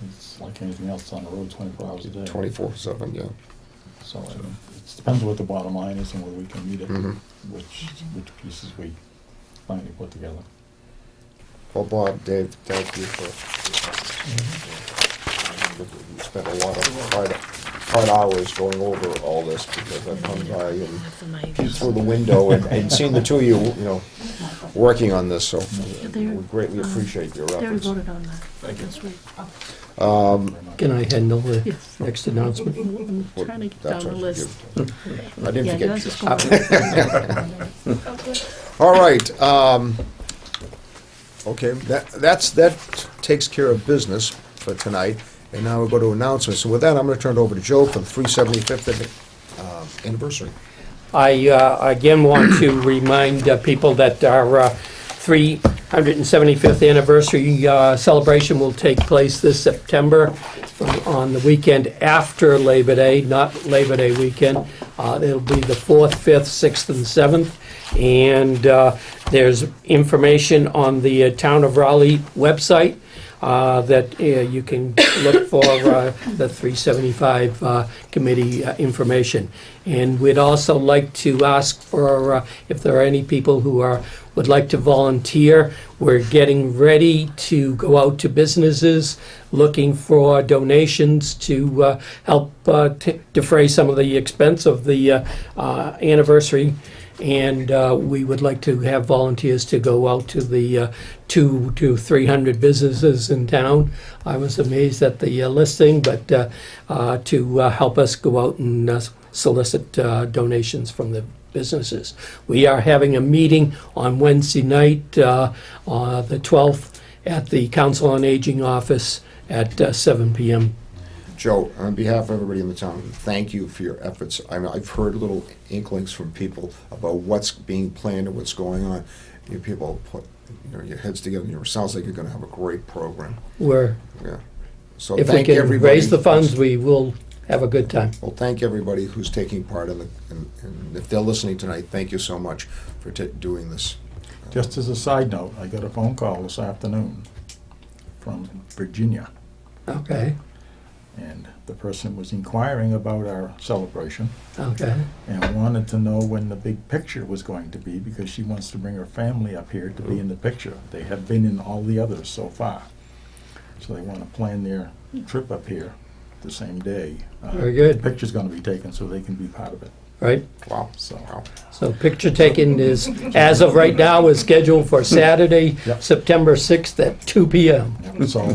It's like anything else on the road 24 hours a day. 24/7, yeah. So it depends what the bottom line is and whether we can meet it, Mhm. which pieces we finally put together. Well, Bob, Dave, thank you for, you spent a lot of hard hours going over all this, because I've come by and peeked through the window and seen the two of you, working on this, so we greatly appreciate your They already efforts. voted on that. Thank you. This week. Can I handle the Yes. next announcement? I'm trying to get That's down the what list. I didn't Yeah, forget yours you. is going. All right, okay, that takes care of business for tonight, and now we'll go to announcements. So with that, I'm gonna turn it over to Joe for the 375th anniversary. I again want to remind people that our 375th anniversary celebration will take place this September on the weekend after Labor Day, not Labor Day weekend. It'll be the 4th, 5th, 6th, and 7th. And there's information on the Town of Raleigh website that you can look for the 375 committee information. And we'd also like to ask for if there are any people who would like to volunteer. We're getting ready to go out to businesses looking for donations to help defray some of the expense of the anniversary. And we would like to have volunteers to go out to the 200 to 300 businesses in town. I was amazed at the listing, but to help us go out and solicit donations from the businesses. We are having a meeting on Wednesday night, the 12th, at the Council on Aging office at 7 p.m. Joe, on behalf of everybody in the town, thank you for your efforts. I mean, I've heard little inklings from people about what's being planned and what's going on. You people put your heads together, and it sounds like you're gonna have a great program. Where Yeah. So if we thank can everybody. raise the funds, we will have a good time. Well, thank everybody who's taking part in and if they're listening tonight, thank you so much for doing this. Just as a side note, I got a phone call this afternoon from Virginia, Okay, and the person was inquiring about our celebration okay. and wanted to know when the big picture was going to be, because she wants to bring her family up here to be in the picture. They have been in all the others so far. So they want to plan their trip up here the same day. Very good. The picture's going to be taken so they can be part of it. Right? Wow. So Wow. So picture taking is, as of right now, is scheduled for Saturday, Yep. September 6th at 2 p.m. so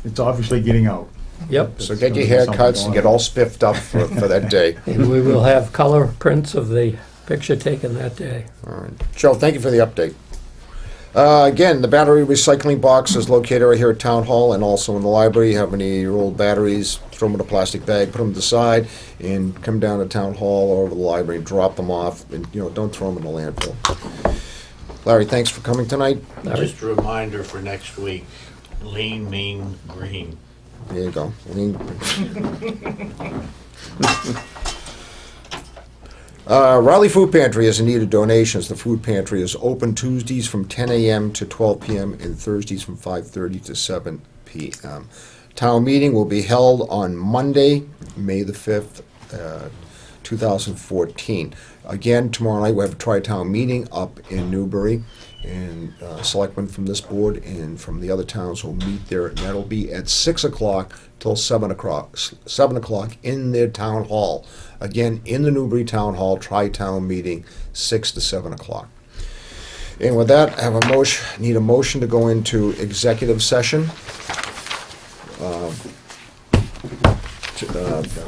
it's obviously getting out. Yep. So get your haircuts and get all spiffed up for that day. And we will have color prints of the picture taken that day. All right. Joe, thank you for the update. Again, the battery recycling box is located right here at Town Hall and also in the library. You have any of your old batteries, throw them in a plastic bag, put them to the side, and come down to Town Hall or over the library and drop them off. And, don't throw them in the landfill. Larry, thanks for coming tonight. Larry? Just a reminder for next week, lean, mean, green. There you go. Raleigh Food Pantry is in need of donations. The food pantry is open Tuesdays from 10 a.m. to 12 p.m. and Thursdays from 5:30 to 7 p.m. Town meeting will be held on Monday, May the 5th, 2014. Again, tomorrow night we have a tri-town meeting up in Newbury, and selectmen from this board and from the other towns will meet there, and that'll be at 6 o'clock till 7 o'clock. 7 o'clock in their town hall. Again, in the Newbury Town Hall, tri-town meeting, 6 to 7 o'clock. And with that, I have need a motion to go into executive session.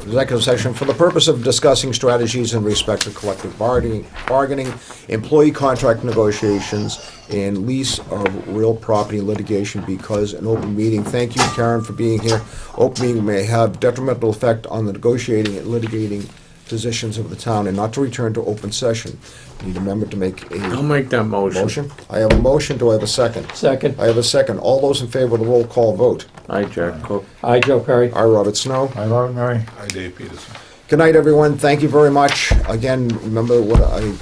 Executive session for the purpose of discussing strategies in respect to collective bargaining, employee contract negotiations, and lease of real property litigation, because an open meeting, thank you, Karen, for being here, open meeting may have detrimental effect on the negotiating and litigating positions of the town and not to return to open session. Need a member to make I'll a make that motion. motion. I have a motion. Do I have a second? Second. I have a second. All those in favor of the roll call vote. Aye, Jack Cook. Aye, Joe Perry. I, Robert Snow. Hi, Robert Murray. Hi, Dave Peterson. Good night, everyone. Thank you very much. Again, remember what I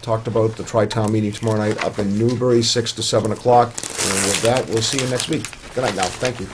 talked about, the Tri-Town meeting tomorrow night up in Newbury, 6 to 7 o'clock. And with that, we'll see you next week. Good night now. Thank you.